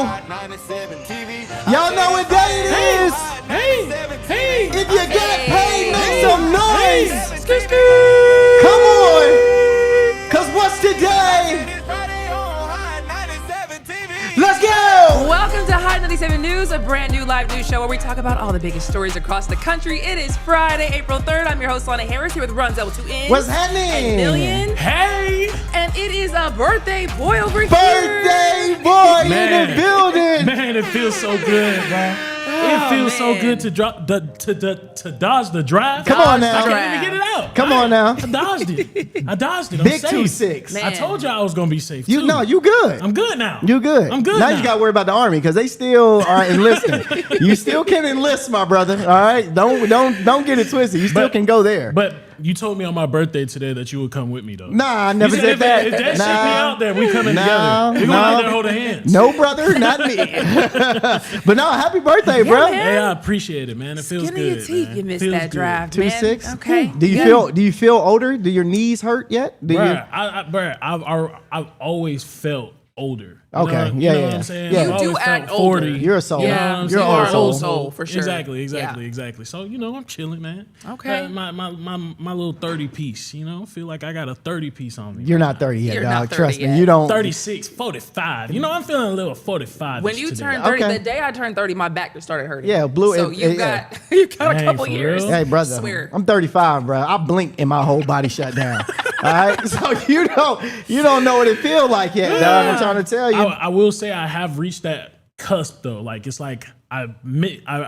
Y'all know what day it is. Hey. If you get paid, make some noise. Hey. Come on. Because what's today? Let's go. Welcome to Hot 97 News, a brand new live news show where we talk about all the biggest stories across the country. It is Friday, April 3rd. I'm your host, Lana Harris, here with Ronzel with 2 N's. What's happening? And Million. Hey. And it is a birthday boy over here. Birthday boy in the building. Man, it feels so good, bro. It feels so good to drop to dodge the draft. Come on now. I can't even get it out. Come on now. I dodged it. I'm Big safe. 2-6. Man. I told you I was gonna be safe. You too. know, you good. I'm good now. You good. I'm good Now now. you got to worry about the Army because they still are enlisting. You still can enlist, my brother. All right, don't get it twisted. You still can go there. But you told me on my birthday today that you would come with me though. Nah, I never You said if that. If that shit be Nah. out there, we coming together. We gonna out there holding hands. No, brother, not me. But no, happy birthday, bro. man. Hey, I appreciate it, man. It feels Skin of your good. teeth, man. you missed Feels that good. draft, man. 2-6. Okay. Do you feel older? Do your knees hurt yet? Do I've always felt older. Okay, You yeah, know yeah. what I'm saying? Yeah. I've You do always act felt 40. older. You're a soul. You know what Yeah, I'm You're saying? an you are old an soul. old soul for sure. Exactly. So, I'm chilling, man. Okay. My little 30 piece, I feel like I got a 30 piece on me. You're not 30 yet, You're dog. not 30 Trust yet. me. You don't. 36, 45. I'm feeling a little 45. When you today. turn 30, Okay. the day I turned 30, my back just started hurting. Yeah, blue. So you yeah. got you got a Dang, couple for years. real? Hey, brother. Swear. I'm 35, bro. I blink and my whole body shut down. All right, so you don't know what it feels like yet, dog. I'm trying to tell you. I will say I have reached that cusp though. Like it's like I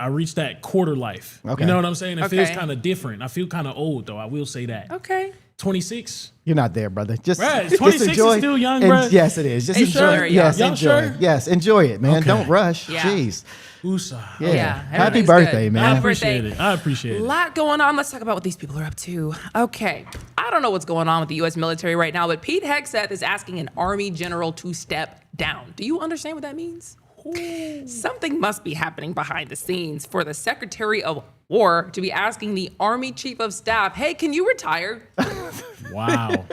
reached that quarter life. Okay. You know what I'm saying? It feels Okay. kind of different. I feel kind of old though. I will say that. Okay. 26. You're not there, brother. Just, Right, just 26 is enjoy. still young, and bro. yes, it is. Just Enjoy enjoy. it, Yes, y'all enjoy. sure? Yes, enjoy it, man. Okay. Don't rush. Yeah. Jeez. Usa. Yeah. Yeah, Happy everything's birthday, good. man. I Happy appreciate birthday. it. I appreciate A it. lot going on. Let's talk about what these people are up to. Okay. I don't know what's going on with the U.S. military right now, but Pete Hegseth is asking an Army general to step down. Do you understand what that means? Something must be happening behind the scenes for the Secretary of War to be asking the Army Chief of Staff, hey, can you retire? Wow.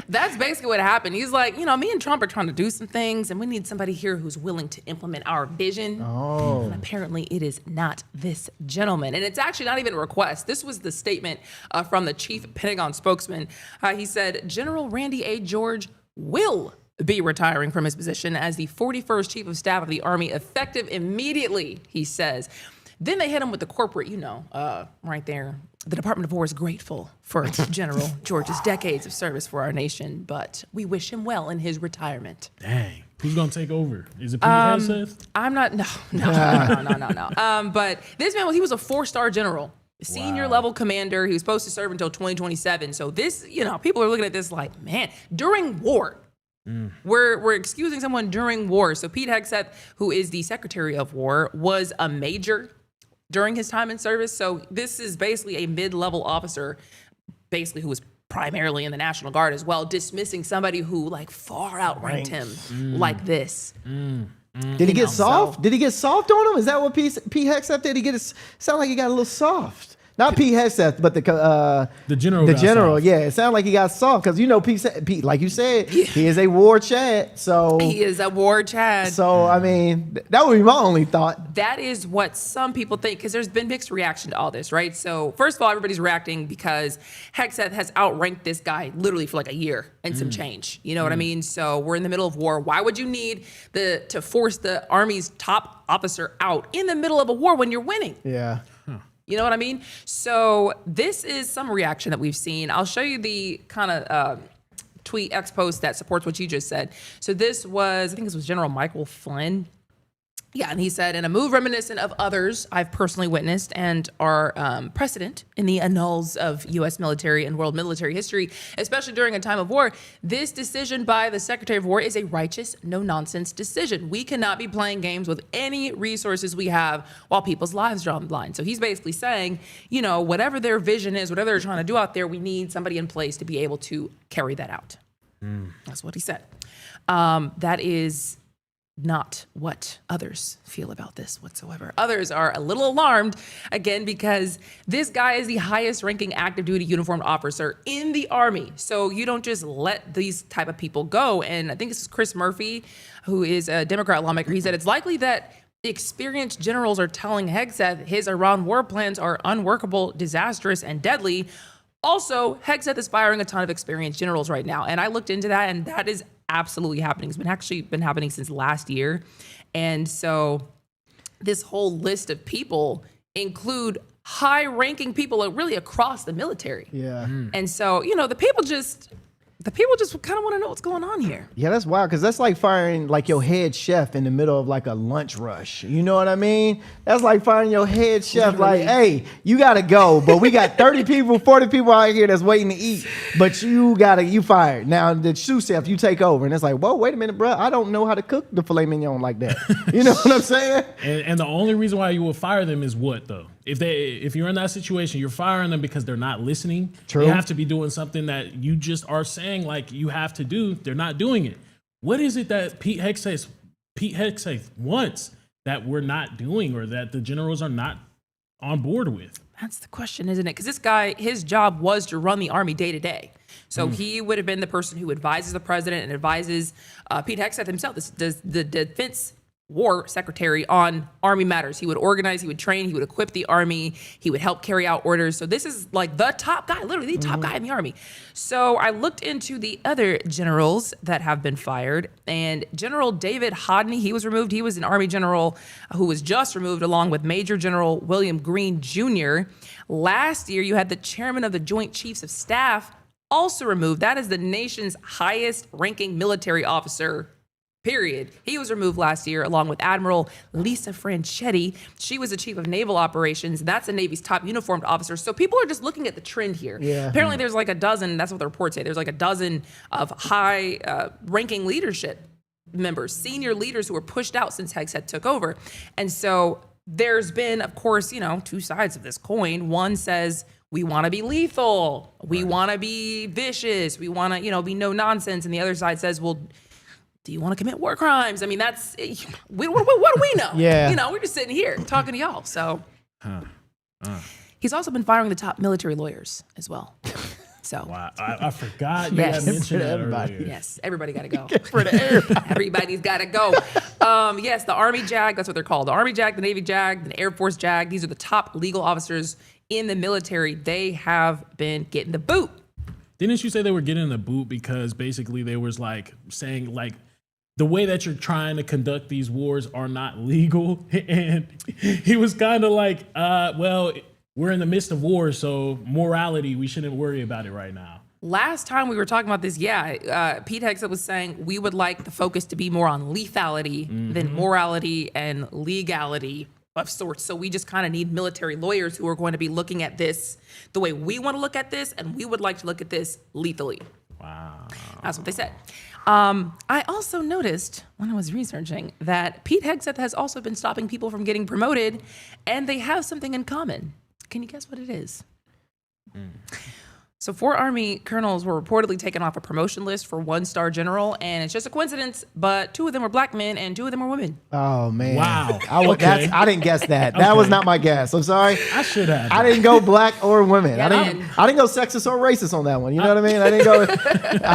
That's basically what happened. He's like, me and Trump are trying to do some things, and we need somebody here who's willing to implement our vision. Oh. And apparently it is not this gentleman. And it's actually not even a request. This was the statement from the chief Pentagon spokesman. He said, General Randy A. George will be retiring from his position as the 41st Chief of Staff of the Army, effective immediately, he says. Then they hit him with the corporate, right there. The Department of War is grateful for General George's decades of service for our nation, but we wish him well in his retirement. Dang. Who's gonna take over? Is it Pete Hegseth? I'm not, no. But this man, he was a 4-star general, senior level commander. He was supposed to serve until 2027. So this, people are looking at this like, man, during war. We're excusing someone during war. So Pete Hegseth, who is the Secretary of War, was a major during his time in service. So this is basically a mid-level officer, basically who was primarily in the National Guard as well, dismissing somebody who far outranked him like this. Did he get soft? Did he get soft on him? Is that what Pete Hegseth did? He get sound like he got a little soft. Not Pete Hegseth, but the general. The got general, soft. yeah. It sounded like he got soft because Pete, like you said, he is a war Chad. So He is a war Chad. So I mean, that would be my only thought. That is what some people think, because there's been mixed reaction to all this, right? So first of all, everybody's reacting because Hegseth has outranked this guy literally for a year and some change. You know what I mean? So we're in the middle of war. Why would you need to force the Army's top officer out in the middle of a war when you're winning? Yeah. You know what I mean? So this is some reaction that we've seen. I'll show you the kind of tweet X post that supports what you just said. So this was, I think this was General Michael Flynn. Yeah, and he said, in a move reminiscent of others I've personally witnessed and are precedent in the annals of U.S. military and world military history, especially during a time of war, this decision by the Secretary of War is a righteous, no-nonsense decision. We cannot be playing games with any resources we have while people's lives are on the line. So he's basically saying, whatever their vision is, whatever they're trying to do out there, we need somebody in place to be able to carry that out. That's what he said. That is not what others feel about this whatsoever. Others are a little alarmed, again, because this guy is the highest ranking active duty uniformed officer in the Army. So you don't just let these type of people go. And I think this is Chris Murphy, who is a Democrat lawmaker. He said it's likely that experienced generals are telling Hegseth his Iran war plans are unworkable, disastrous, and deadly. Also, Hegseth is firing a ton of experienced generals right now. And I looked into that, and that is absolutely happening. It's been happening since last year. And so this whole list of people include high-ranking people really across the military. Yeah. And so, the people just kind of want to know what's going on here. Yeah, that's wild, because that's like firing like your head chef in the middle of like a lunch rush. You know what I mean? That's like firing your head chef like, hey, you got to go, but we got 30 people, 40 people out here that's waiting to eat, but you fired. Now the sous chef, you take over. And it's like, whoa, wait a minute, bro. I don't know how to cook the filet mignon like that. You know what I'm saying? And the only reason why you will fire them is what, though? If you're in that situation, you're firing them because they're not listening. True. They have to be doing something that you just are saying like you have to do. They're not doing it. What is it that Pete Hegseth wants that we're not doing, or that the generals are not on board with? That's the question, isn't it? Because this guy, his job was to run the Army day to day. So he would have been the person who advises the president and advises Pete Hegseth himself, the defense war secretary, on Army matters. He would organize, he would train, he would equip the Army, he would help carry out orders. So this is like the top guy, literally the top guy in the Army. So I looked into the other generals that have been fired, and General David Hodney, he was removed. He was an Army general who was just removed, along with Major General William Green Jr. Last year, you had the chairman of the Joint Chiefs of Staff also removed. That is the nation's highest ranking military officer, period. He was removed last year, along with Admiral Lisa Franchetti. She was the chief of naval operations. That's the Navy's top uniformed officer. So people are just looking at the trend here. Yeah. Apparently there's like a dozen, that's what the reports say, there's like a dozen of high ranking leadership members, senior leaders who were pushed out since Hegseth took over. And so there's been, of course, two sides of this coin. One says, we want to be lethal. We want to be vicious. We want to, be no nonsense. And the other side says, well, do you want to commit war crimes? I mean, what do we know? Yeah. We're just sitting here talking to y'all. So he's also been firing the top military lawyers as well. So Wow, I forgot you Yes. had mentioned that Everybody. earlier. yes, everybody got to go. For the air. Everybody's got to go. Yes, the Army JAG, that's what they're called. The Army JAG, the Navy JAG, the Air Force JAG. These are the top legal officers in the military. They have been getting the boot. Didn't you say they were getting the boot because basically they was like saying like the way that you're trying to conduct these wars are not legal? And he was kind of like, well, we're in the midst of war, so morality, we shouldn't worry about it right now. Last time we were talking about this, Pete Hegseth was saying we would like the focus to be more on lethality than morality and legality of sorts. So we just kind of need military lawyers who are going to be looking at this the way we want to look at this, and we would like to look at this lethally. Wow. That's what they said. I also noticed when I was researching that Pete Hegseth has also been stopping people from getting promoted, and they have something in common. Can you guess what it is? So 4 Army colonels were reportedly taken off a promotion list for 1-star general, and it's just a coincidence, but 2 of them were black men and 2 of them were women. Oh, man. Wow. I didn't guess that. That was not my guess. I'm sorry. I should have. I didn't go black or women. Yeah, I didn't go sexist or racist on that one. You know what I mean? I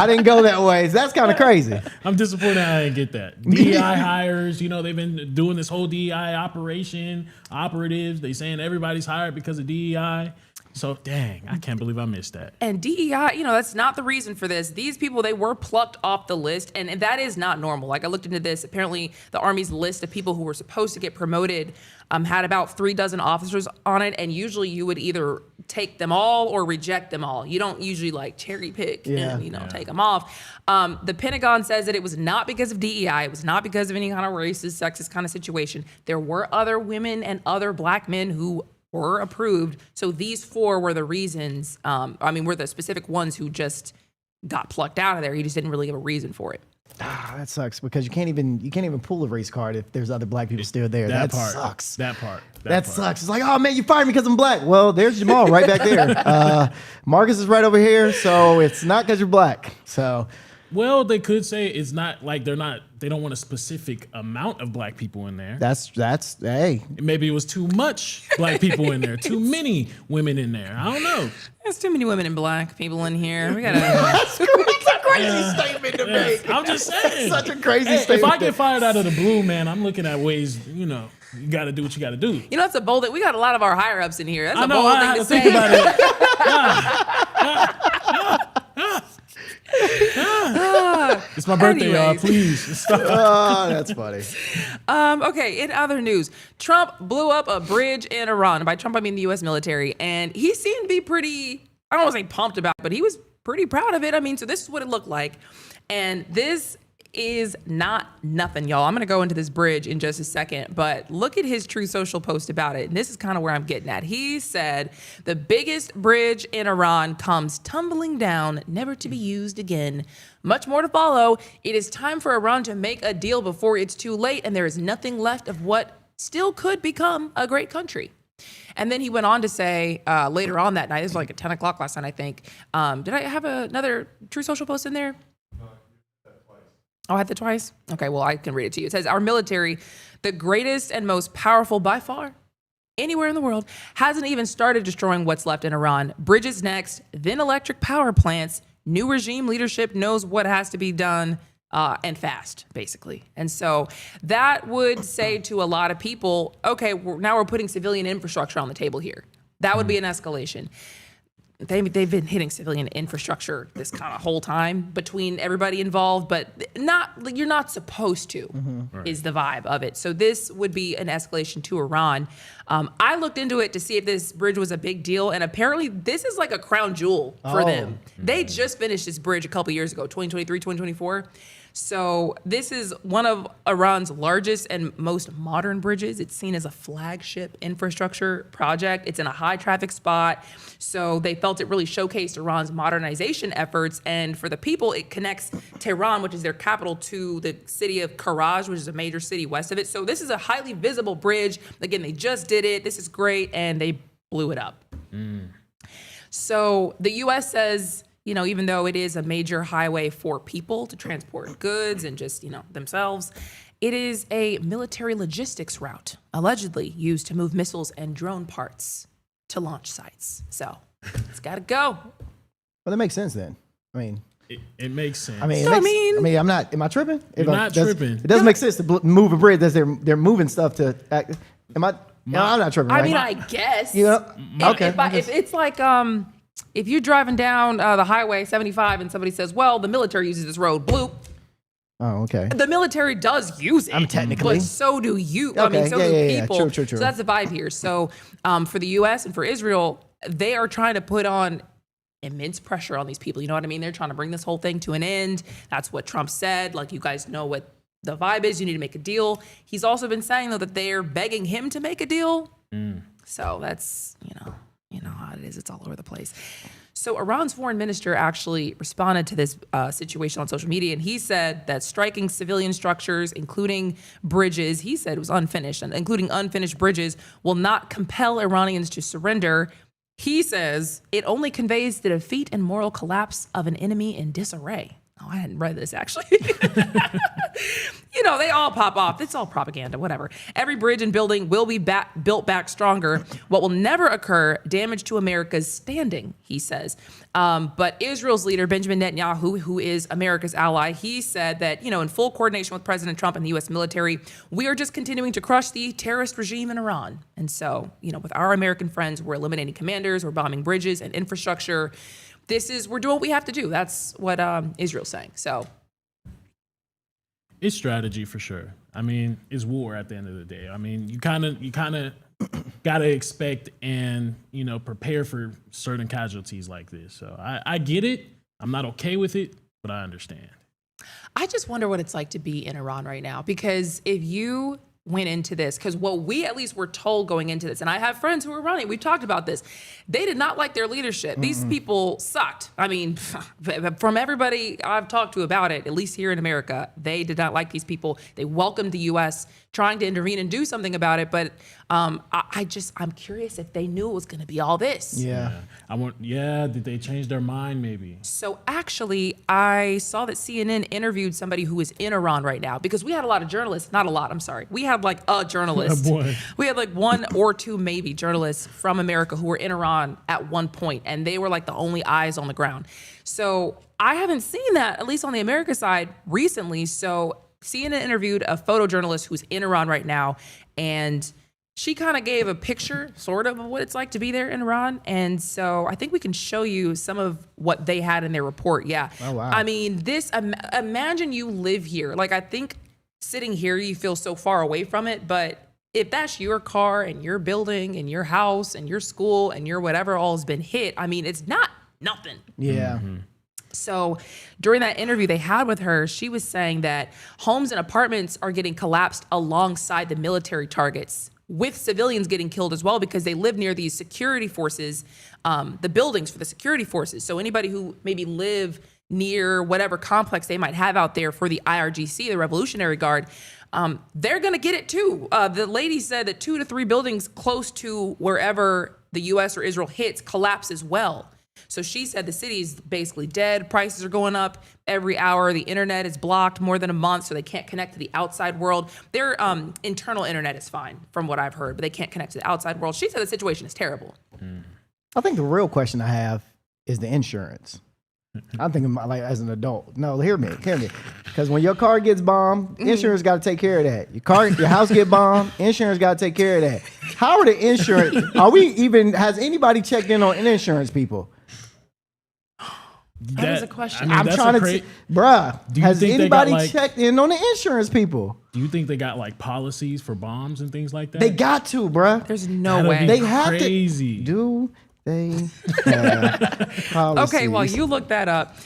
didn't go that way. So that's kind of crazy. I'm disappointed I didn't get that. DEI hires, they've been doing this whole DEI operatives. They saying everybody's hired because of DEI. So, dang, I can't believe I missed that. And DEI, that's not the reason for this. These people, they were plucked off the list, and that is not normal. Like, I looked into this. Apparently, the Army's list of people who were supposed to get promoted had about 3 dozen officers on it, and usually you would either take them all or reject them all. You don't usually, cherry pick and, take them off. The Pentagon says that it was not because of DEI. It was not because of any kind of racist, sexist kind of situation. There were other women and other black men who were approved. So these 4 were the reasons, were the specific ones who just got plucked out of there. He just didn't really have a reason for it. That sucks because you can't even pull a race card if there's other black people still there. That sucks. That part. That sucks. It's like, oh man, you fired me because I'm black. Well, there's Jamal right back there. Marcus is right over here, so it's not because you're black. So Well, they could say it's not like they're not they don't want a specific amount of black people in there. That's hey. Maybe it was too much black people in there, too many women in there. I don't know. There's too many women and black people in here. We gotta. That's a crazy statement to make. I'm just saying. Such a crazy Hey, statement. if I get fired out of the blue, man, I'm looking at ways, you got to do what you got to do. You know, that's a bold. We got a lot of our higher ups in here. That's I a know, bold I thing had to to say. think about it. It's my birthday, y'all. Anyways. Please stop. Oh, that's funny. Okay, in other news, Trump blew up a bridge in Iran. By Trump, I mean the U.S. military. And he seemed to be pretty, I don't want to say pumped about it, but he was pretty proud of it. I mean, so this is what it looked like. And this is not nothing, y'all. I'm going to go into this bridge in just a second, but look at his True Social post about it. And this is kind of where I'm getting at. He said, the biggest bridge in Iran comes tumbling down, never to be used again. Much more to follow. It is time for Iran to make a deal before it's too late, and there is nothing left of what still could become a great country. And then he went on to say later on that night, this was like at 10 o'clock last night, I think. Did I have another True Social post in there? Oh, I had that twice? Okay, well, I can read it to you. It says, our military, the greatest and most powerful by far, anywhere in the world, hasn't even started destroying what's left in Iran. Bridges next, then electric power plants. New regime leadership knows what has to be done and fast, basically. And so that would say to a lot of people, okay, now we're putting civilian infrastructure on the table here. That would be an escalation. They've been hitting civilian infrastructure this kind of whole time between everybody involved, but you're not supposed to, is the vibe of it. So this would be an escalation to Iran. I looked into it to see if this bridge was a big deal, and apparently this is like a crown jewel for them. They just finished this bridge a couple years ago, 2023, 2024. So this is one of Iran's largest and most modern bridges. It's seen as a flagship infrastructure project. It's in a high traffic spot. So they felt it really showcased Iran's modernization efforts. And for the people, it connects Tehran, which is their capital, to the city of Karaj, which is a major city west of it. So this is a highly visible bridge. Again, they just did it. This is great. And they blew it up. So the U.S. says, even though it is a major highway for people to transport goods and just, themselves, it is a military logistics route, allegedly used to move missiles and drone parts to launch sites. So it's got to go. Well, that makes sense then. I mean, it makes sense. I'm not. Am I tripping? You're not tripping. It doesn't make sense to move a bridge. They're moving stuff to. Am I? No, I'm not tripping. I Right? mean, I guess. Okay. If it's like if you're driving down the highway 75 and somebody says, well, the military uses this road, bloop. Oh, okay. The military does use it. Technically. But so do you. Okay. I mean, so do people. True. So that's the vibe here. So for the U.S. and for Israel, they are trying to put on immense pressure on these people. You know what I mean? They're trying to bring this whole thing to an end. That's what Trump said. Like, you guys know what the vibe is. You need to make a deal. He's also been saying, though, that they're begging him to make a deal. So that's, you know how it is. It's all over the place. So Iran's foreign minister actually responded to this situation on social media, and he said that striking civilian structures, including bridges, he said it was unfinished, and including unfinished bridges, will not compel Iranians to surrender. He says it only conveys the defeat and moral collapse of an enemy in disarray. Oh, I hadn't read this, actually. They all pop off. It's all propaganda, whatever. Every bridge and building will be built back stronger. What will never occur, damage to America's standing, he says. But Israel's leader, Benjamin Netanyahu, who is America's ally, he said that, in full coordination with President Trump and the U.S. military, we are just continuing to crush the terrorist regime in Iran. And so, with our American friends, we're eliminating commanders, we're bombing bridges and infrastructure. We're doing what we have to do. That's what Israel's saying. So it's strategy for sure. I mean, it's war at the end of the day. I mean, you kind of gotta expect and prepare for certain casualties like this. So I get it. I'm not okay with it, but I understand. I just wonder what it's like to be in Iran right now, because if you went into this, because what we at least were told going into this, and I have friends who are running, we've talked about this, they did not like their leadership. These people sucked. I mean, from everybody I've talked to about it, at least here in America, they did not like these people. They welcomed the U.S. trying to intervene and do something about it, but I'm curious if they knew it was going to be all this. Yeah. Did they change their mind maybe? So actually, I saw that CNN interviewed somebody who is in Iran right now, because we had a lot of journalists, not a lot, I'm sorry. We had like a journalist. Oh, boy. We had like one or two maybe journalists from America who were in Iran at one point, and they were like the only eyes on the ground. So I haven't seen that, at least on the America side, recently. So CNN interviewed a photojournalist who's in Iran right now, and she kind of gave a picture, sort of what it's like to be there in Iran. And so I think we can show you some of what they had in their report. Yeah. Oh, wow. I mean, imagine you live here. Like, I think sitting here, you feel so far away from it. But if that's your car and your building and your house and your school and your whatever all has been hit, I mean, it's not nothing. Yeah. So during that interview they had with her, she was saying that homes and apartments are getting collapsed alongside the military targets, with civilians getting killed as well, because they live near these security forces, the buildings for the security forces. So anybody who maybe live near whatever complex they might have out there for the IRGC, the Revolutionary Guard, they're going to get it too. The lady said that 2 to 3 buildings close to wherever the U.S. or Israel hits collapse as well. So she said the city is basically dead. Prices are going up every hour. The internet is blocked more than a month, so they can't connect to the outside world. Their internal internet is fine, from what I've heard, but they can't connect to the outside world. She said the situation is terrible. I think the real question I have is the insurance. I'm thinking about, like, as an adult. No, hear me. Because when your car gets bombed, insurance got to take care of that. Your house get bombed, insurance got to take care of that. How are the insurance? Has anybody checked in on insurance people? That is a question. I'm trying to, bruh. Has anybody checked in on the insurance people? Do you think they got like policies for bombs and things like that? They got to, bruh. There's no That'll way. be They have crazy. to. Do they have policies? Okay, well, you look that up.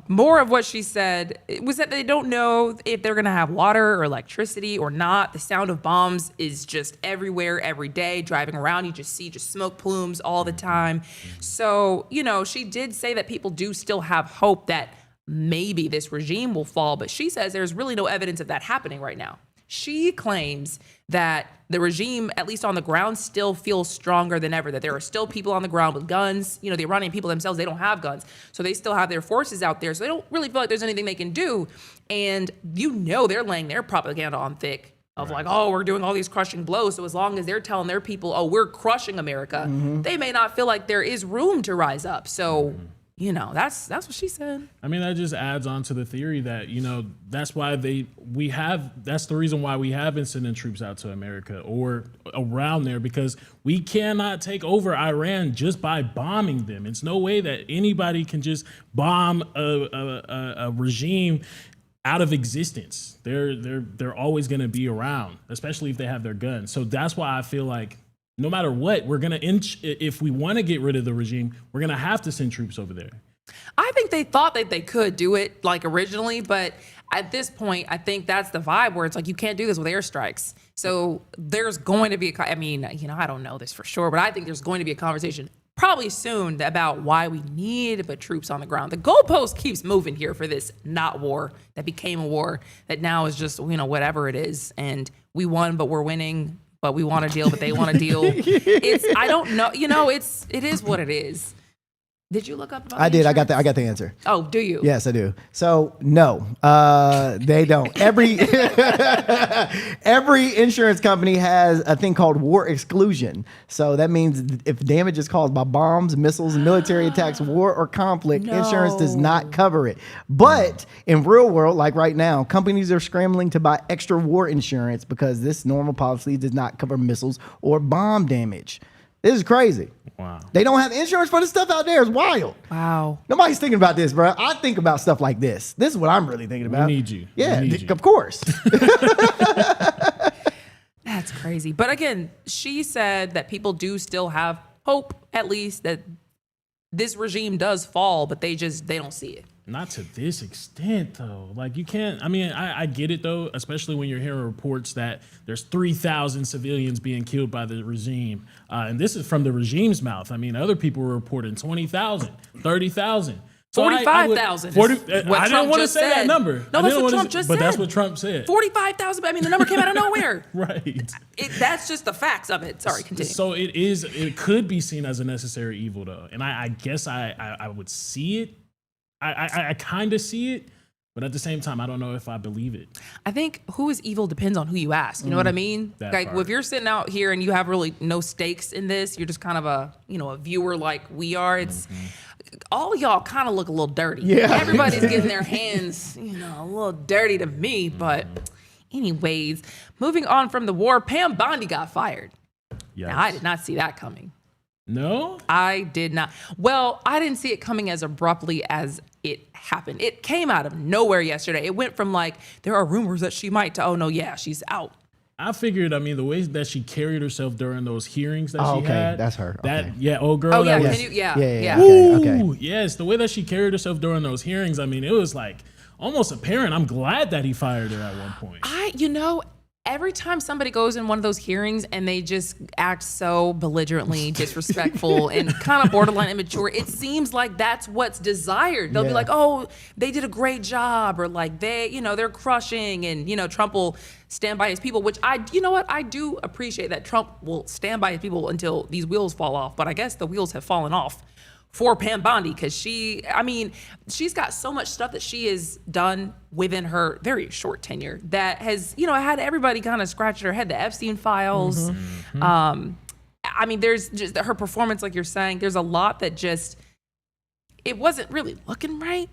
More of what she said was that they don't know if they're going to have water or electricity or not. The sound of bombs is just everywhere, every day. Driving around, you just see smoke plumes all the time. So, she did say that people do still have hope that maybe this regime will fall, but she says there's really no evidence of that happening right now. She claims that the regime, at least on the ground, still feels stronger than ever, that there are still people on the ground with guns. The Iranian people themselves, they don't have guns. So they still have their forces out there. So they don't really feel like there's anything they can do. And they're laying their propaganda on thick of like, oh, we're doing all these crushing blows. So as long as they're telling their people, oh, we're crushing America, they may not feel like there is room to rise up. So... that's what she said. I mean, that just adds on to the theory that, that's why that's the reason why we have been sending troops out to America or around there, because we cannot take over Iran just by bombing them. It's no way that anybody can just bomb a regime out of existence. They're always going to be around, especially if they have their guns. So that's why I feel like no matter what, we're going to, if we want to get rid of the regime, we're going to have to send troops over there. I think they thought that they could do it like originally, but at this point, I think that's the vibe where it's like, you can't do this with airstrikes. So there's going to be I don't know this for sure, but I think there's going to be a conversation probably soon about why we need to put troops on the ground. The goalpost keeps moving here for this not war that became a war that now is just, whatever it is. And we won, but we're winning. But we want to deal, but they want to deal. I don't know. It is what it is. Did you look up about I did. insurance? I got the answer. Oh, do you? Yes, I do. So no, they don't. Every insurance company has a thing called war exclusion. So that means if damage is caused by bombs, missiles, military attacks, war, or conflict, insurance does not cover it. But in real world, like right now, companies are scrambling to buy extra war insurance because this normal policy does not cover missiles or bomb damage. This is crazy. Wow. They don't have insurance for the stuff out there. It's wild. Wow. Nobody's thinking about this, bro. I think about stuff like this. This is what I'm really thinking about. We need you. Yeah, We need you. of course. That's crazy. But again, she said that people do still have hope, at least, that this regime does fall, but they don't see it. Not to this extent, though. Like, you can't, I mean, I get it, though, especially when you're hearing reports that there's 3,000 civilians being killed by the regime. And this is from the regime's mouth. I mean, other people were reporting 20,000, 30,000. 45,000. I didn't want to say that number. No, that's what Trump just said. But that's what Trump said. 45,000. I mean, the number came out of nowhere. Right. That's just the facts of it. Sorry, continue. So it could be seen as a necessary evil, though. And I guess I would see it. I kind of see it. But at the same time, I don't know if I believe it. I think who is evil depends on who you ask. You know what I mean? Like, if you're sitting out here and you have really no stakes in this, you're just kind of a viewer like we are. It's all y'all kind of look a little dirty. Yeah. Everybody's getting their hands, a little dirty to me. But anyways, moving on from the war, Pam Bondi got fired. Yes. Now, I did not see that coming. No? I did not. Well, I didn't see it coming as abruptly as it happened. It came out of nowhere yesterday. It went from like, there are rumors that she might, to, oh no, yeah, she's out. I figured, I mean, the way that she carried herself during those hearings that she had. That's her. Okay. Old girl. Oh yeah, that can was, you, yeah. Okay. Yes, the way that she carried herself during those hearings, I mean, it was like almost apparent. I'm glad that he fired her at one point. Every time somebody goes in one of those hearings and they just act so belligerently disrespectful and kind of borderline immature, it seems like that's what's desired. They'll be like, oh, they did a great job, or like they're crushing, and Trump will stand by his people, which I do appreciate that Trump will stand by his people until these wheels fall off. But I guess the wheels have fallen off for Pam Bondi, because she's got so much stuff that she has done within her very short tenure that has, had everybody kind of scratching their head. The Epstein files. There's just her performance, like you're saying, there's a lot that just, it wasn't really looking right.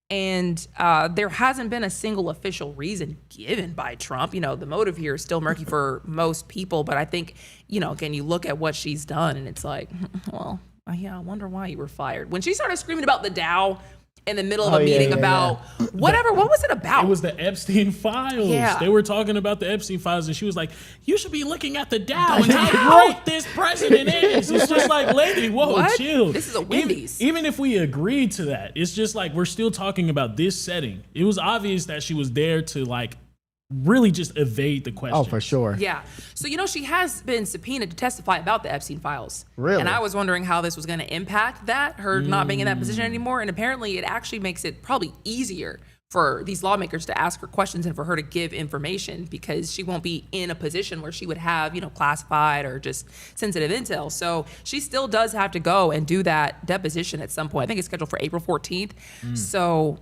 And there hasn't been a single official reason given by Trump. The motive here is still murky for most people. But I think, again, you look at what she's done and it's like, well, yeah, I wonder why you were fired. When she started screaming about the Dow in the middle of a meeting about whatever, what was it about? It was the Epstein files. Yeah. They were talking about the Epstein files, and she was like, you should be looking at the Dow and how great this president is. It's just like, lady, whoa, What? chill. This is a Wendy's. Even if we agreed to that, it's just like we're still talking about this setting. It was obvious that she was there to like really just evade the question. Oh, for sure. Yeah. So, she has been subpoenaed to testify about the Epstein files. Really? And I was wondering how this was going to impact that, her not being in that position anymore. And apparently it actually makes it probably easier for these lawmakers to ask her questions and for her to give information, because she won't be in a position where she would have, classified or just sensitive intel. So she still does have to go and do that deposition at some point. I think it's scheduled for April 14th. So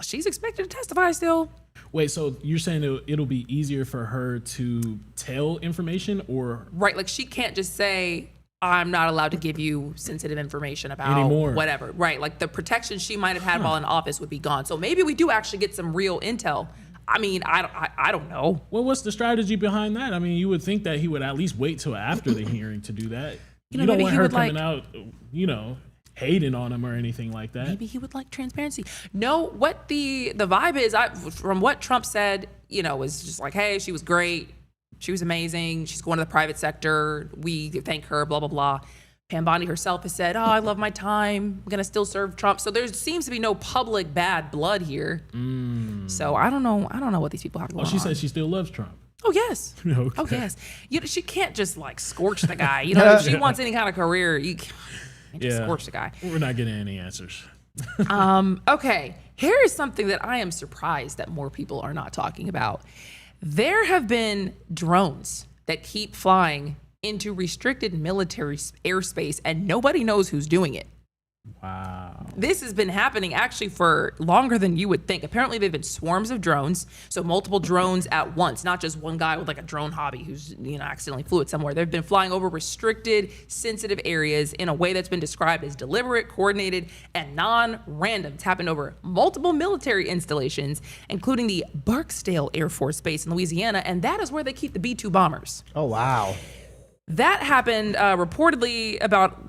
she's expected to testify still. Wait, so you're saying it'll be easier for her to tell information, or? Right, like she can't just say, I'm not allowed to give you sensitive information about anymore. Whatever. Right, like the protection she might have had while in office would be gone. So maybe we do actually get some real intel. I mean, I don't know. Well, what's the strategy behind that? I mean, you would think that he would at least wait till after the hearing to do that. You don't want her coming out, hating on him or anything like that. Maybe he would like transparency. No, what the vibe is, from what Trump said, was just like, hey, she was great. She was amazing. She's going to the private sector. We thank her, blah, blah, blah. Pam Bondi herself has said, oh, I love my time. I'm going to still serve Trump. So there seems to be no public bad blood here. So I don't know what these people have going on. Well, she said she still loves Trump. Oh, yes. Okay. Oh, yes. She can't just like scorch the guy. If she wants any kind of career, you can't just scorch the guy. We're not getting any answers. Okay. Here is something that I am surprised that more people are not talking about. There have been drones that keep flying into restricted military airspace, and nobody knows who's doing it. Wow. This has been happening actually for longer than you would think. Apparently, they've been swarms of drones, so multiple drones at once, not just one guy with like a drone hobby who's accidentally flew it somewhere. They've been flying over restricted, sensitive areas in a way that's been described as deliberate, coordinated, and non-random. It's happened over multiple military installations, including the Barksdale Air Force Base in Louisiana, and that is where they keep the B-2 bombers. Oh, wow. That happened reportedly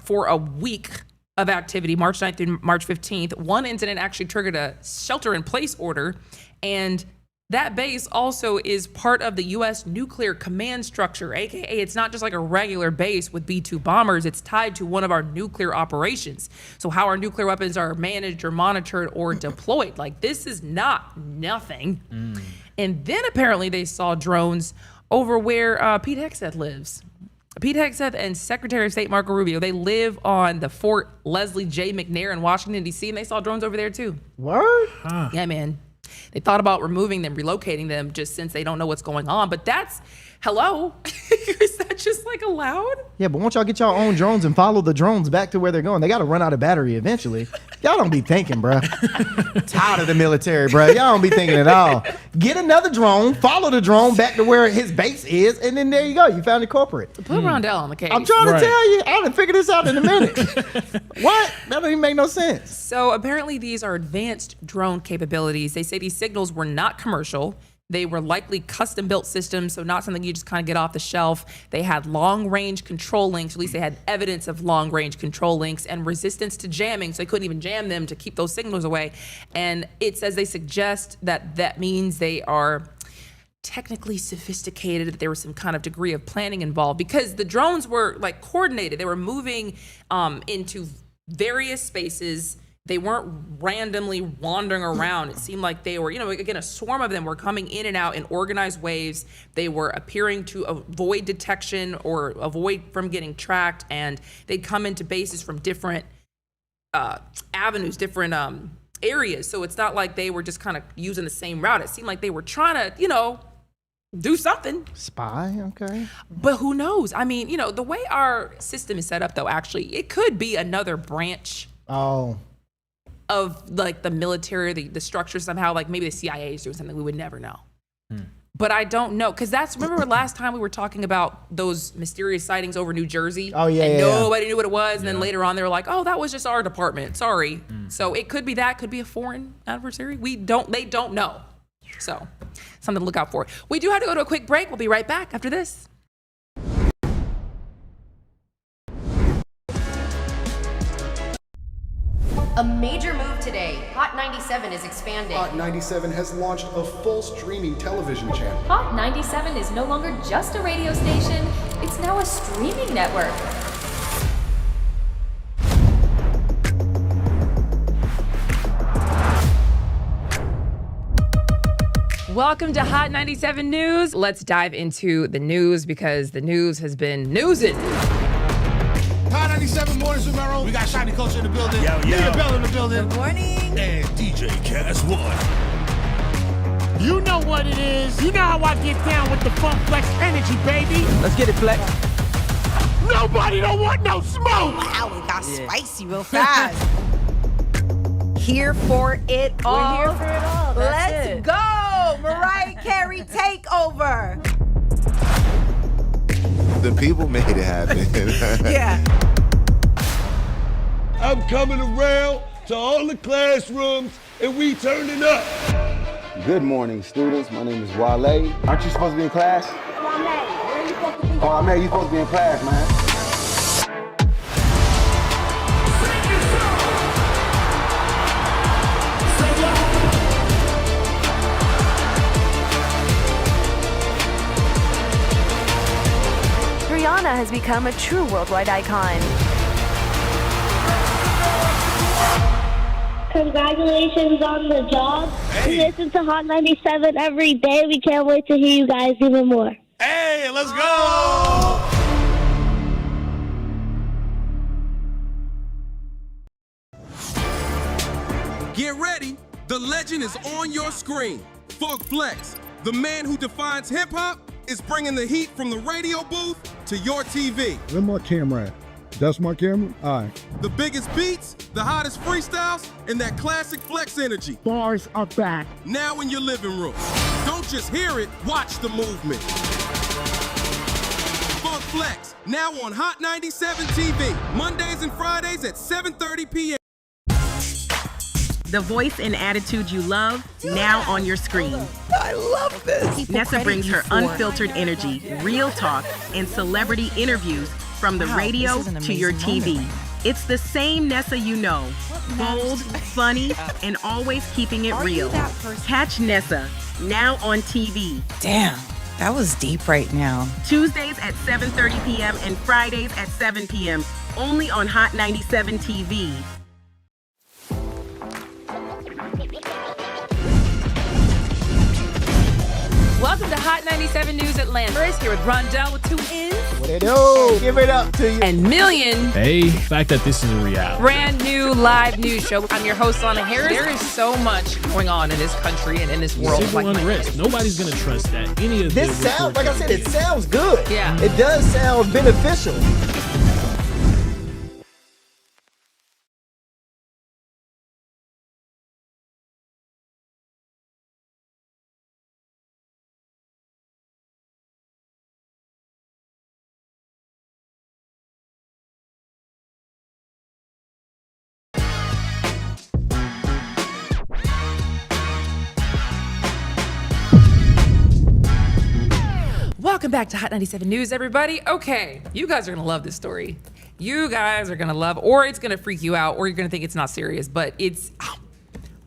for a week of activity, March 9th through March 15th. One incident actually triggered a shelter-in-place order, and That base also is part of the U.S. Nuclear Command Structure, aka it's not just like a regular base with B-2 bombers. It's tied to one of our nuclear operations. So how our nuclear weapons are managed or monitored or deployed. Like, this is not nothing. And then apparently they saw drones over where Pete Hegseth lives. Pete Hegseth and Secretary of State Marco Rubio, they live on the Fort Leslie J. McNair in Washington, D.C., and they saw drones over there too. Word? Huh. Yeah, man. They thought about removing them, relocating them, just since they don't know what's going on. But that's, hello? Is that just like allowed? Yeah, but won't y'all get y'all own drones and follow the drones back to where they're going? They got to run out of battery eventually. Y'all don't be thinking, bro. Tired of the military, bro. Y'all don't be thinking at all. Get another drone, follow the drone back to where his base is, and then there you go. You found a corporate. Put Rondell on the case. I'm trying to Right. tell you. I done figured this out in a minute. What? That don't even make no sense. So apparently these are advanced drone capabilities. They say these signals were not commercial. They were likely custom-built systems, so not something you just kind of get off the shelf. They had long-range control links, at least they had evidence of long-range control links, and resistance to jamming, so they couldn't even jam them to keep those signals away. And it says they suggest that that means they are technically sophisticated, that there was some kind of degree of planning involved, because the drones were like coordinated. They were moving into various spaces. They weren't randomly wandering around. It seemed like they were, again, a swarm of them were coming in and out in organized waves. They were appearing to avoid detection or avoid from getting tracked, and they'd come into bases from different avenues, different areas. So it's not like they were just kind of using the same route. It seemed like they were trying to, do something. Spy, okay. But who knows? I mean, the way our system is set up, though, actually, it could be another branch Oh, of like the military, the structure somehow, like maybe the CIA is doing something we would never know. But I don't know, because remember last time we were talking about those mysterious sightings over New Jersey? Oh, yeah, and yeah. nobody knew what it was, and then later on they were like, oh, that was just our department, sorry. So it could be that, could be a foreign adversary. They don't know. So something to look out for. We do have to go to a quick break. We'll be right back after this. A major move today. Hot 97 is expanding. Hot 97 has launched a full streaming television channel. Hot 97 is no longer just a radio station, it's now a streaming network. Welcome to Hot 97 News. Let's dive into the news because the news has been newsing. Hot 97 Mornings with Mero. We got Shiny Culture in the building. Leah Bell in the building. Good morning. And DJ Cass One. You know what it is. You know how I get down with the Funk Flex energy, baby. let's get it, Flex. Nobody don't want no smoke. Wow, it got spicy real fast. Here for it all. We're here for it all. That's Let's it. go. Mariah Carey takeover. The people made it happen. Yeah. I'm coming around to all the classrooms and we turning up. Good morning, students. My name is Wale. Aren't you supposed to be in class? Oh, man, you supposed to be in class, man. Rihanna has become a true worldwide icon. Congratulations on the job. We listen to Hot 97 every day. We can't wait to hear you guys even more. Hey, let's go. Get ready. The legend is on your screen. Funk Flex, the man who defines hip hop, is bringing the heat from the radio booth to your TV. Where my camera at? That's my camera? All right. The biggest beats, the hottest freestyles, and that classic Flex energy. Bars are back. Now in your living room. Don't just hear it, watch the movement. Funk Flex, now on Hot 97 TV, Mondays and Fridays at 7:30 p.m. The voice and attitude you love, now on your screen. I love this. Nessa brings her unfiltered energy, real talk, and celebrity interviews from the radio to your TV. It's the same Nessa you know. Bold, funny, and always keeping it real. Catch Nessa, now on TV. Damn, that was deep right now. Tuesdays at 7:30 p.m. and Fridays at 7 p.m. Only on Hot 97 TV. Welcome to Hot 97 News Atlanta. Chris here with Rondell with 2 N's. What it do? Give it up to you. And Million. Hey, the fact that this is a reality. Brand new live news show. I'm your host, Lana Harris. There is so much going on in this country and in this world. Civil unrest. Nobody's going to trust that. Any of This sounds, like I said, it sounds good. Yeah. It does sound beneficial. Welcome back to Hot 97 News, everybody. Okay, you guys are going to love this story. You guys are going to love, or it's going to freak you out, or you're going to think it's not serious, but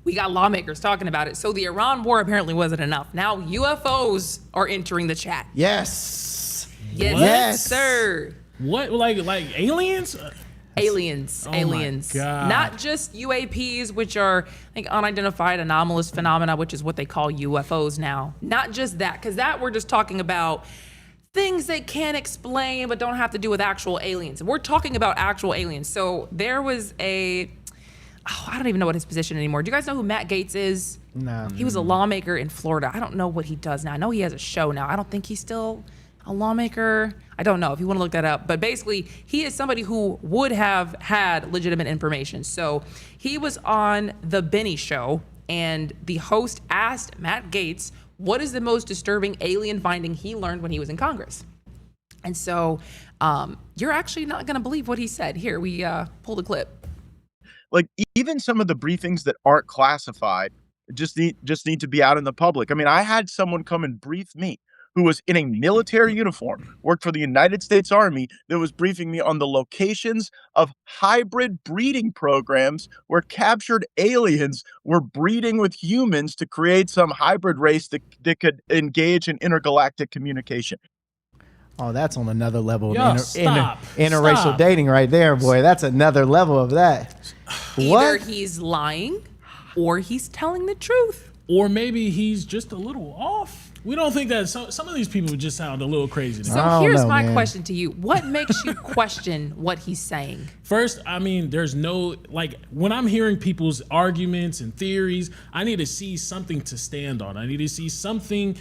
we got lawmakers talking about it. So the Iran war apparently wasn't enough. Now UFOs are entering the chat. Yes. Yes, sir. What, like aliens? Aliens. Oh aliens. my God. Not just UAPs, which are like unidentified anomalous phenomena, which is what they call UFOs now. Not just that, because that we're just talking about things they can't explain but don't have to do with actual aliens. We're talking about actual aliens. So there was I don't even know what his position anymore. Do you guys know who Matt Gaetz is? No. He was a lawmaker in Florida. I don't know what he does now. I know he has a show now. I don't think he's still a lawmaker. I don't know if you want to look that up. But basically, he is somebody who would have had legitimate information. So he was on The Benny Show, and the host asked Matt Gaetz, what is the most disturbing alien finding he learned when he was in Congress? And so you're actually not going to believe what he said. Here, we pulled a clip. Like, even some of the briefings that aren't classified just need to be out in the public. I mean, I had someone come and brief me who was in a military uniform, worked for the United States Army, that was briefing me on the locations of hybrid breeding programs where captured aliens were breeding with humans to create some hybrid race that could engage in intergalactic communication. Oh, that's on another level Yo, of interracial stop. dating right there, boy. That's another level of that. Either What? he's lying or he's telling the truth. Or maybe he's just a little off. We don't think that some of these people just sound a little crazy to me. So here's my question to you. What makes you question what he's saying? First, I mean, there's no, like, when I'm hearing people's arguments and theories, I need to see something to stand on. I need to see something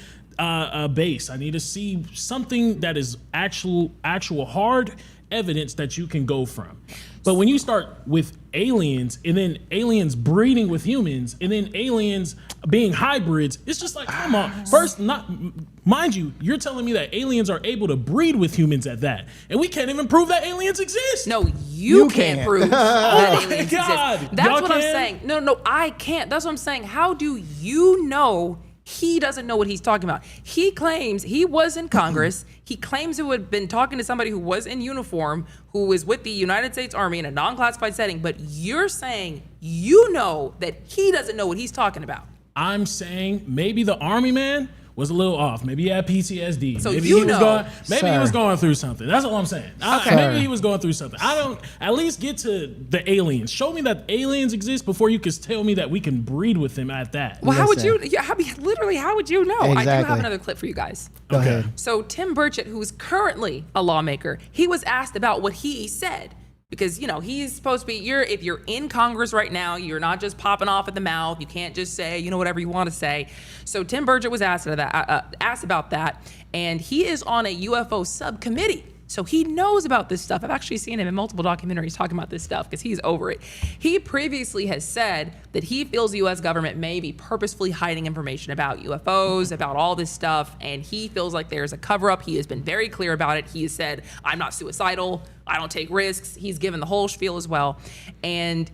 base. I need to see something that is actual hard evidence that you can go from. But when you start with aliens and then aliens breeding with humans and then aliens being hybrids, it's just like, come on. First, mind you, you're telling me that aliens are able to breed with humans at that, and we can't even prove that aliens exist. No, you can't prove that Oh my aliens God. exist. That's Y'all what I'm can? saying. No, I can't. That's what I'm saying. How do you know he doesn't know what he's talking about? He claims he was in Congress. He claims he had been talking to somebody who was in uniform, who was with the United States Army in a non-classified setting, but you're saying you know that he doesn't know what he's talking about. I'm saying maybe the army man was a little off. Maybe he had PTSD. So maybe you he was know. he was going through something. That's all I'm saying. Okay. Maybe he was going through something. I don't. At least get to the aliens. Show me that aliens exist before you can tell me that we can breed with them at that. Well, how would you? Yeah, literally, how would you know? I do have Exactly. another clip for you guys. Go ahead. So Tim Burchett, who's currently a lawmaker, he was asked about what he said. Because, he's supposed to be, if you're in Congress right now, you're not just popping off at the mouth. You can't just say, whatever you want to say. So Tim Burchett was asked about that. And he is on a UFO subcommittee. So he knows about this stuff. I've actually seen him in multiple documentaries talking about this stuff because he's over it. He previously has said that he feels the U.S. government may be purposefully hiding information about UFOs, about all this stuff, and he feels like there's a cover-up. He has been very clear about it. He has said, I'm not suicidal. I don't take risks. He's given the whole spiel as well. And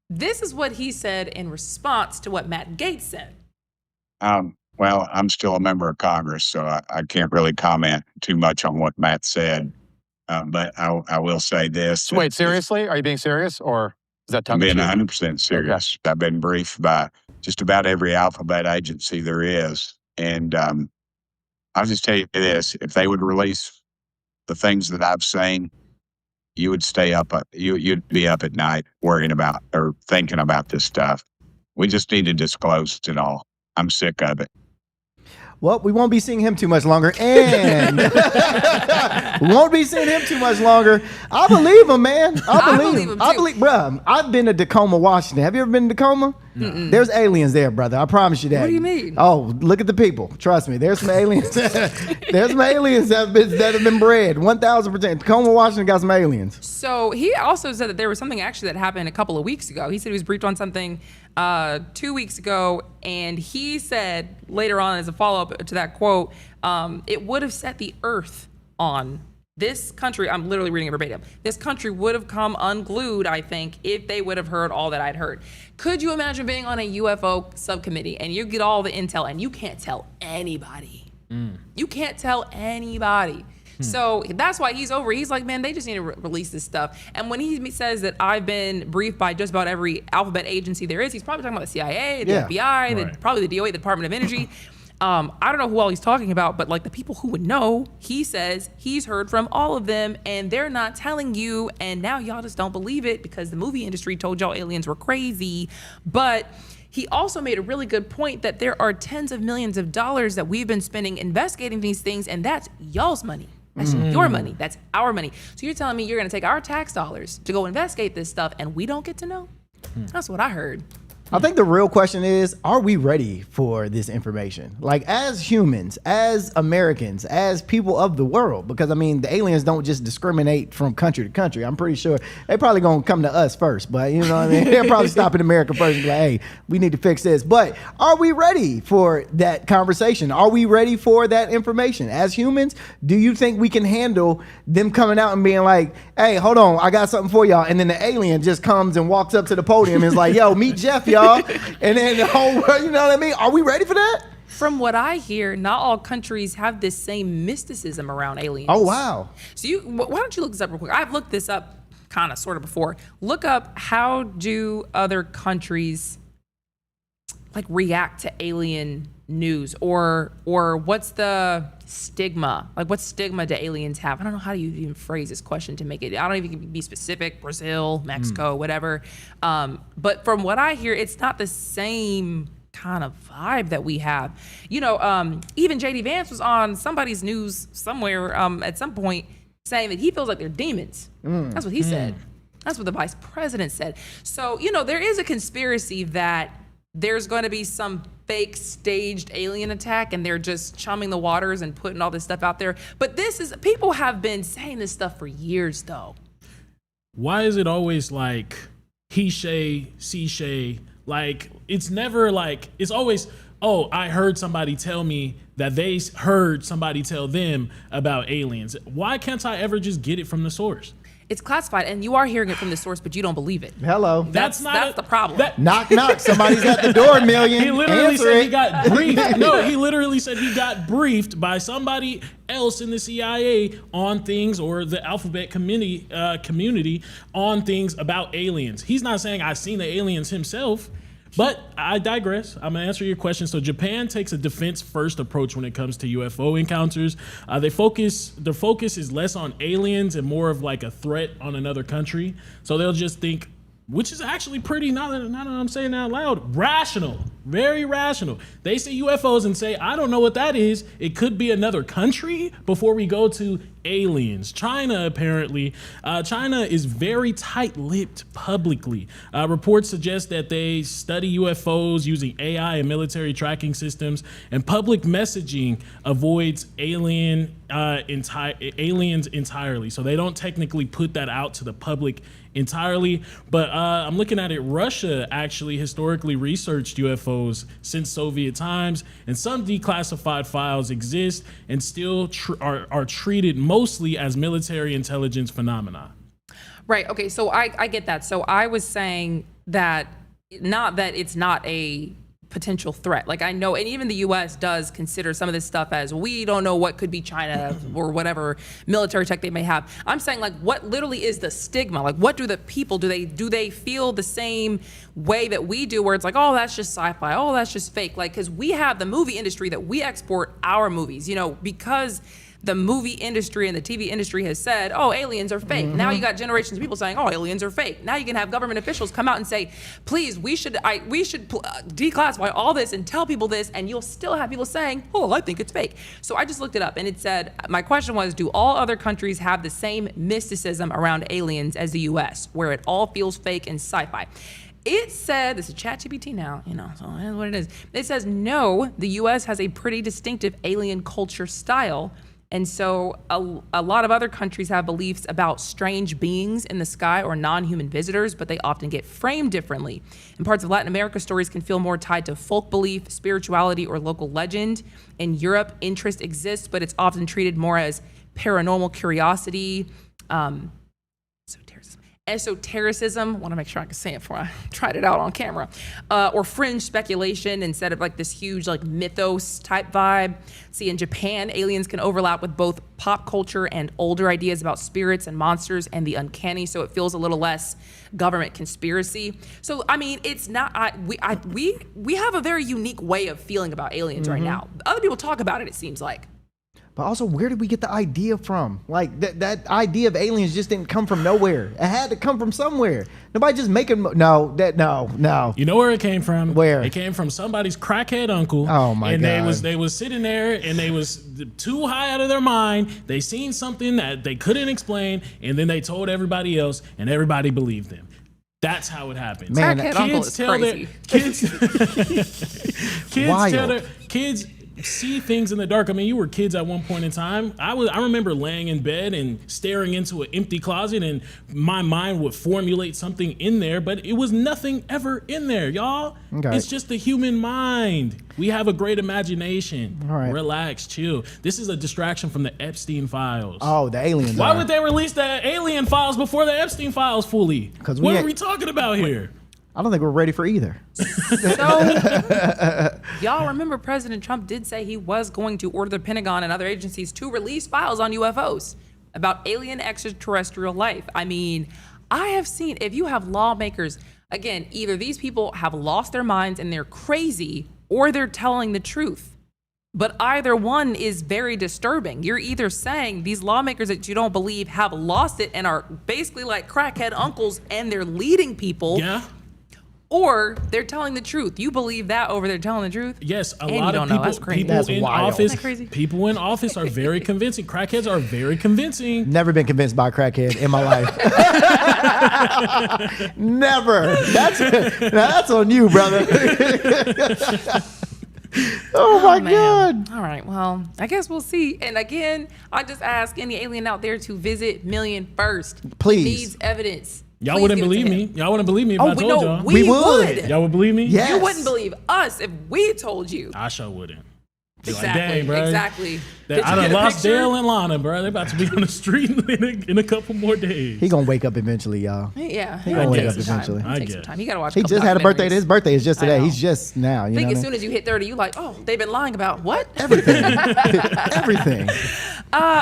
this is what he said in response to what Matt Gaetz said. Well, I'm still a member of Congress, so I can't really comment too much on what Matt said. But I will say this. Wait, seriously? Are you being serious, or is that I'm tongue in being cheek? 100% serious. I've been briefed by just about every alphabet agency there is. And I'll just tell you this. If they would release the things that I've seen, you would stay up. You'd be up at night worrying about or thinking about this stuff. We just need to disclose it all. I'm sick of it. Well, we won't be seeing him too much longer, and we won't be seeing him too much longer. I believe him, man. I believe him. I believe, bruh. I've been to Tacoma, Washington. Have you ever been to Tacoma? There's aliens there, brother. I promise you that. What do you mean? Oh, look at the people. Trust me. There's some aliens. There's some aliens that have been bred. 1,000%. Tacoma, Washington got some aliens. So he also said that there was something actually that happened a couple of weeks ago. He said he was briefed on something 2 weeks ago, and he said later on as a follow-up to that quote, it would have set the earth on this country. I'm literally reading it verbatim. This country would have come unglued, I think, if they would have heard all that I'd heard. Could you imagine being on a UFO subcommittee and you get all the intel and you can't tell anybody? You can't tell anybody. So that's why he's over. He's like, man, they just need to release this stuff. And when he says that I've been briefed by just about every alphabet agency there is, he's probably talking about the CIA, the FBI, probably the DOA, the Department of Energy. I don't know who all he's talking about, but like the people who would know, he says he's heard from all of them and they're not telling you. And now y'all just don't believe it because the movie industry told y'all aliens were crazy. But he also made a really good point that there are tens of millions of dollars that we've been spending investigating these things, and that's y'all's money. That's your money. That's our money. So you're telling me you're going to take our tax dollars to go investigate this stuff and we don't get to know? That's what I heard. I think the real question is, are we ready for this information? Like, as humans, as Americans, as people of the world, because I mean, the aliens don't just discriminate from country to country. I'm pretty sure they probably gonna come to us first, but you know what I mean? They'll probably stop in America first and be like, hey, we need to fix this. But are we ready for that conversation? Are we ready for that information? As humans, do you think we can handle them coming out and being like, hey, hold on, I got something for y'all. And then the alien just comes and walks up to the podium and is like, yo, meet Jeff, y'all. And then the whole world, you know what I mean? Are we ready for that? From what I hear, not all countries have this same mysticism around aliens. Oh, wow. So why don't you look this up real quick? I've looked this up kind of sort of before. Look up, how do other countries like react to alien news, or what's the stigma? Like, what stigma do aliens have? I don't know how you even phrase this question to make it. I don't even be specific. Brazil, Mexico, whatever. But from what I hear, it's not the same kind of vibe that we have. You know, even JD Vance was on somebody's news somewhere at some point saying that he feels like they're demons. That's what he said. That's what the vice president said. So, you know, there is a conspiracy that there's going to be some fake staged alien attack and they're just chumming the waters and putting all this stuff out there. But people have been saying this stuff for years though. Why is it always like he shay, she shay? Like, it's never like, it's always, oh, I heard somebody tell me that they heard somebody tell them about aliens. Why can't I ever just get it from the source? It's classified, and you are hearing it from the source, but you don't believe it. Hello. That's the problem. Knock, knock. Somebody's at the door, Million. He literally Answer said it. he got briefed. No, he literally said he got briefed by somebody else in the CIA on things, or the alphabet community on things about aliens. He's not saying I've seen the aliens himself. But I digress. I'm gonna answer your question. So Japan takes a defense-first approach when it comes to UFO encounters. The focus is less on aliens and more of like a threat on another country. So they'll just think, which is actually pretty, now that I'm saying out loud, rational, very rational. They see UFOs and say, I don't know what that is. It could be another country before we go to aliens. China, apparently, China is very tight-lipped publicly. Reports suggest that they study UFOs using AI and military tracking systems, and public messaging avoids aliens entirely. So they don't technically put that out to the public entirely. But I'm looking at it. Russia actually historically researched UFOs since Soviet times, and some declassified files exist and still are treated mostly as military intelligence phenomena. Right. Okay. So I get that. So I was saying that, not that it's not a potential threat. Like I know, and even the U.S. does consider some of this stuff as we don't know what could be China or whatever military tech they may have. I'm saying like what literally is the stigma? Like what do the people, do they feel the same way that we do where it's like, oh, that's just sci-fi. Oh, that's just fake. Like, cause we have the movie industry that we export our movies, you know, because the movie industry and the TV industry has said, oh, aliens are fake. Now you got generations of people saying, oh, aliens are fake. Now you can have government officials come out and say, please, we should declassify all this and tell people this, and you'll still have people saying, oh, I think it's fake. So I just looked it up, and it said, my question was, do all other countries have the same mysticism around aliens as the US, where it all feels fake and sci-fi? It said, this is ChatGPT now, you know, so that's what it is. It says, no, the US has a pretty distinctive alien culture style. And so a lot of other countries have beliefs about strange beings in the sky or non-human visitors, but they often get framed differently. In parts of Latin America, stories can feel more tied to folk belief, spirituality, or local legend. In Europe, interest exists, but it's often treated more as paranormal curiosity, esotericism, want to make sure I can say it before I tried it out on camera, or fringe speculation instead of like this huge like mythos type vibe. See, in Japan, aliens can overlap with both pop culture and older ideas about spirits and monsters and the uncanny, so it feels a little less government conspiracy. So, I mean, it's not, we have a very unique way of feeling about aliens right now. Other people talk about it, it seems like. But also, where did we get the idea from? Like, that idea of aliens just didn't come from nowhere. It had to come from somewhere. Nobody just making, no. You know where it came from? Where? It came from somebody's crackhead uncle. Oh, my God. And they was sitting there, and they was too high out of their mind. They seen something that they couldn't explain, and then they told everybody else, and everybody believed them. That's how it happens. Man, crackhead uncle is crazy. Kids see things in the dark. I mean, you were kids at one point in time. I remember laying in bed and staring into an empty closet, and my mind would formulate something in there, but it was nothing ever in there, y'all. Okay. It's just the human mind. We have a great imagination. All right. Relax, chill. This is a distraction from the Epstein files. Oh, the aliens. Why would they release the alien files before the Epstein files fully? What are we talking about here? I don't think we're ready for either. So, y'all remember President Trump did say he was going to order the Pentagon and other agencies to release files on UFOs about alien extraterrestrial life. I mean, I have seen, if you have lawmakers, again, either these people have lost their minds and they're crazy, or they're telling the truth. But either one is very disturbing. You're either saying these lawmakers that you don't believe have lost it and are basically like crackhead uncles and they're leading people. Yeah. Or they're telling the truth. You believe that over they're telling the truth? Yes, a And lot you of don't know. people, That's crazy. people That's in wild. office, Isn't that crazy? people in office are very convincing. Crackheads are very convincing. Never been convinced by a crackhead in my life. Never. That's on you, brother. Oh my man. God. All right, well, I guess we'll see. And again, I just ask any alien out there to visit Million first. Please. He needs evidence. Y'all Please wouldn't give it to believe him. me. Y'all wouldn't believe me if I told y'all. We would. Y'all would believe me? Yes. You wouldn't believe us if we told you. I sure wouldn't. Be Exactly. Like, dang, bro. Exactly. I Did you done get a lost picture? Dale and Lana, bro. They're about to be on the street in a couple more days. He gonna wake up eventually, y'all. Yeah. He gonna wake up Take some time. eventually. Take some time. You gotta watch. He a couple just had a birthday. documentaries. His birthday is just I today. know. He's just now. I You think know as what I soon mean? as you hit 30, you like, oh, they've been lying about what? Everything. Everything.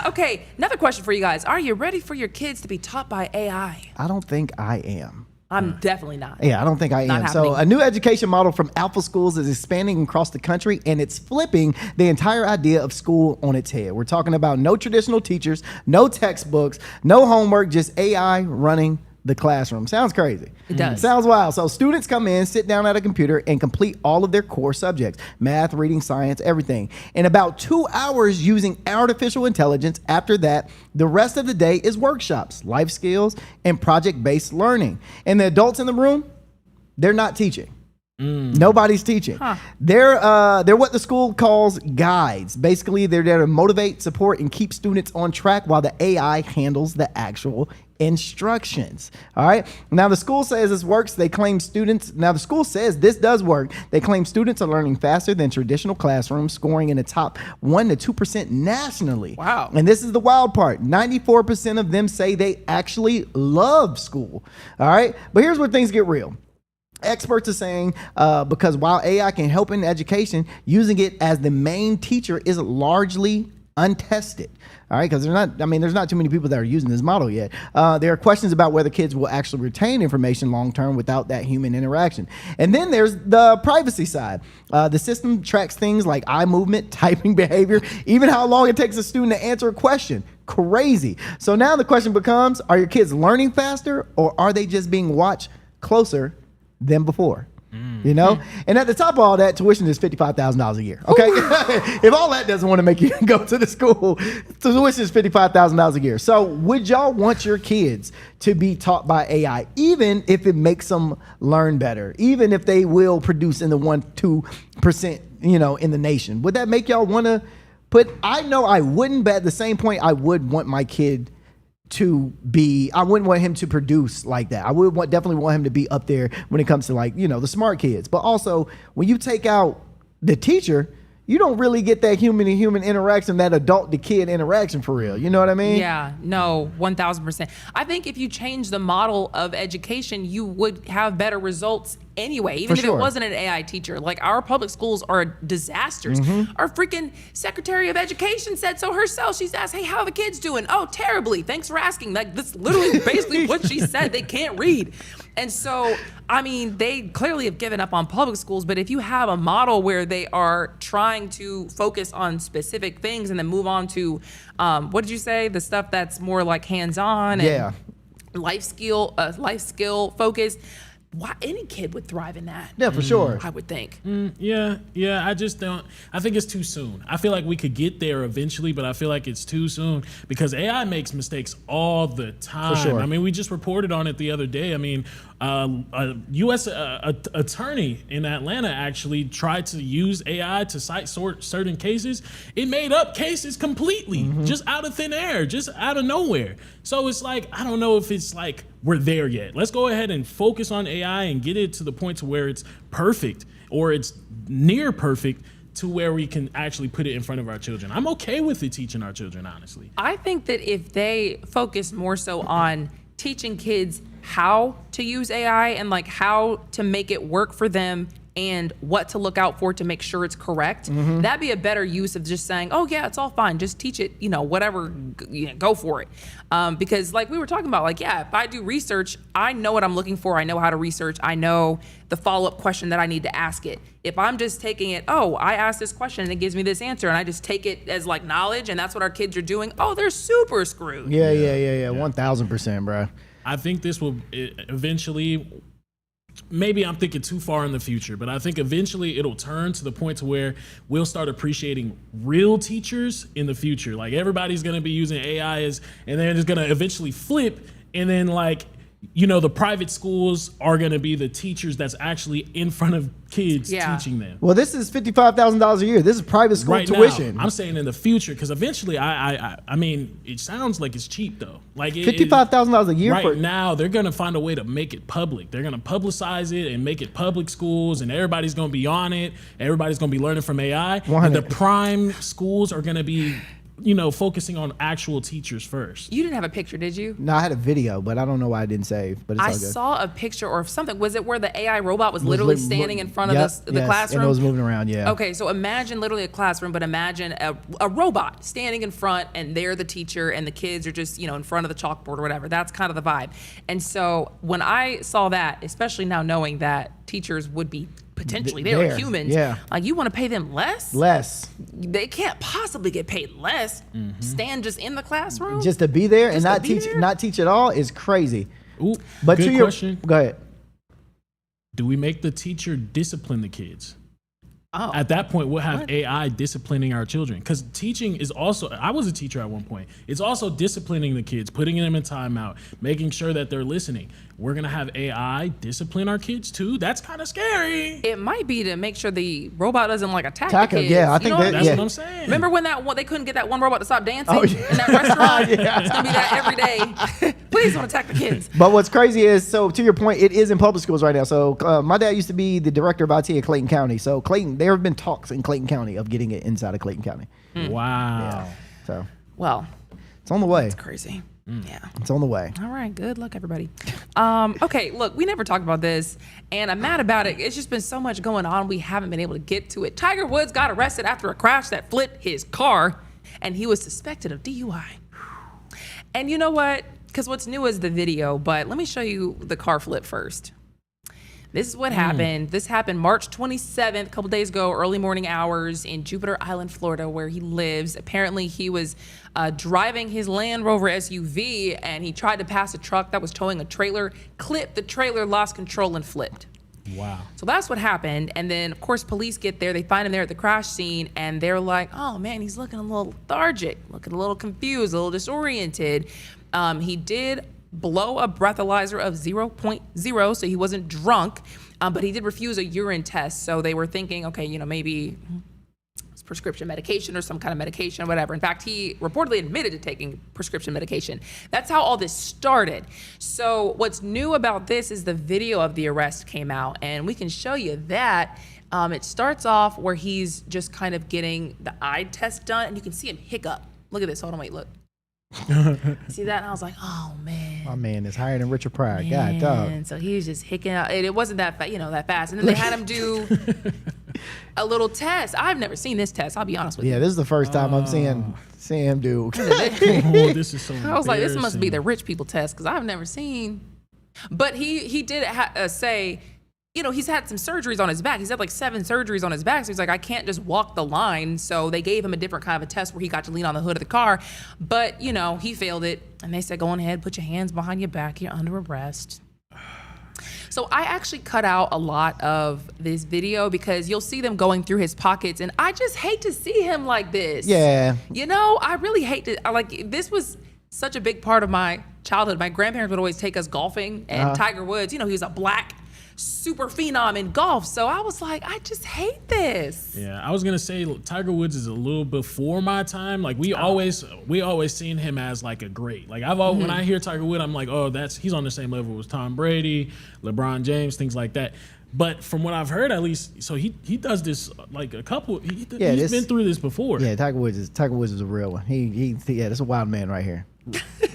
Okay, another question for you guys. Are you ready for your kids to be taught by AI? I don't think I am. I'm definitely not. Yeah, I don't think I Not am. So happening. a new education model from Alpha Schools is expanding across the country, and it's flipping the entire idea of school on its head. We're talking about no traditional teachers, no textbooks, no homework, just AI running the classroom. Sounds crazy. It does. Sounds wild. So students come in, sit down at a computer, and complete all of their core subjects: math, reading, science, everything, in about 2 hours using artificial intelligence. After that, the rest of the day is workshops, life skills, and project-based learning. And the adults in the room, they're not teaching. Nobody's teaching. They're what the school calls guides. Basically, they're there to motivate, support, and keep students on track while the AI handles the actual instructions. All right. Now the school says this works. They claim students. Now the school says this does work. They claim students are learning faster than traditional classrooms, scoring in the top 1% to 2% nationally. Wow. And this is the wild part. 94% of them say they actually love school. All right. But here's where things get real. Experts are saying because while AI can help in education, using it as the main teacher is largely untested. All right, because there's not too many people that are using this model yet. There are questions about whether kids will actually retain information long term without that human interaction. And then there's the privacy side. The system tracks things like eye movement, typing behavior, even how long it takes a student to answer a question. Crazy. So now the question becomes, are your kids learning faster, or are they just being watched closer than before? You know, and at the top of all that, tuition is $55,000 a year. Okay, if all that doesn't want to make you go to the school, tuition is $55,000 a year. So, would y'all want your kids to be taught by AI, even if it makes them learn better, even if they will produce in the 1-2%, in the nation? Would that make y'all want to put? I know I wouldn't, but at the same point, I would want my kid to be, I wouldn't want him to produce like that. I would definitely want him to be up there when it comes to the smart kids. But also, when you take out the teacher, you don't really get that human to human interaction, that adult to kid interaction for real. You know what I mean? Yeah, no, 1000%. I think if you change the model of education, you would have better results anyway, even if it wasn't an AI teacher. Like, our public schools are disasters. Our freaking Secretary of Education said so herself. She's asked, hey, how are the kids doing? Oh, terribly. Thanks for asking. Like, that's literally basically what she said. They can't read. And so, they clearly have given up on public schools, but if you have a model where they are trying to focus on specific things and then move on to, what did you say? The stuff that's more like hands-on and life skill focused. Why any kid would thrive in that? Yeah, for sure. I would think. Yeah. I just don't. I think it's too soon. I feel like we could get there eventually, but I feel like it's too soon because AI makes mistakes all the time. For sure. We just reported on it the other day. A U.S. attorney in Atlanta actually tried to use AI to cite certain cases. It made up cases completely, just out of thin air, just out of nowhere. So it's like, I don't know if it's like we're there yet. Let's go ahead and focus on AI and get it to the point to where it's perfect or it's near perfect to where we can actually put it in front of our children. I'm okay with it teaching our children, honestly. I think that if they focus more so on teaching kids how to use AI and like how to make it work for them and what to look out for to make sure it's correct, that'd be a better use of just saying, oh yeah, it's all fine, just teach it, whatever, go for it. Because like we were talking about, if I do research, I know what I'm looking for, I know how to research, I know the follow-up question that I need to ask it. If I'm just taking it, I asked this question and it gives me this answer, and I just take it as like knowledge, and that's what our kids are doing, they're super screwed. Yeah. 1000%, bro. I think this will eventually, maybe I'm thinking too far in the future, but I think eventually it'll turn to the point to where we'll start appreciating real teachers in the future. Like, everybody's going to be using AI and then it's going to eventually flip, and then the private schools are going to be the teachers that's actually in front of kids teaching them. Well, this is $55,000 a year. This is private school tuition. Now, I'm saying in the future, because eventually, it sounds like it's cheap though. Like $55,000 a year. Right now, they're going to find a way to make it public. They're going to publicize it and make it public schools, and everybody's going to be on it. Everybody's going to be learning from AI. 100. And the prime schools are going to be focusing on actual teachers first. You didn't have a picture, did you? No, I had a video, but I don't know why I didn't save. But it's all good. I saw a picture or something. Was it where the AI robot was literally standing in front of the classroom? And it was moving around, yeah. Okay, so imagine literally a classroom, but imagine a robot standing in front, and they're the teacher, and the kids are just, in front of the chalkboard or whatever. That's kind of the vibe. And so when I saw that, especially now knowing that teachers would be potentially they're humans. Yeah. Like, you want to pay them less? Less. They can't possibly get paid less. Stand just in the classroom? Just to be there and not teach at all is crazy. Ooh, but good question. Go ahead. Do we make the teacher discipline the kids? Oh. At that point, we'll have AI disciplining our children. Because teaching is also, I was a teacher at one point. It's also disciplining the kids, putting them in timeout, making sure that they're listening. We're going to have AI discipline our kids too. That's kind of scary. It might be to make sure the robot doesn't attack the kids. Yeah, I think that's what I'm saying. Remember when they couldn't get that one robot to stop dancing in that restaurant? It's going to be that every day. Please don't attack the kids. But what's crazy is, so to your point, it is in public schools right now. So my dad used to be the director of IT at Clayton County. So there have been talks in Clayton County of getting it inside of Clayton County. Wow. Yeah. So. Well. It's on the way. It's crazy. Yeah. It's on the way. All right. Good luck, everybody. Okay, look, we never talked about this, and I'm mad about it. It's just been so much going on. We haven't been able to get to it. Tiger Woods got arrested after a crash that flipped his car, and he was suspected of DUI. And you know what? Because what's new is the video, but let me show you the car flip first. This is what happened. This happened March 27th, a couple days ago, early morning hours in Jupiter Island, Florida, where he lives. Apparently, he was driving his Land Rover SUV, and he tried to pass a truck that was towing a trailer, clipped the trailer, lost control, and flipped. Wow. So that's what happened. And then, of course, police get there. They find him there at the crash scene, and they're like, oh, man, he's looking a little lethargic, looking a little confused, a little disoriented. He did blow a breathalyzer of 0.0, so he wasn't drunk, but he did refuse a urine test. So they were thinking, okay, maybe it's prescription medication or some kind of medication or whatever. In fact, he reportedly admitted to taking prescription medication. That's how all this started. So what's new about this is the video of the arrest came out, and we can show you that. It starts off where he's just kind of getting the eye test done, and you can see him hiccup. Look at this. Hold on, wait, look. See that? And I was like, oh man. My man is higher than Richard Pryor. God, dog. And so he was just hicking out. It wasn't that that fast. And then they had him do a little test. I've never seen this test. I'll be honest with you. Yeah, this is the first time I'm seeing him do. This is so I was like, this must be the rich people test because I've never seen. But he did say, he's had some surgeries on his back. He's had like 7 surgeries on his back. So he's like, I can't just walk the line. So they gave him a different kind of a test where he got to lean on the hood of the car. But, he failed it. And they said, go on ahead, put your hands behind your back. You're under arrest. So I actually cut out a lot of this video because you'll see them going through his pockets. And I just hate to see him like this. Yeah. I really hate to, this was such a big part of my childhood. My grandparents would always take us golfing. And Tiger Woods, he was a black super phenom in golf. So I was like, I just hate this. Yeah, I was gonna say Tiger Woods is a little before my time. Like we always seen him as like a great. Like when I hear Tiger Woods, I'm like, oh, he's on the same level as Tom Brady, LeBron James, things like that. But from what I've heard, at least, so he does this like a couple. He's been through this before. Yeah, Tiger Woods is a real one. That's a wild man right here.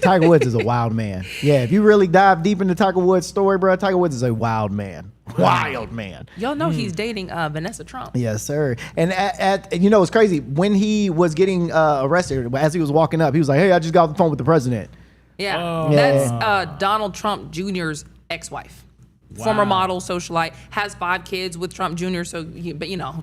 Tiger Woods is a wild man. Yeah, if you really dive deep into Tiger Woods' story, bro, Tiger Woods is a wild man. Wild man. Y'all know he's dating Vanessa Trump. Yes, sir. And it's crazy. When he was getting arrested, as he was walking up, he was like, hey, I just got off the phone with the president. Yeah, that's Donald Trump Jr.'s ex-wife. Wow. Former model, socialite, has 5 kids with Trump Jr. So,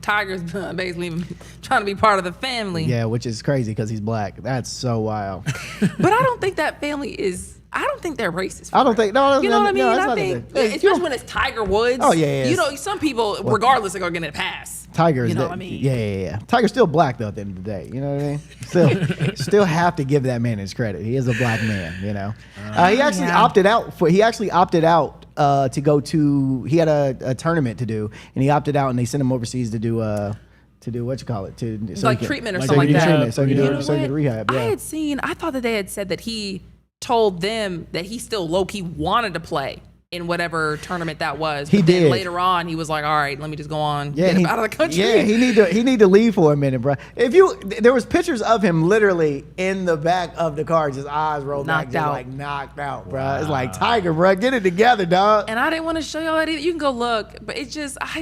Tiger's basically trying to be part of the family. Yeah, which is crazy because he's black. That's so wild. But I don't think that family is. I don't think they're racist. I don't think. No, you know what I mean? No, I think, especially when it's Tiger Woods. Oh yeah. Some people, regardless, are going to get a pass. Tiger is what I mean? Yeah. Tiger's still black though. At the end of the day, you know what I mean. Still have to give that man his credit. He is a black man. He actually opted out. He actually opted out to go to. He had a tournament to do, and he opted out, and they sent him overseas to do what you call it, treatment or something like that. So he could rehab. Yeah. I thought that they had said that he told them that he still low-key wanted to play in whatever tournament that was. But then later on, he was like, all right, let me just go on, get him out of the country. Yeah, he need to leave for a minute, bro. There was pictures of him literally in the back of the car, just eyes rolled back, just like knocked out, bro. Wow. It's like, Tiger, bro, get it together, dog. And I didn't want to show y'all that either. You can go look, but I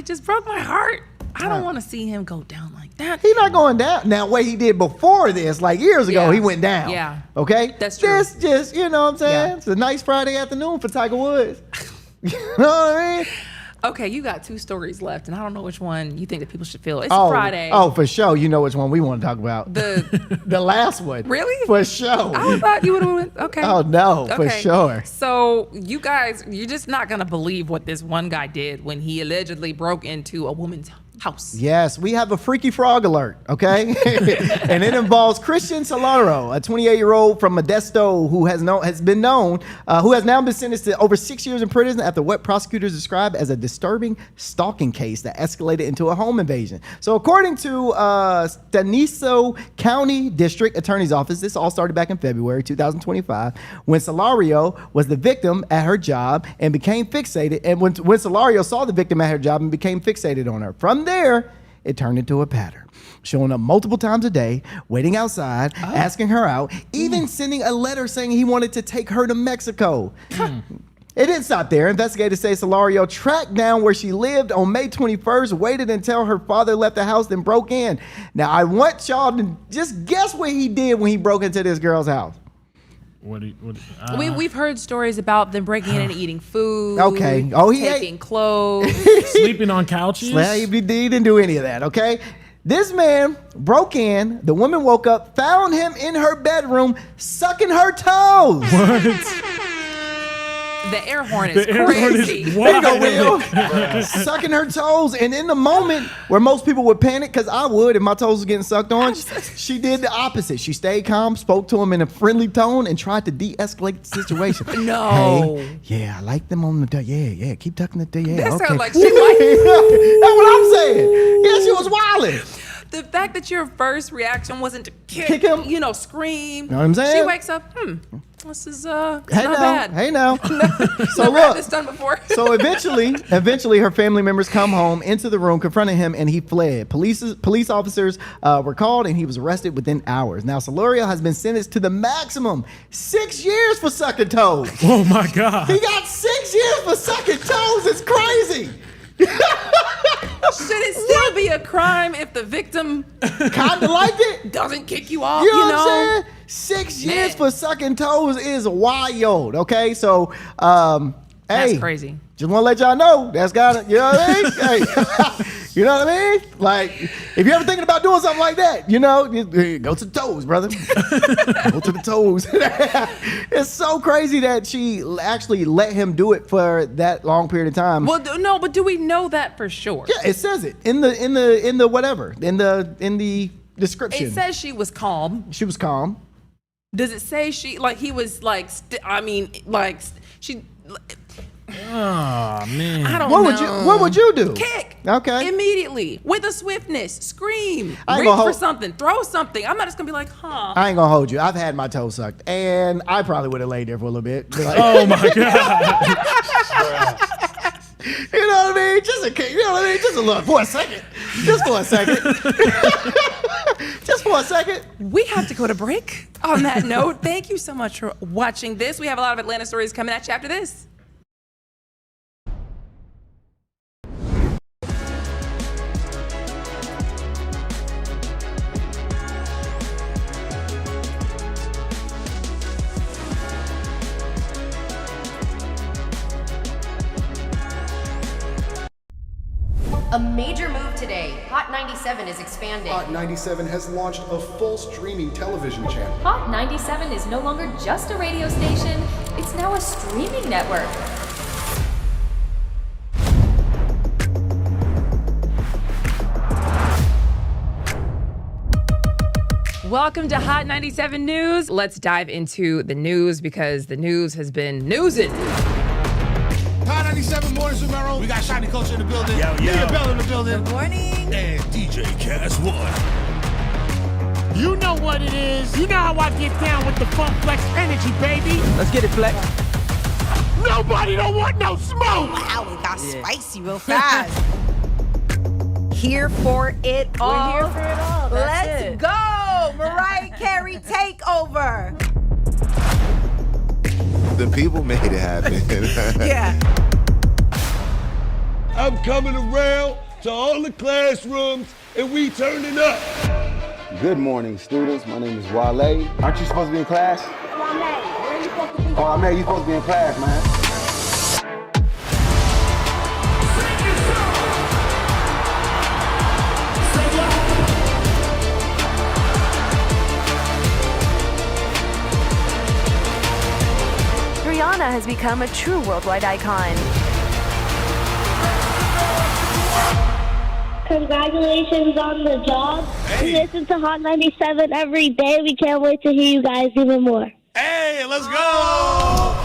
just broke my heart. I don't want to see him go down like that. He's not going down. Now, what he did before this, like years ago, he went down. Yeah. Okay? That's true. Just you know what I'm saying? Yeah. It's a nice Friday afternoon for Tiger Woods. You know what I mean? Okay, you got 2 stories left, and I don't know which one you think that people should feel. It's Friday. Oh, for sure. You know which one we want to talk about. The last one. Really? For sure. I thought you would have went, okay. Oh, no, for sure. So you guys, you're just not going to believe what this one guy did when he allegedly broke into a woman's house. Yes, we have a freaky frog alert, okay? And it involves Christian Solaro, a 28-year-old from Modesto who has now been sentenced to over 6 years in prison after what prosecutors described as a disturbing stalking case that escalated into a home invasion. So according to Staniso County District Attorney's Office, this all started back in February 2025 when Solario was the victim at her job and became fixated. And when Solario saw the victim at her job and became fixated on her. From there, it turned into a pattern. Showing up multiple times a day, waiting outside, asking her out, even sending a letter saying he wanted to take her to Mexico. It didn't stop there. Investigators say Solario tracked down where she lived on May 21st, waited until her father left the house, then broke in. Now, I want y'all to just guess what he did when he broke into this girl's house. We've heard stories about them breaking in and eating food. Okay. Oh, he taking clothes, sleeping on couches. He didn't do any of that. Okay. This man broke in. The woman woke up, found him in her bedroom, sucking her toes. What? The air horn is crazy. There you go, Will. Sucking her toes. And in the moment where most people would panic, because I would if my toes was getting sucked on, she did the opposite. She stayed calm, spoke to him in a friendly tone, and tried to de-escalate the situation. No. Hey, yeah, I like them on the, yeah, keep tucking it there. Yeah, That okay. sounds like she liked That's what I'm saying. Yeah, she was wilding. The fact that your first reaction wasn't to kick him, scream. Know what I'm saying? She wakes up, this is not Hey now, bad. hey now. So Never had look, this done before. so eventually her family members come home into the room, confronted him, and he fled. Police officers were called, and he was arrested within hours. Now, Solario has been sentenced to the maximum 6 years for sucking toes. Oh my God. He got 6 years for sucking toes. It's crazy. Should it still be a crime if the victim kind of liked it? Doesn't kick you off, You know what I'm saying? 6 years for sucking toes is wild. Okay, so That's crazy. Just want to let y'all know that's got it. You know what I mean? Hey, you know what I mean? Like, if you're ever thinking about doing something like that, go to the toes, brother. Go to the toes. It's so crazy that she actually let him do it for that long period of time. Well, no, but do we know that for sure? Yeah, it says it in the whatever in the description. It says she was calm. She was calm. Does it say she he was she? Oh man! I don't know. What would you do? Kick. Okay. Immediately with a swiftness, scream, I ain't reach gonna for hold- something, throw something. I'm not just gonna be like, huh? I ain't gonna hold you. I've had my toes sucked, and I probably would have laid there for a little bit. Be like, Oh my God! You know what I mean? Just a kick. You know what I mean? Just a look for a second. Just for a second. Just for a second. We have to go to break. On that note, thank you so much for watching this. We have a lot of Atlanta stories coming at you after this. A major move today. Hot 97 is expanding. Hot 97 has launched a full streaming television channel. Hot 97 is no longer just a radio station, it's now a streaming network. Welcome to Hot 97 News. Let's dive into the news because the news has been newsing. Hot 97 mornings with Merrill. We got Shiny Culture in the building. Leah Bell in the building. Good morning. And DJ Cass One. You know what it is. You know how I get down with the Funk Flex energy, baby. Let's get it, Flex. Nobody don't want no smoke. Wow, it got spicy real fast. Here for it all. We're here for it all. That's Let's it. go. Mariah Carey takeover. The people made it happen. Yeah. I'm coming around to all the classrooms and we turning up. Good morning, students. My name is Wale. Aren't you supposed to be in class? Oh, man, you supposed to be in class, man. Rihanna has become a true worldwide icon. Congratulations on the job. We listen to Hot 97 every day. We can't wait to hear you guys even more. Hey, let's go!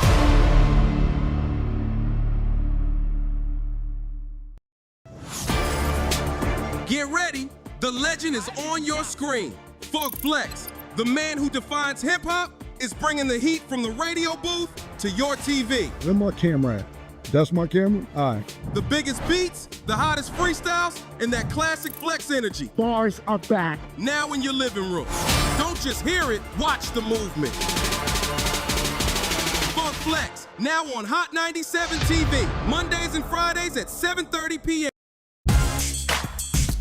Get ready. The legend is on your screen. Funk Flex, the man who defines hip hop, is bringing the heat from the radio booth to your TV. Where my camera at? That's my camera? All right. The biggest beats, the hottest freestyles, and that classic flex energy. Bars are back. Now in your living room. Don't just hear it, watch the movement. Funk Flex, now on Hot 97 TV, Mondays and Fridays at 7:30 p.m.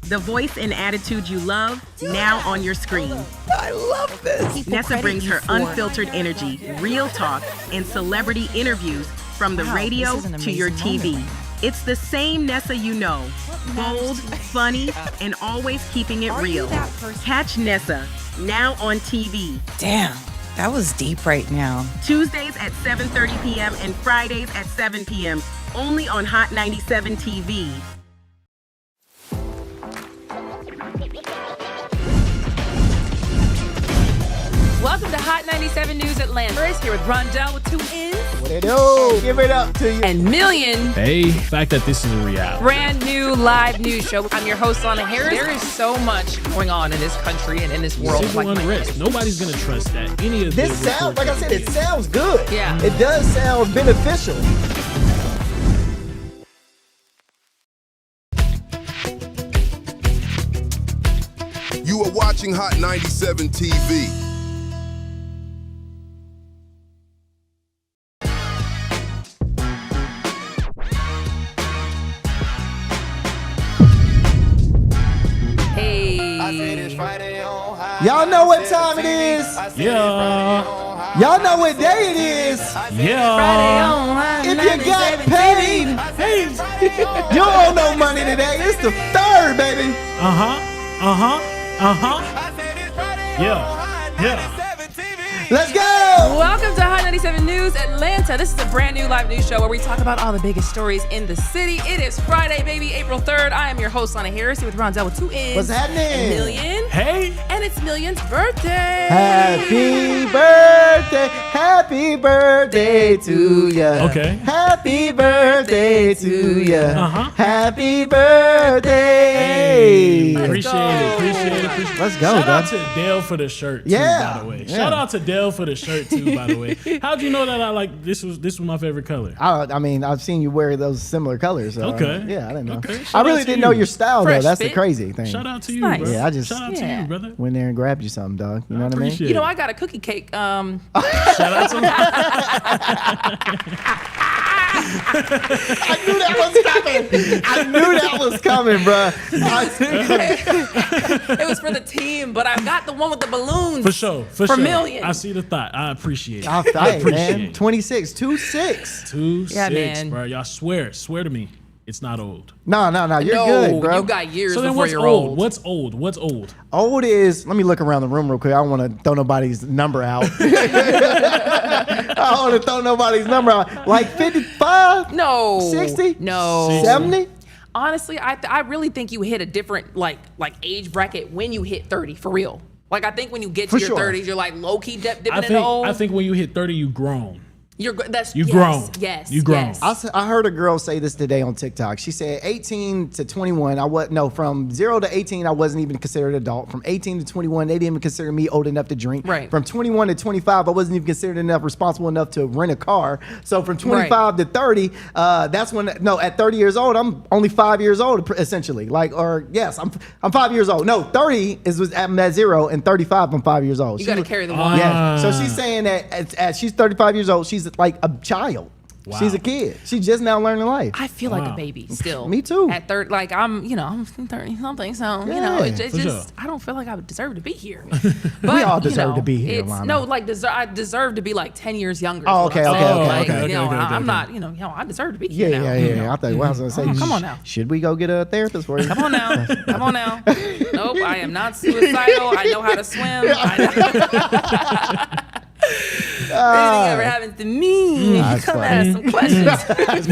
The voice and attitude you love, now on your screen. I love this. Nessa brings her unfiltered energy, real talk, and celebrity interviews from the radio to your TV. It's the same Nessa you know. Bold, funny, and always keeping it real. Catch Nessa, now on TV. Damn, that was deep right now. Tuesdays at 7:30 p.m. and Fridays at 7 p.m. Only on Hot 97 TV. Welcome to Hot 97 News Atlanta. Chris here with Rondell with 2 N's. What it do? Give it up to you. And Million. Hey, the fact that this is a reality. Brand new live news show. I'm your host, Lana Harris. There is so much going on in this country and in this world. Civil unrest. Nobody's going to trust that. Any of this sounds, like I said, it sounds good. Yeah. It does sound beneficial. You are watching Hot 97 TV. Y'all know what time it is. Yeah. Y'all know what day it is. Yeah. If you got paid, you don't owe no money today. It's the 3rd, baby. Yeah. Let's go. Welcome to Hot 97 News Atlanta. This is a brand new live news show where we talk about all the biggest stories in the city. It is Friday, baby, April 3rd. I am your host, Lana Harris, here with Rondell with 2 N's. What's happening? And Million. Hey. And it's Million's birthday. Happy birthday. Happy birthday to ya. Okay. Happy birthday to ya. Happy birthday. Appreciate it. Let's go, Shout out bro. to Dale for the shirt, too, Yeah. by the way. Yeah. Shout out to Dale for the shirt, too, by the way. How'd you know that I like this was my favorite color? I mean, I've seen you wear those similar colors. So, Okay. Yeah, I didn't know. Okay. I Shout really out to didn't you. know your style, Fresh though. That's fit. the crazy thing. Shout out to you, Nice. bro. Yeah, I just Shout out to you, brother. went there and grabbed you something, dog. You know what I mean? Appreciate You know, it. I got a cookie cake. Shout out to I knew that was coming, bro. It was for the team, but I got the one with the balloons. For sure. For sure. Million. I see the thought. I appreciate it. I appreciate man. it. 26, 2-6. 2-6, Yeah, man. bro. Y'all swear to me, it's not old. No, you're No, good, bro. you got years So then before what's you're old? old. What's old? What's old? Old is, let me look around the room real quick. I don't want to throw nobody's number out. I don't want to throw nobody's number out. Like 55? No. 60? No. 70? Honestly, I really think you hit a different like age bracket when you hit 30, for real. Like, I think when you get to For your sure. 30s, you're like low-key dipping I in the old. think when you hit 30, you grown. You're yes, grown. Yes. You grown. Yes. I heard a girl say this today on TikTok. She said 18 to 21, from 0 to 18, I wasn't even considered an adult. From 18 to 21, they didn't even consider me old enough to drink. Right. From 21 to 25, I wasn't even considered responsible enough to rent a car. So from 25 to 30, that's when, at 30 years old, I'm only 5 years old, essentially. I'm 5 years old. No, 30 I'm at 0, and 35, I'm 5 years old. You got to carry the one. Yeah. So she's saying that as she's 35 years old, she's like a child. Wow. She's a kid. She's just now learning life. I feel like a baby still. Me too. At 30, like I'm 30 something, so it's for just sure. I don't feel like I would deserve to be here. We all deserve to be here, It's, Lana. no, like I deserve to be like 10 years younger. is Oh, what okay, I'm okay, saying. okay, Like, okay, okay, I'm okay. not, I deserve to be here Yeah, now. yeah. I thought I was gonna say, come on now. Should we go get a therapist for you? Come on now. Nope, I am not suicidal. I know how to swim. If anything ever happens to me, That's come funny. ask some questions. That's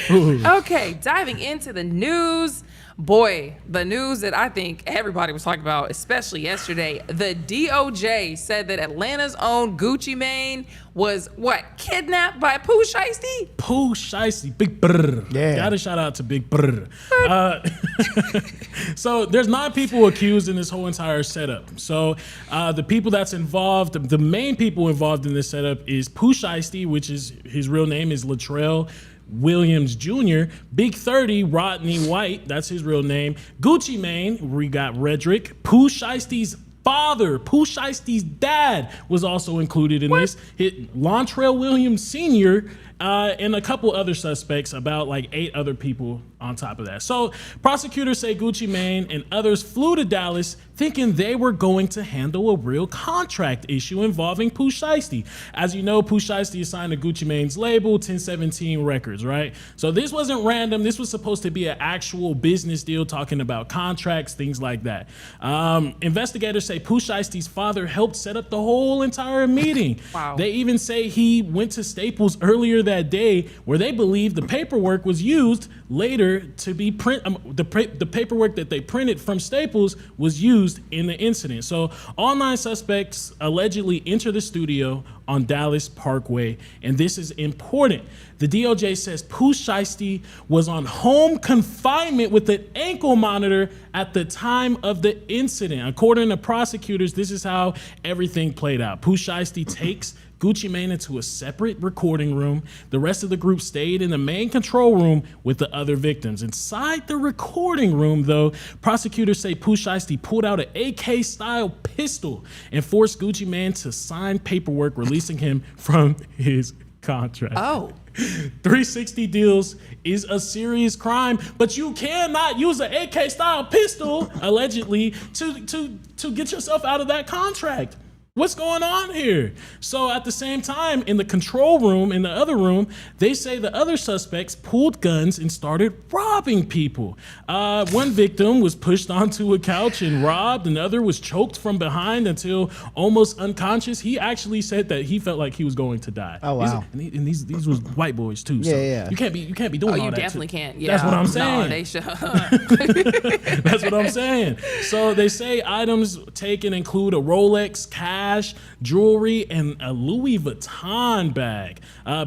funny. Okay, diving into the news. Boy, the news that I think everybody was talking about, especially yesterday, the DOJ said that Atlanta's own Gucci Mane was, kidnapped by Pooh Shiesty? Pooh Shiesty, Big Brr. Yeah. Gotta shout out to Big Brr. So there's 9 people accused in this whole entire setup. So the people that's involved, the main people involved in this setup is Pooh Shiesty, which is his real name is Latrell Williams Jr., Big 30, Rodney White, that's his real name, Gucci Mane, we got Redrick, Pooh Shiesty's father, Pooh Shiesty's dad was also included in this, Lontrell Williams Sr., and a couple other suspects, about like 8 other people on top of that. So prosecutors say Gucci Mane and others flew to Dallas thinking they were going to handle a real contract issue involving Pooh Shiesty. As you know, Pooh Shiesty is signed to Gucci Mane's label, 1017 Records, right? So this wasn't random. This was supposed to be an actual business deal talking about contracts, things like that. Investigators say Pooh Shiesty's father helped set up the whole entire meeting. Wow. They even say he went to Staples earlier that day where they believe the paperwork was used later to be the paperwork that they printed from Staples was used in the incident. So all 9 suspects allegedly enter the studio on Dallas Parkway, and this is important. The DOJ says Pooh Shiesty was on home confinement with an ankle monitor at the time of the incident. According to prosecutors, this is how everything played out. Pooh Shiesty takes Gucci Mane into a separate recording room. The rest of the group stayed in the main control room with the other victims. Inside the recording room, though, prosecutors say Pooh Shiesty pulled out an AK-style pistol and forced Gucci Mane to sign paperwork releasing him from his contract. Oh. 360 deals is a serious crime, but you cannot use an AK-style pistol, allegedly, to get yourself out of that contract. What's going on here? So at the same time, in the control room, in the other room, they say the other suspects pulled guns and started robbing people. One victim was pushed onto a couch and robbed. Another was choked from behind until almost unconscious. He actually said that he felt like he was going to die. Oh wow! These was white boys too. So yeah. You can't be doing all that. You definitely can't. Yeah. That's what I'm saying. No, they should. That's what I'm saying. So they say items taken include a Rolex, cash, jewelry, and a Louis Vuitton bag.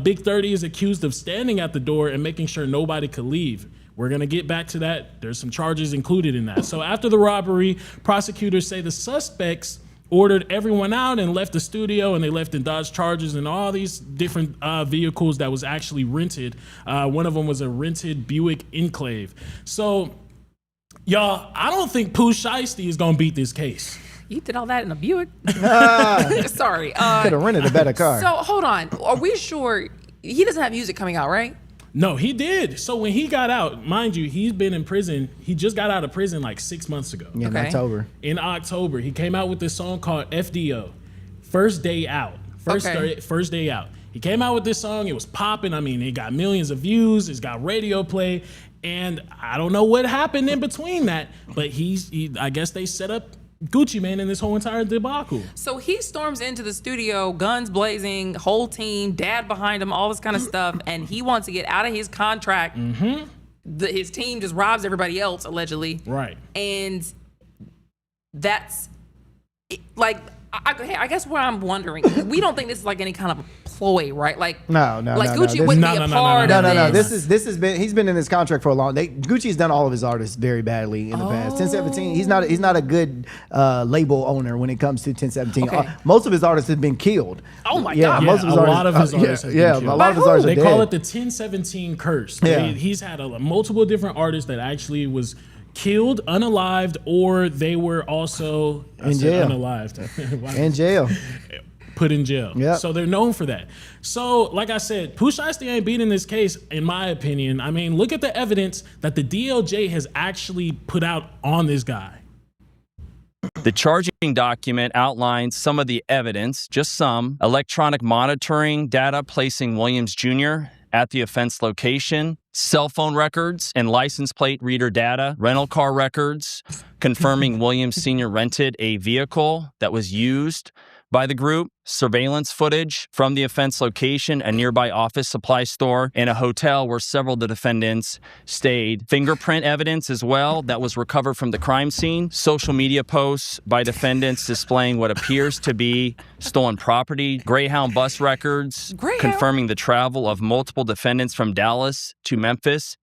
Big 30 is accused of standing at the door and making sure nobody could leave. We're going to get back to that. There's some charges included in that. So after the robbery, prosecutors say the suspects ordered everyone out and left the studio, and they left in Dodge Chargers and all these different vehicles that was actually rented. One of them was a rented Buick Enclave. So, y'all, I don't think Pooh Shiesty is going to beat this case. You did all that in a Buick? Sorry. Could have rented a better car. So hold on. Are we sure he doesn't have music coming out, right? No, he did. So when he got out, mind you, he's been in prison. He just got out of prison like 6 months ago. Yeah, in October. In October, he came out with this song called FDO, First Day Out. First Day Out. He came out with this song. It was popping. I mean, it got millions of views. It's got radio play. And I don't know what happened in between that, but I guess they set up Gucci Mane in this whole entire debacle. So he storms into the studio, guns blazing, whole team, dad behind him, all this kind of stuff, and he wants to get out of his contract. Mm-hmm. His team just robs everybody else, allegedly. Right. And that's like, I guess what I'm wondering, we don't think this is like any kind of ploy, right? Like, no. Like Gucci wouldn't be a part of this. This has been, he's been in this contract for a long. Gucci's done all of his artists very badly in the past. 1017, he's not a good label owner when it comes to 1017. Okay. Most of his artists have been killed. Oh my God! Most of his a lot of his artists have been killed. A lot of his artists are They call dead. it the 1017 curse. Yeah. He's had multiple different artists that actually was killed, unalived, or they were also in jail. Unalived. In jail. Put in jail. Yep. So they're known for that. So, like I said, Pooh Shiesty ain't beating this case, in my opinion. I mean, look at the evidence that the DOJ has actually put out on this guy. The charging document outlines some of the evidence, just some: electronic monitoring data placing Williams Jr. at the offense location, cell phone records and license plate reader data, rental car records confirming Williams Sr. rented a vehicle that was used by the group, surveillance footage from the offense location, a nearby office supply store, and a hotel where several of the defendants stayed. Fingerprint evidence as well that was recovered from the crime scene. Social media posts by defendants displaying what appears to be stolen property. Greyhound bus records confirming the travel of multiple defendants from Dallas to Memphis.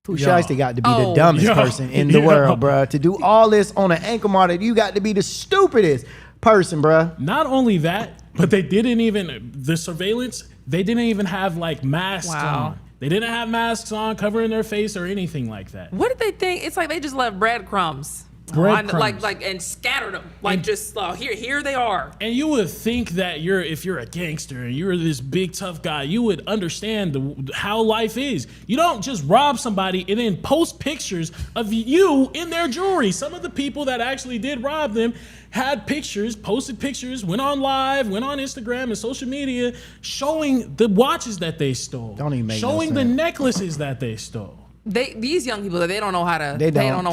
Pooh Shiesty got to be the dumbest person in the world, bro. To do all this on an ankle monitor, you got to be the stupidest person, bruh. Not only that, but they didn't even, the surveillance, they didn't even have like masks on. They didn't have masks on, covering their face or anything like that. What did they think? It's like they just left breadcrumbs. Like and scattered them. Here they are. And you would think that if you're a gangster and you're this big tough guy, you would understand how life is. You don't just rob somebody and then post pictures of you in their jewelry. Some of the people that actually did rob them had pictures, posted pictures, went on live, went on Instagram and social media, showing the watches that they stole. Don't even make showing no the sense. necklaces that they stole. These young people, they don't know how to. They don't know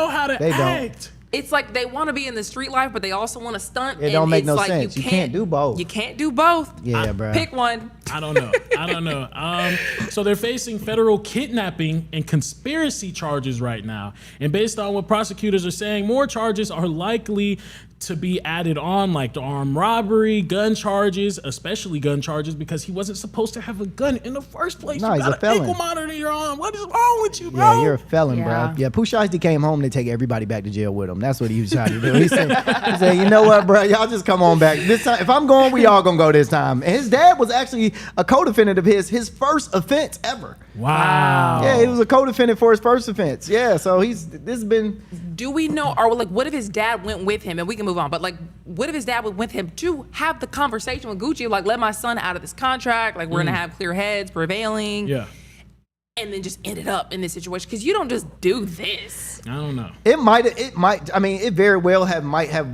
how to act. It's like they want to be in the street life, but they also want to stunt. It don't make no sense. You can't do both. You can't do both. Yeah, bro. Pick one. I don't know. So they're facing federal kidnapping and conspiracy charges right now. And based on what prosecutors are saying, more charges are likely to be added on, like the armed robbery, gun charges, especially gun charges, because he wasn't supposed to have a gun in the first place. No, you he's a got felon. ankle monitor you're on. What is wrong with you, bro? Yeah, you're a felon, bro. Yeah, Pooh Shiesty came home to take everybody back to jail with him. That's what he was trying to do. He said, you know what, bro? Y'all just come on back. This time, if I'm going, we all gonna go this time. And his dad was actually a co-defendant of his first offense ever. Wow. Yeah, he was a co-defendant for his first offense. Yeah, so this has been. Do we know, or like, what if his dad went with him, and we can move on, but like, what if his dad went with him to have the conversation with Gucci, like, let my son out of this contract, like, we're gonna have clear heads prevailing. Yeah. And then just ended up in this situation, because you don't just do this. I don't know. It might. I mean, it very well might have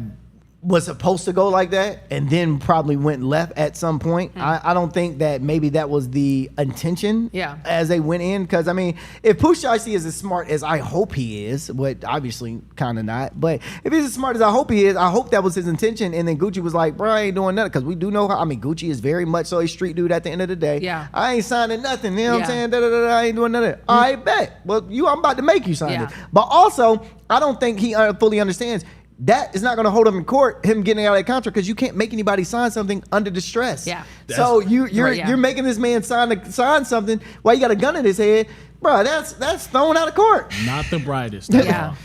was supposed to go like that and then probably went left at some point. I don't think that maybe that was the intention as they went in. Because, I mean, if Pooh Shiesty is as smart as I hope he is, but obviously kind of not, but if he's as smart as I hope he is, I hope that was his intention. And then Gucci was like, bro, I ain't doing nothing. Because we do know how, I mean, Gucci is very much so a street dude at the end of the day. Yeah. I ain't signing nothing. You know what I'm saying? I ain't doing nothing. I bet. Well, I'm about to make you sign it. But also, I don't think he fully understands that is not going to hold him in court, him getting out of that contract, because you can't make anybody sign something under distress. Yeah. So you're making this man sign something while you got a gun in his head, bro. That's thrown out of court. Not the brightest. Yeah.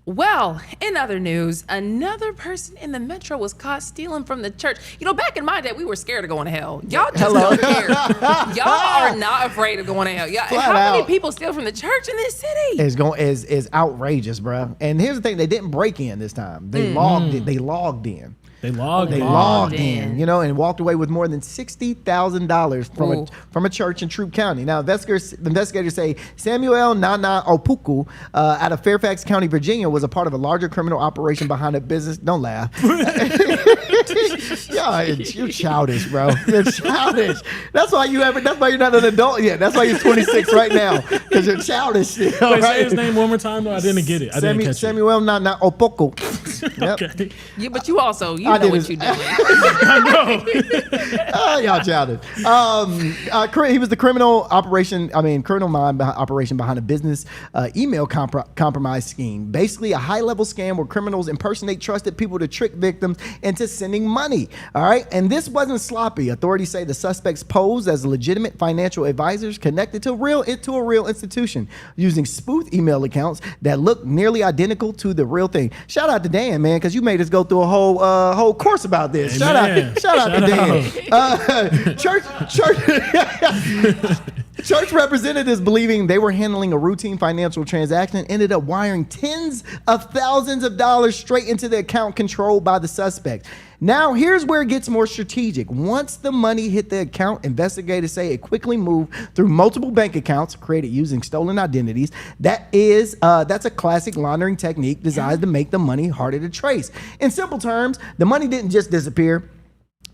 Well, in other news, another person in the metro was caught stealing from the church. You know, back in my day, we were scared of going to hell. Y'all just don't care. Y'all are not afraid of going to hell. How many people steal from the church in this city? Is outrageous, bro. And here's the thing: they didn't break in this time. They logged in. They logged in. They logged in, you know, and walked away with more than $60,000 from a church in Troup County. Now, investigators say Samuel Nana Opuku out of Fairfax County, Virginia, was a part of a larger criminal operation behind a business. Don't laugh. You're childish, bro. You're childish. That's why you're not an adult yet. That's why you're 26 right now, because you're childish still. Wait, say his name one more time. No, I didn't get it. Samuel Nana Opuku. Okay. Yeah, but you also, you know what you're doing. I know. Y'all childish. He was the criminal mind operation behind a business email compromise scheme. Basically, a high-level scam where criminals impersonate trusted people to trick victims into sending money. All right, and this wasn't sloppy. Authorities say the suspects posed as legitimate financial advisors connected to a real institution, using spoof email accounts that look nearly identical to the real thing. Shout out to Dan, man, because you made us go through a whole course about this. Amen. Shout out to Dan. Church representatives, believing they were handling a routine financial transaction, ended up wiring tens of thousands of dollars straight into the account controlled by the suspect. Now, here's where it gets more strategic. Once the money hit the account, investigators say it quickly moved through multiple bank accounts created using stolen identities. That's a classic laundering technique designed to make the money harder to trace. In simple terms, the money didn't just disappear.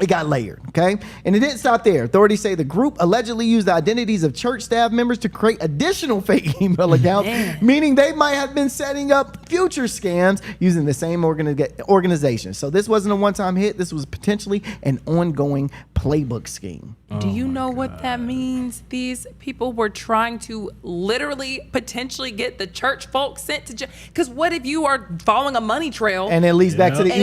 It got layered, okay? And it didn't stop there. Authorities say the group allegedly used the identities of church staff members to create additional fake email accounts, meaning they might have been setting up future scams using the same organization. So this wasn't a one-time hit. This was potentially an ongoing playbook scheme. Do you know what that means? These people were trying to literally potentially get the church folks sent to jail. Because what if you are following a money trail? And it leads back to the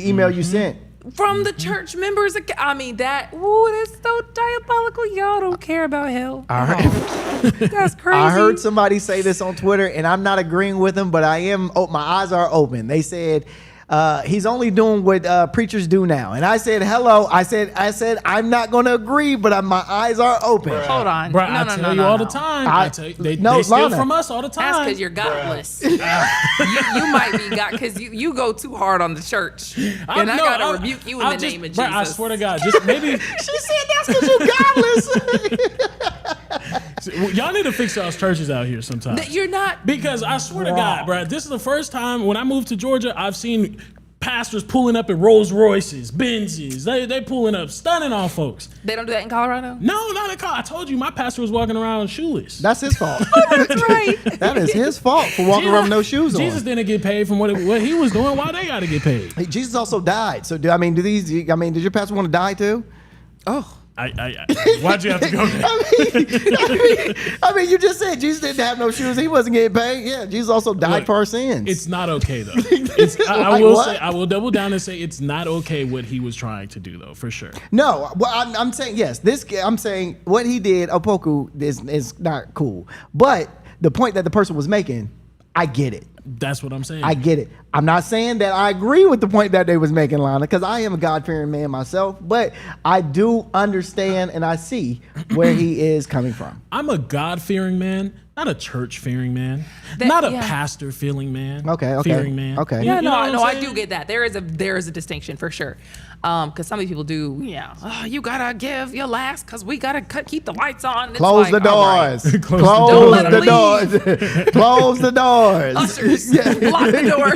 email you sent. From the church members, I mean, that's so diabolical. Y'all don't care about hell. That's crazy. I heard somebody say this on Twitter, and I'm not agreeing with them, but I am. My eyes are open. They said, He's only doing what preachers do now. And I said, hello. I said, I'm not going to agree, but my eyes are open. Hold on. Bro, I tell you all the time. I tell you, they steal from us all the time. That's because you're godless. you might be God because you go too hard on the church. And I got to rebuke you in the name of Jesus. I swear to God, just maybe. She said that's because you're godless. Y'all need to fix y'all's churches out here sometime. You're not. Because I swear to God, bro, this is the first time when I moved to Georgia, I've seen pastors pulling up in Rolls Royces, Benzes. They pulling up, stunning on folks. They don't do that in Colorado? No, not in Colorado. I told you, my pastor was walking around shoeless. That's his fault. That's right. That is his fault for walking around with no shoes on. Jesus didn't get paid from what he was doing. Why they got to get paid? Hey, Jesus also died. So, did your pastor want to die too? Oh. Why'd you have to go there? I mean, you just said Jesus didn't have no shoes. He wasn't getting paid. Yeah, Jesus also died for our sins. It's not okay though. I will double down and say it's not okay what he was trying to do though, for sure. No, well, I'm saying yes. I'm saying what he did, Opoku, is not cool. But the point that the person was making, I get it. That's what I'm saying. I get it. I'm not saying that I agree with the point that they was making, Lana, because I am a God-fearing man myself, but I do understand and I see where he is coming from. I'm a God-fearing man, not a church-fearing man, not a pastor-feeling man. Fearing man. Okay. Yeah, no, I do get that. There is a distinction for sure. Because some of these people do, you gotta give your last because we gotta keep the lights on. Close the doors. Close the doors. Close the doors. Ushers, lock the door.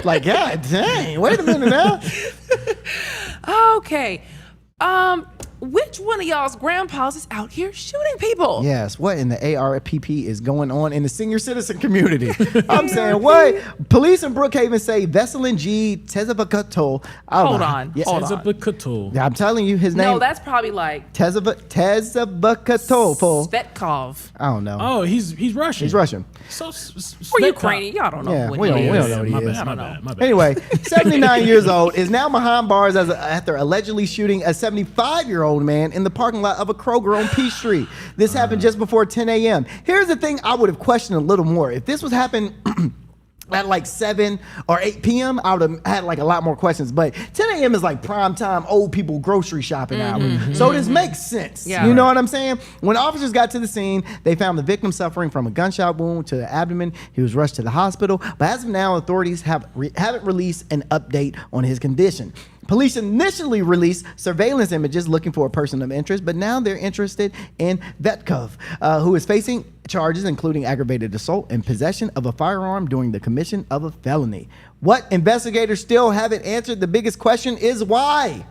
Like, God dang, wait a minute now. Okay. Which one of y'all's grandpas is out here shooting people? Yes, what in the ARPP is going on in the senior citizen community? I'm saying, what? Police in Brookhaven say Veselin G. Tezabakato. Hold on. Yeah, I'm telling you his name. No, that's probably like Tezabakato. Svetkov. I don't know. Oh, he's Russian. He's Russian. So, or Ukrainian. Y'all don't know what we don't know what he is. My bad. Anyway, 79 years old, is now behind bars after allegedly shooting a 75-year-old man in the parking lot of a Kroger on Peach Street. This happened just before 10 a.m. Here's the thing I would have questioned a little more. If this was happening at like 7 or 8 p.m., I would have had like a lot more questions. But 10 a.m. is like prime time old people grocery shopping hour. So this makes sense. Yeah, you know what I'm saying? When officers got to the scene, they found the victim suffering from a gunshot wound to the abdomen. He was rushed to the hospital. But as of now, authorities haven't released an update on his condition. Police initially released surveillance images looking for a person of interest, but now they're interested in Vetkov, who is facing charges including aggravated assault and possession of a firearm during the commission of a felony. What investigators still haven't answered, the biggest question is why?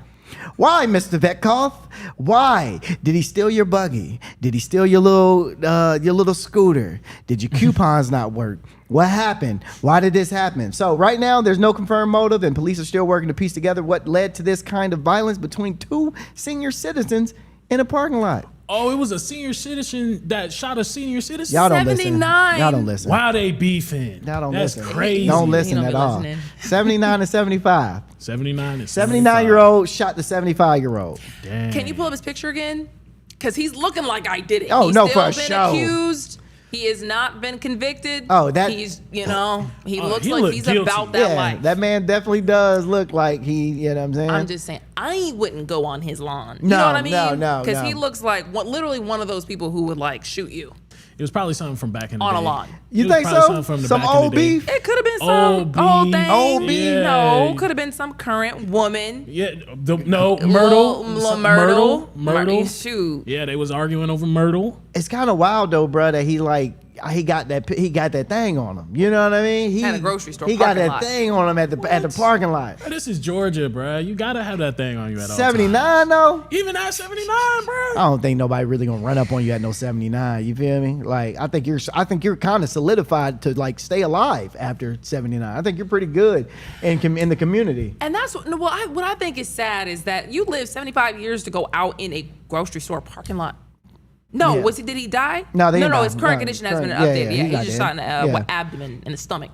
Why, Mr. Vetkov? Why? Did he steal your buggy? Did he steal your little scooter? Did your coupons not work? What happened? Why did this happen? So right now, there's no confirmed motive, and police are still working to piece together what led to this kind of violence between two senior citizens in a parking lot. Oh, it was a senior citizen that shot a senior citizen? Y'all don't listen. 79. Y'all don't listen. Why they beefing? Y'all don't That's listen. crazy. Don't listen don't at be all. listening. 79 and 75. 79 and 75. 79-year-old shot the 75-year-old. Damn. Can you pull up his picture again? Because he's looking like I did it. Oh, He's no, still for been sure. accused. He has not been convicted. Oh, that- he's, he looks he like looked he's guilty. about that Yeah, life. that man definitely does look like he, you know what I'm saying? I'm just saying, I wouldn't go on his lawn. You No, know what I mean? no. Because he looks like literally one of those people who would like shoot you It was probably something from back in the on day. a lawn. You It was think probably so? something from the Some back in the old day. beef? It could have been some old thing. Old beef? Yeah. No, could have been some current woman. Yeah, Myrtle. Myrtle. Shoot. Yeah, they was arguing over Myrtle. It's kind of wild though, bro, that he got that thing on him. You know what I mean? He At a grocery store He got parking that lot. thing on him at the parking lot. Bro, this is Georgia, bro. You gotta have that thing on you at all 79 times. though? Even at 79, bro. I don't think nobody really gonna run up on you at no 79. You feel me? Like I think you're kind of solidified to like stay alive after 79. I think you're pretty good in the community. And that's what I think is sad is that you live 75 years to go out in a grocery store parking lot. No, Yeah. did he die? No, his current condition has been updated. he He's got just dead. shot in the abdomen and the stomach.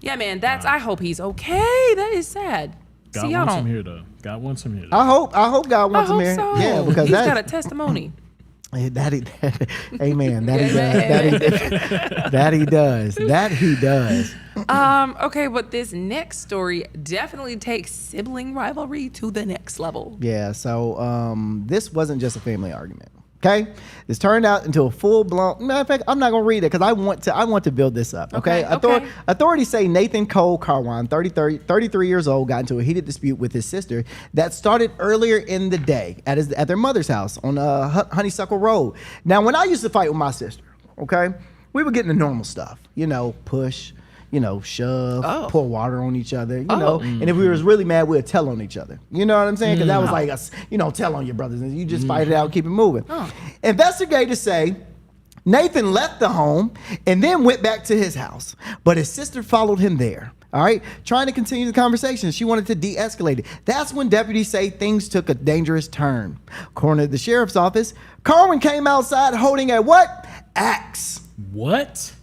Yeah, man, I hope he's okay. That is sad. God See, y'all wants don't. him here though. God wants him here. Though. I hope God wants him here. So. Yeah, because he's got a testimony. Amen. That he does. Okay, but this next story definitely takes sibling rivalry to the next level. Yeah, so this wasn't just a family argument. Okay, this turned out into a full-blown. Matter of fact, I'm not gonna read it because I want to build this up. Okay. Authorities say Nathan Cole Carwan, 33 years old, got into a heated dispute with his sister that started earlier in the day at their mother's house on Honeysuckle Road. Now, when I used to fight with my sister, okay, we were getting the normal stuff, push, shove, pour water on each other, and if we was really mad, we'd tell on each other. You know what I'm saying? Because that was like us, tell on your brothers, and you just fight it out, keep it moving. Investigators say Nathan left the home and then went back to his house, but his sister followed him there. All right, trying to continue the conversation. She wanted to de-escalate it. That's when deputies say things took a dangerous turn. According to the sheriff's office, Carwin came outside holding a what? Axe. What?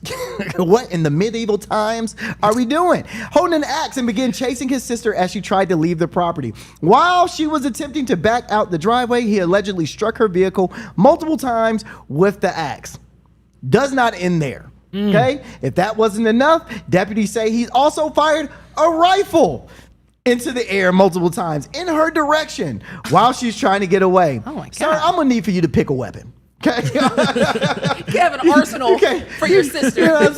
What in the medieval times are we doing? Holding an axe and began chasing his sister as she tried to leave the property. While she was attempting to back out the driveway, he allegedly struck her vehicle multiple times with the axe. Does not end there. Okay? If that wasn't enough, deputies say he also fired a rifle into the air multiple times in her direction while she's trying to get away. Oh my God. Sir, I'm gonna need for you to pick a weapon. Okay. You have an arsenal for your sister. You know what I'm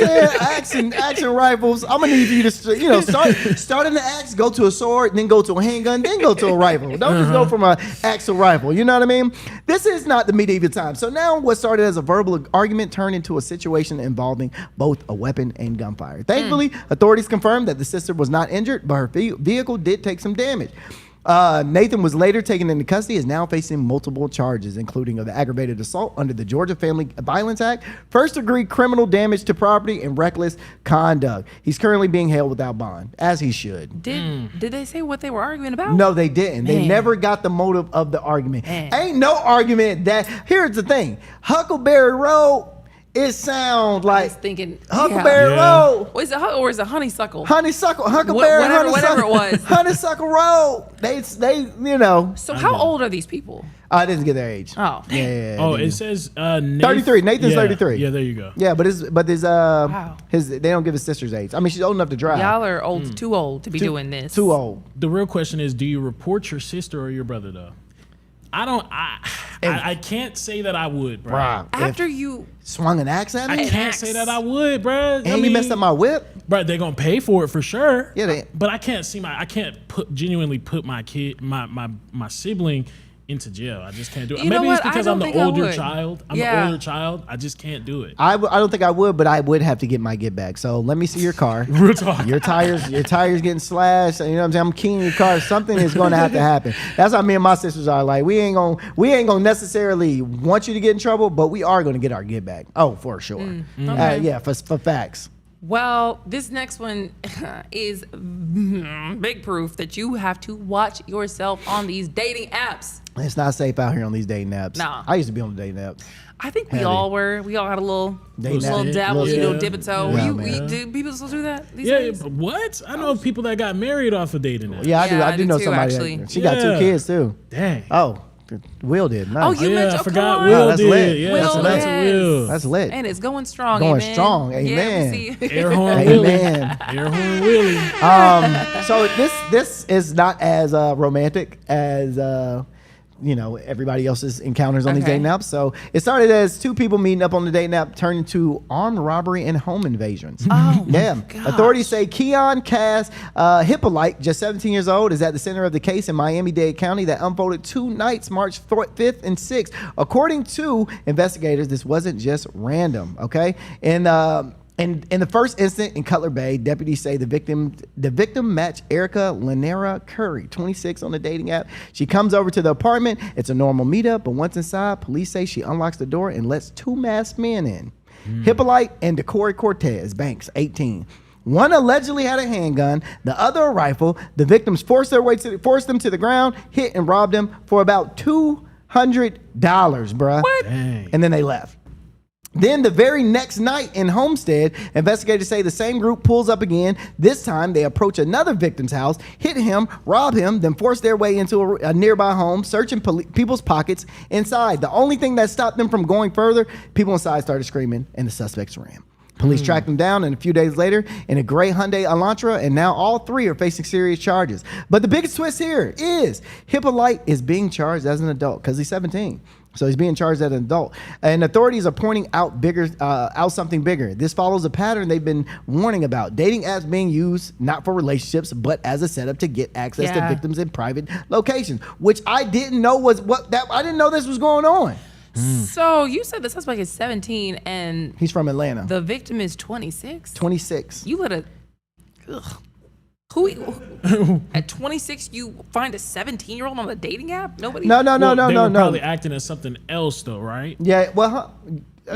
saying? Action rifles. I'm gonna need you to, start in the axe, go to a sword, then go to a handgun, then go to a rifle. Don't just go from an axe to rifle. You know what I mean? This is not the medieval time. So now what started as a verbal argument turned into a situation involving both a weapon and gunfire. Thankfully, authorities confirmed that the sister was not injured, but her vehicle did take some damage. Nathan was later taken into custody, is now facing multiple charges, including of the aggravated assault under the Georgia Family Violence Act, first-degree criminal damage to property, and reckless conduct. He's currently being held without bond, as he should. Did they say what they were arguing about? No, they didn't. They never got the motive of the argument. Ain't no argument that. Here's the thing: Huckleberry Road. It sounds like Huckleberry Road. Was it or is it Honeysuckle? Huckleberry, whatever it was. Honeysuckle Road. They. So how old are these people? I didn't get their age. Oh, yeah. It says 33. Nathan's 33. Yeah, there you go. Yeah, but they don't give his sister's age. I mean, she's old enough to drive. Y'all are old, too old to be doing this. Too old. The real question is, do you report your sister or your brother though? I can't say that I would, bro. After you swung an axe at me? I can't say that I would, bro. And you messed up my whip? Bro, they're gonna pay for it for sure. Yeah, but I can't genuinely put my kid, my sibling into jail. I just can't do it. Maybe it's because I'm the older child. The older child. I just can't do it. I don't think I would, but I would have to get my get back. So let me see your car. Real talk. Your tires getting slashed. You know what I'm saying? I'm keying your car. Something is going to have to happen. That's how me and my sisters are. Like we ain't gonna necessarily want you to get in trouble, but we are gonna get our get back. Oh, for sure. Okay. For facts. Well, this next one is big proof that you have to watch yourself on these dating apps. It's not safe out here on these dating apps. Nah. I used to be on the dating apps. I think we all were. We all had a little dabble, dip a toe. Do people still do that these days? What? I know people that got married off of dating apps. Yeah, I do know too, somebody. Actually. She got 2 kids too. Dang. Oh. Will did. Nice. Oh, you mentioned. I forgot Will that's did. Lit. Yeah, Will that's Will. That's lit. And it's going strong. Going amen. strong. Amen. Yeah, Air horn Willie. Air horn Willie. So this is not as romantic as everybody else's encounters on these dating apps. So it started as 2 people meeting up on the dating app, turned into armed robbery and home invasions. Oh, yeah. Authorities say Keon Cass Hippolyte, just 17 years old, is at the center of the case in Miami-Dade County that unfolded 2 nights, March 5th and 6th. According to investigators, this wasn't just random. Okay, And in the first incident in Cutler Bay, deputies say the victim matched Erica Lanera Curry, 26, on the dating app. She comes over to the apartment. It's a normal meetup, but once inside, police say she unlocks the door and lets 2 masked men in. Hippolyte and Decory Cortez Banks, 18. One allegedly had a handgun, the other a rifle. The victims forced them to the ground, hit and robbed them for about $200, bruh. What? Dang. And then they left. Then the very next night in Homestead, investigators say the same group pulls up again. This time they approach another victim's house, hit him, rob him, then force their way into a nearby home, searching people's pockets inside. The only thing that stopped them from going further, people inside started screaming and the suspects ran. Police tracked them down, and a few days later in a gray Hyundai Elantra, and now all three are facing serious charges. But the biggest twist here is Hippolyte is being charged as an adult because he's 17. So he's being charged as an adult. And authorities are pointing out something bigger. This follows a pattern they've been warning about. Dating apps being used not for relationships, but as a setup to get access to victims in private locations, which I didn't know I didn't know this was going on. So you said the suspect is 17 and he's from Atlanta. The victim is 26? 26. You let a... Ugh. At 26, you find a 17-year-old on a dating app? Nobody. No. They were probably acting as something else, though, right? Yeah. Well,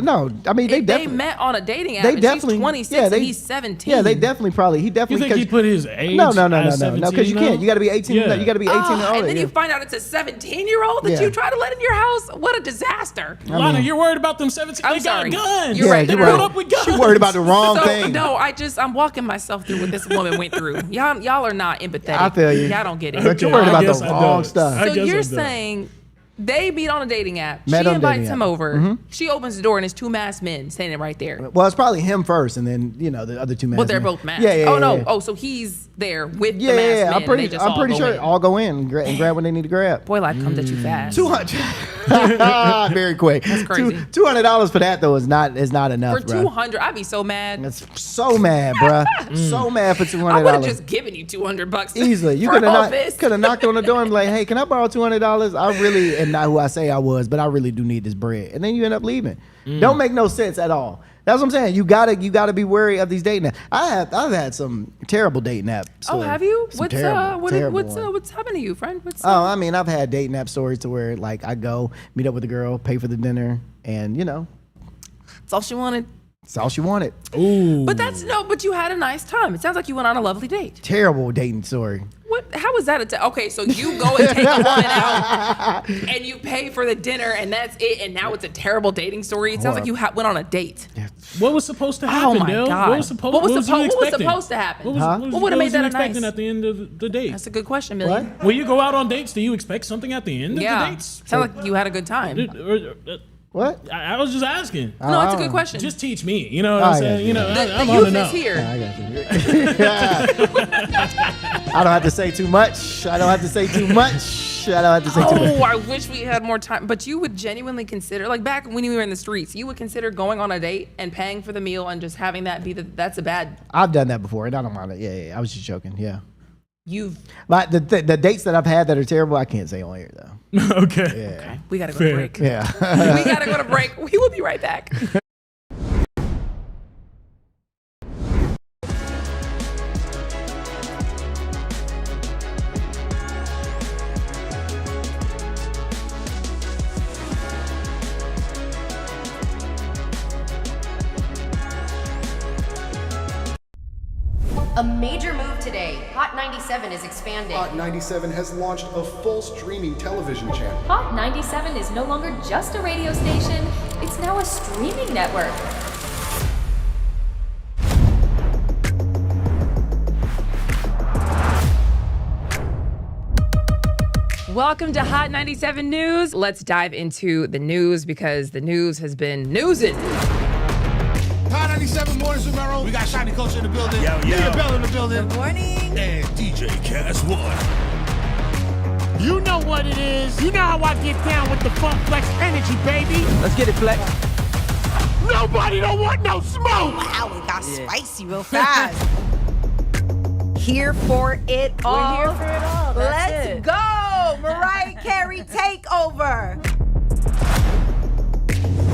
no. I mean, they met on a dating app. And she's 26 and he's 17. Yeah, they definitely probably. He definitely. You think he put his age? No, because you can't. You got to be 18. Yeah. You got to be 18 and older. And then you find out it's a 17-year-old that you try to let in your house. What a disaster! Lana, you're worried about them 17. They got a gun. You're right. You're They're right. up with guns. She worried about the wrong thing. No, I'm walking myself through what this woman went through. Y'all are not empathetic. I feel you. Y'all don't get it. But you're worried about the wrong stuff. So you're saying they meet on a dating app. Met She on a invites dating him app. over. Mm-hmm. She opens the door and it's two masked men standing right there. Well, it's probably him first, and then the other two men. Well, they're both masked. Yeah. Oh no. Oh, so he's there with the masked men. I'm pretty sure in. all go in and grab what they need to grab. Boy, life comes at you fast. 200. Very quick. That's crazy. $200 for that though is not enough. For 200, I'd be so mad. That's so mad, bruh. So mad for $200. I would have just given you $200 easily. You could have knocked on the door and be like, "Hey, can I borrow $200? I really am not who I say I was, but I really do need this bread." And then you end up leaving. Don't make no sense at all. That's what I'm saying. You gotta be wary of these dating apps. I've had some terrible dating apps. Oh, have you? What's happened to you, friend? I mean, I've had dating app stories to where like I go meet up with a girl, pay for the dinner, and it's all she wanted. It's all she wanted. Ooh. But you had a nice time. It sounds like you went on a lovely date. Terrible dating story. How is that okay, so you go and take a woman out and you pay for the dinner and that's it, and now it's a terrible dating story. It sounds like you went on a date. What was supposed to happen, Oh my Dale? God. What was supposed to happen? What would have made that a expecting nice? at the end of the date? That's a good question, Millie. When you go out on dates, do you expect something at the end of the dates? Sounds like you had a good time. What? I was just asking. No, it's a good question. Just teach me. You know what I'm saying? I'm the on youth and is up. here. I got you. I don't have to say too much. I don't have to say too much. I wish we had more time. But you would genuinely consider, like back when you were in the streets, you would consider going on a date and paying for the meal and just having that be that's a bad. I've done that before, and I don't mind it. Yeah. I was just joking. Yeah. Like the dates that I've had that are terrible, I can't say on here though. Okay. Yeah. Okay. We gotta go to break. Yeah. We gotta go to break. We will be right back. A major move today. Hot 97 is expanding. Hot 97 has launched a full streaming television channel. Hot 97 is no longer just a radio station, it's now a streaming network. Welcome to Hot 97 News. Let's dive into the news because the news has been newsing. Hot 97 mornings with Merrill. We got Shiny Culture in the building. Leah Bell in the building. Good morning. And DJ Cass One. You know what it is. You know how I get down with the Funk Flex energy, baby. Let's get it, Flex. Nobody don't want no smoke. Wow, it got spicy real fast. Here for it all. We're here for it all. Let's go. Mariah Carey takeover.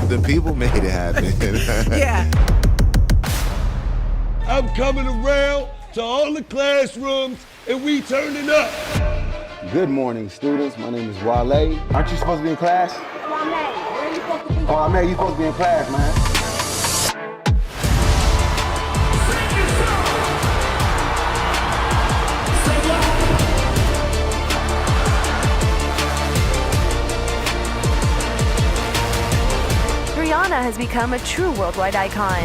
The people made it happen. Yeah. I'm coming around to all the classrooms and we turning up. Good morning, students. My name is Wale. Aren't you supposed to be in class? Oh, man, you supposed to be in class, man. Rihanna has become a true worldwide icon.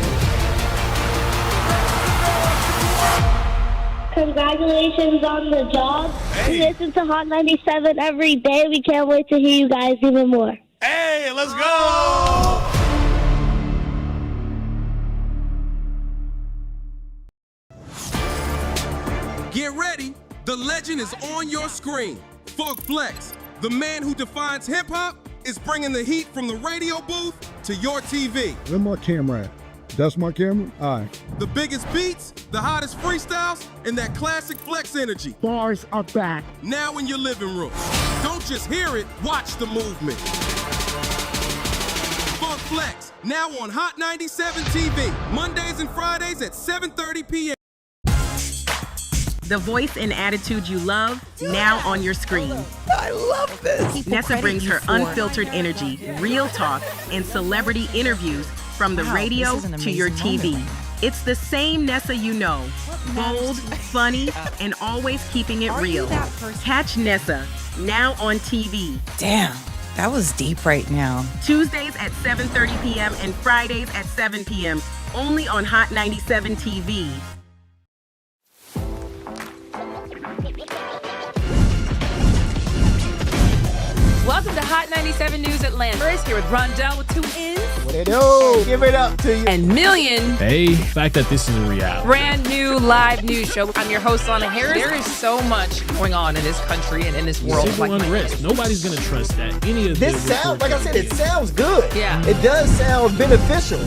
Congratulations on the job. We listen to Hot 97 every day. We can't wait to hear you guys even more. Hey, let's go! Get ready, the legend is on your screen. Funk Flex, the man who defines hip-hop, is bringing the heat from the radio booth to your TV. Where's my camera at? That's my camera? All right. The biggest beats, the hottest freestyles, and that classic Flex energy. Bars are back. Now in your living room. Don't just hear it, watch the movement. Funk Flex, now on Hot 97 TV, Mondays and Fridays at 7:30 p.m. The voice and attitude you love, now on your screen. I love this. Nessa brings her unfiltered energy, real talk, and celebrity interviews from the radio to your TV. It's the same Nessa you know. Bold, funny, and always keeping it real. Catch Nessa, now on TV. Damn, that was deep right now. Tuesdays at 7:30 p.m. and Fridays at 7 p.m. only on Hot 97 TV. Welcome to Hot 97 News Atlanta. Chris here with Rondell with 2 N's. What it do? Give it up to you. And Million. Hey, the fact that this is a reality. Brand new live news show. I'm your host, Lana Harris. There is so much going on in this country and in this world. Civil unrest. Nobody's going to trust that. Any of this sounds, like I said, it sounds good. Yeah. It does sound beneficial.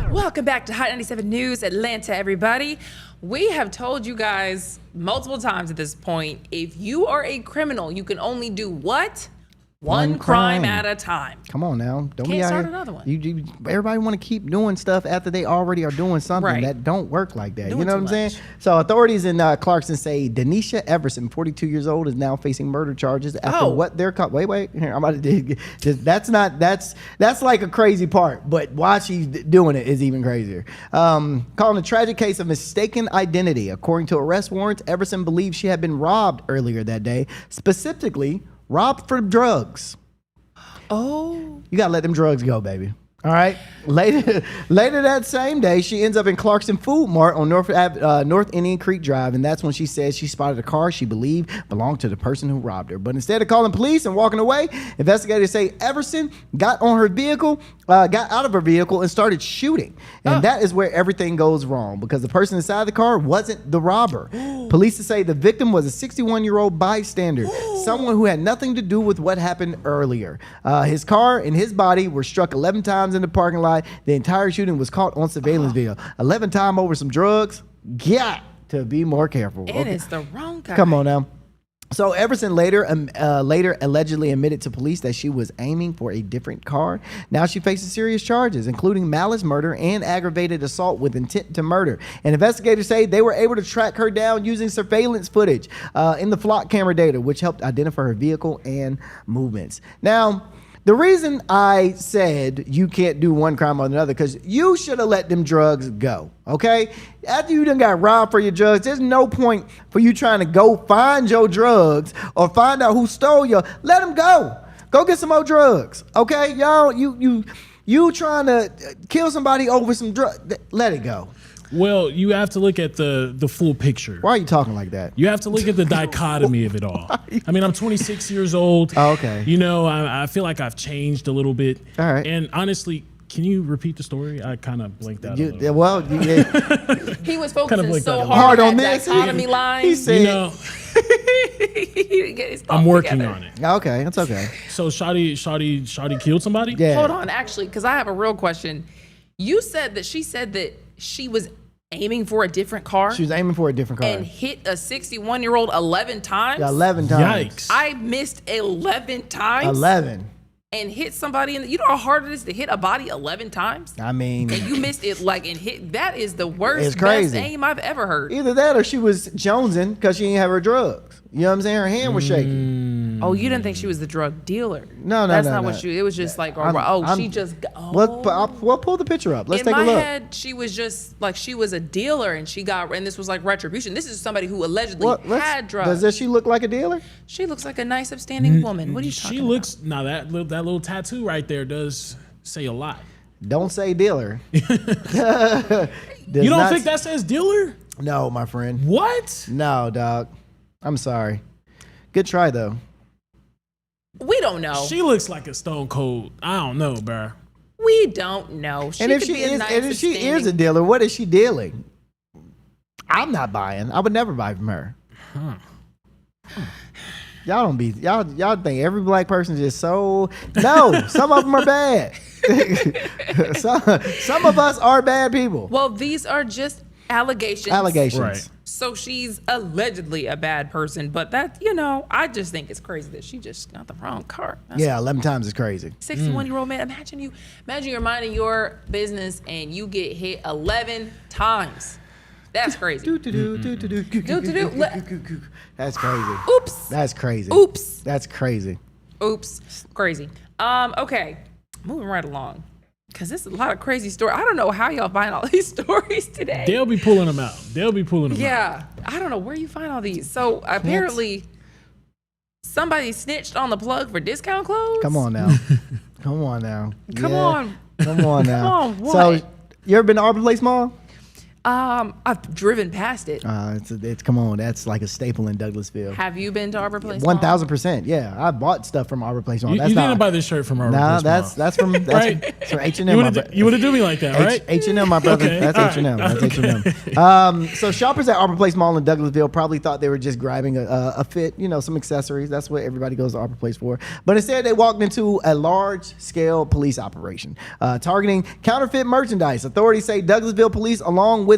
Welcome back to Hot 97 News Atlanta, everybody. We have told you guys multiple times at this point, if you are a criminal, you can only do what? One crime at a time. Come on now. Don't Can't be out start here. another one. Everybody want to keep doing stuff after they already are doing something. Right. That don't work like that. Doing you know what too I'm saying? So authorities in Clarkson say Denisha Everson, 42 years old, is now facing murder charges after what they're caught. Wait. Here, I'm about to dig. That's like a crazy part, but why she's doing it is even crazier. Calling a tragic case of mistaken identity. According to arrest warrants, Everson believes she had been robbed earlier that day, specifically robbed for drugs. Oh. You gotta let them drugs go, baby. All right. Later that same day, she ends up in Clarkson Food Mart on North Indian Creek Drive, and that's when she says she spotted a car she believed belonged to the person who robbed her. But instead of calling police and walking away, investigators say Everson got out of her vehicle and started shooting. And that is where everything goes wrong, because the person inside the car wasn't the robber. Police say the victim was a 61-year-old bystander, someone who had nothing to do with what happened earlier. His car and his body were struck 11 times in the parking lot. The entire shooting was caught on surveillance video. 11 times over some drugs. Got to be more careful. And it's the wrong guy. Come on now. So Everson later allegedly admitted to police that she was aiming for a different car. Now she faces serious charges, including malice murder and aggravated assault with intent to murder. And investigators say they were able to track her down using surveillance footage in the flock camera data, which helped identify her vehicle and movements. Now, the reason I said you can't do one crime or another, because you should have let them drugs go, okay? After you done got robbed for your drugs, there's no point for you trying to go find your drugs or find out who stole your. Let them go. Go get some more drugs, okay? Y'all, you trying to kill somebody over some drugs, let it go. Well, you have to look at the full picture. Why are you talking like that? You have to look at the dichotomy of it all. I mean, I'm 26 years old. Oh, okay. You know, I feel like I've changed a little bit. All right. And honestly, can you repeat the story? I kind of blanked out. He was focusing so hard hard on this. that dichotomy line. He said, you know, I'm working on it. Okay, that's okay. So Shawty killed somebody? Yeah. Hold on, actually, because I have a real question. You said that she was aiming for a different car. She was aiming for a different car. And hit a 61-year-old 11 times? Yeah, 11 times. Yikes. I missed 11 times? 11. and hit somebody you know how hard it is to hit a body 11 times? I mean, and you missed it and hit. That is the worst, it's crazy. best aim I've ever heard. Either that or she was jonesing because she didn't have her drugs. You know what I'm saying? Her hand was shaking. Oh, you didn't think she was the drug dealer? No, that's not what she. It was just like, she just. Well, pull the picture up. Let's take a look. In my head, she was just like she was a dealer, and this was like retribution. This is somebody who allegedly had drugs. Does she look like a dealer? She looks like a nice, upstanding woman. What are you talking about? Now that little tattoo right there does say a lot. Don't say dealer. You don't think that says dealer? No, my friend. What? No, dog. I'm sorry. Good try though. We don't know. She looks like a stone cold. I don't know, bro. We don't know. And if she is a dealer, what is she dealing? I'm not buying. I would never buy from her. Y'all think every black person is just so. No, some of them are bad. some of us are bad people. Well, these are just allegations. Right. So she's allegedly a bad person, but that, I just think it's crazy that she just got the wrong card. 11 times is crazy. 61-year-old man. Imagine you're minding your business and you get hit 11 times. That's crazy. That's crazy. Oops. That's crazy. Oops. That's crazy. Oops. Crazy. Okay. Moving right along. Because there's a lot of crazy stories. I don't know how y'all find all these stories today. They'll be pulling them out. Yeah. I don't know where you find all these. So apparently somebody snitched on the plug for discount clothes. Come on now. Come on now. Come on. Come on now. Come on, what? So you ever been to Arbor Place Mall? I've driven past it. It's come on, that's like a staple in Douglasville. Have you been to Arbor Place? 1,000%. Yeah, I bought stuff from Arbor Place Mall. You didn't buy this shirt from Arbor Place Mall. That's from right? So H&M. You would have do me like that, right? H&M, my brother. Okay. That's H&M. That's H&M. So shoppers at Arbor Place Mall in Douglasville probably thought they were just grabbing a fit, some accessories. That's what everybody goes to Arbor Place for. But instead, they walked into a large-scale police operation targeting counterfeit merchandise. Authorities say Douglasville police, along with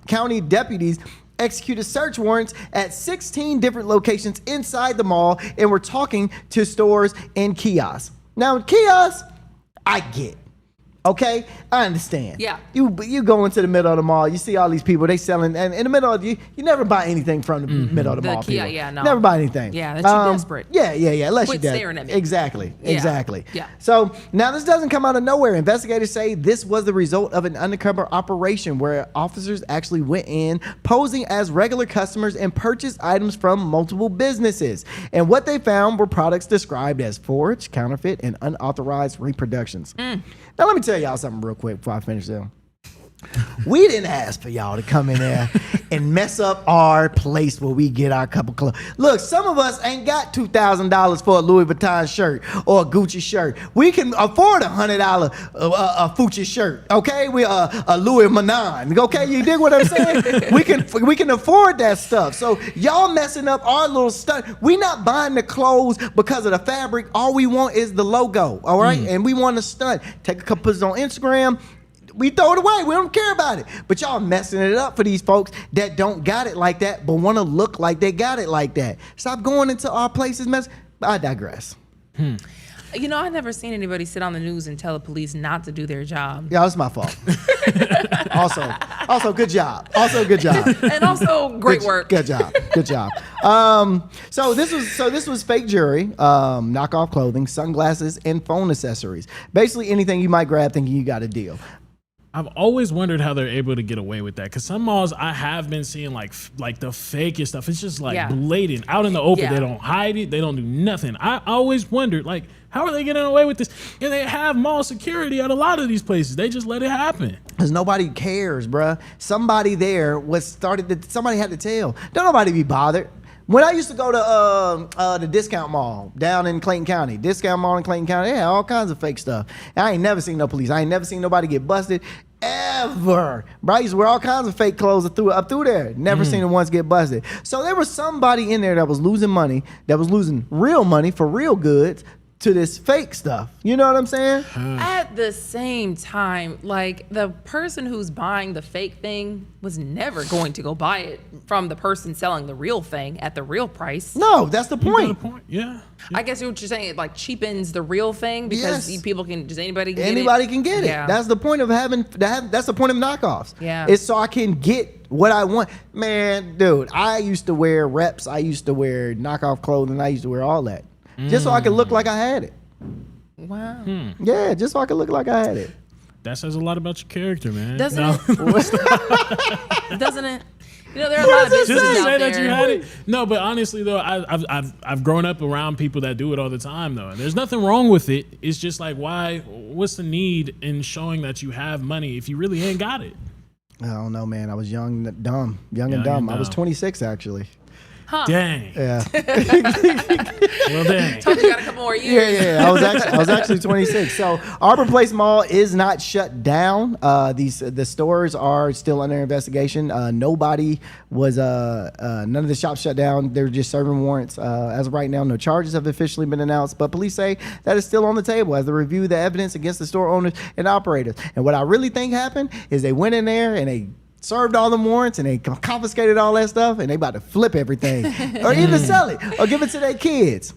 county deputies, executed search warrants at 16 different locations inside the mall and were talking to stores and kiosks. Now, kiosks, I get. Okay, I understand. Yeah. You go into the middle of the mall, you see all these people, they selling, and in the middle of you never buy anything from the middle of the mall. Kiosk, yeah, no. Never buy anything. Yeah, that's too desperate. Yeah. Unless Quit you're staring at me. Exactly. Yeah. So now this doesn't come out of nowhere. Investigators say this was the result of an undercover operation where officers actually went in posing as regular customers and purchased items from multiple businesses. And what they found were products described as forged, counterfeit, and unauthorized reproductions. Now let me tell y'all something real quick before I finish this. We didn't ask for y'all to come in there and mess up our place where we get our cup of clothes. Look, some of us ain't got $2,000 for a Louis Vuitton shirt or a Gucci shirt. We can afford $100 a Fucci shirt, okay? We a Louis Vuitton, okay? You dig what I'm saying? we can afford that stuff. So y'all messing up our little stuff. We not buying the clothes because of the fabric. All we want is the logo, all right? And we want to stunt. Take a couple pictures on Instagram. We throw it away. We don't care about it. But y'all messing it up for these folks that don't got it like that, but want to look like they got it like that. Stop going into our places, I digress. I've never seen anybody sit on the news and tell the police not to do their job. Yeah, that's my fault. Also, good job. And also, great work. Good job. So this was fake jewelry, knockoff clothing, sunglasses, and phone accessories. Basically anything you might grab thinking you got a deal. I've always wondered how they're able to get away with that. Because some malls I have been seeing like the fakest stuff. It's just blatant out in the open. They don't hide it. They don't do nothing. I always wondered how are they getting away with this? And they have mall security at a lot of these places. They just let it happen. Because nobody cares, bruh. Somebody there somebody had to tell. Don't nobody be bothered. When I used to go to the discount mall down in Clayton County, they had all kinds of fake stuff. And I ain't never seen no police. I ain't never seen nobody get busted ever. Bro, I used to wear all kinds of fake clothes up through there. Never seen the ones get busted. So there was somebody in there that was losing money, that was losing real money for real goods to this fake stuff. You know what I'm saying? At the same time, like the person who's buying the fake thing was never going to go buy it from the person selling the real thing at the real price. No, that's the point. Yeah. I guess what you're saying, it like cheapens the real thing because people can, just anybody can Anybody get it. can get it. Yeah. That's the point of that's the point of knockoffs. Yeah. It's so I can get what I want. Man, dude, I used to wear reps. I used to wear knockoff clothing. I used to wear all that. Just so I could look like I had it. Wow. Yeah, just so I could look like I had it. That says a lot about your character, man. Doesn't it? Doesn't it? You know, there are a lot of businesses Just to say out that there. you had it. No, but honestly though, I've grown up around people that do it all the time though, and there's nothing wrong with it. It's just like, why? What's the need in showing that you have money if you really ain't got it? I don't know, man. I was young and dumb. I was 26 actually. Huh. Dang. Yeah. Well, dang. Told you got a couple more years. Yeah. I was actually 26. So Arbor Place Mall is not shut down. The stores are still under investigation. Nobody was none of the shops shut down. They're just serving warrants. As of right now, no charges have officially been announced, but police say that is still on the table as they review the evidence against the store owners and operators. And what I really think happened is they went in there and they served all the warrants and they confiscated all that stuff and they about to flip everything or either sell it or give it to their kids.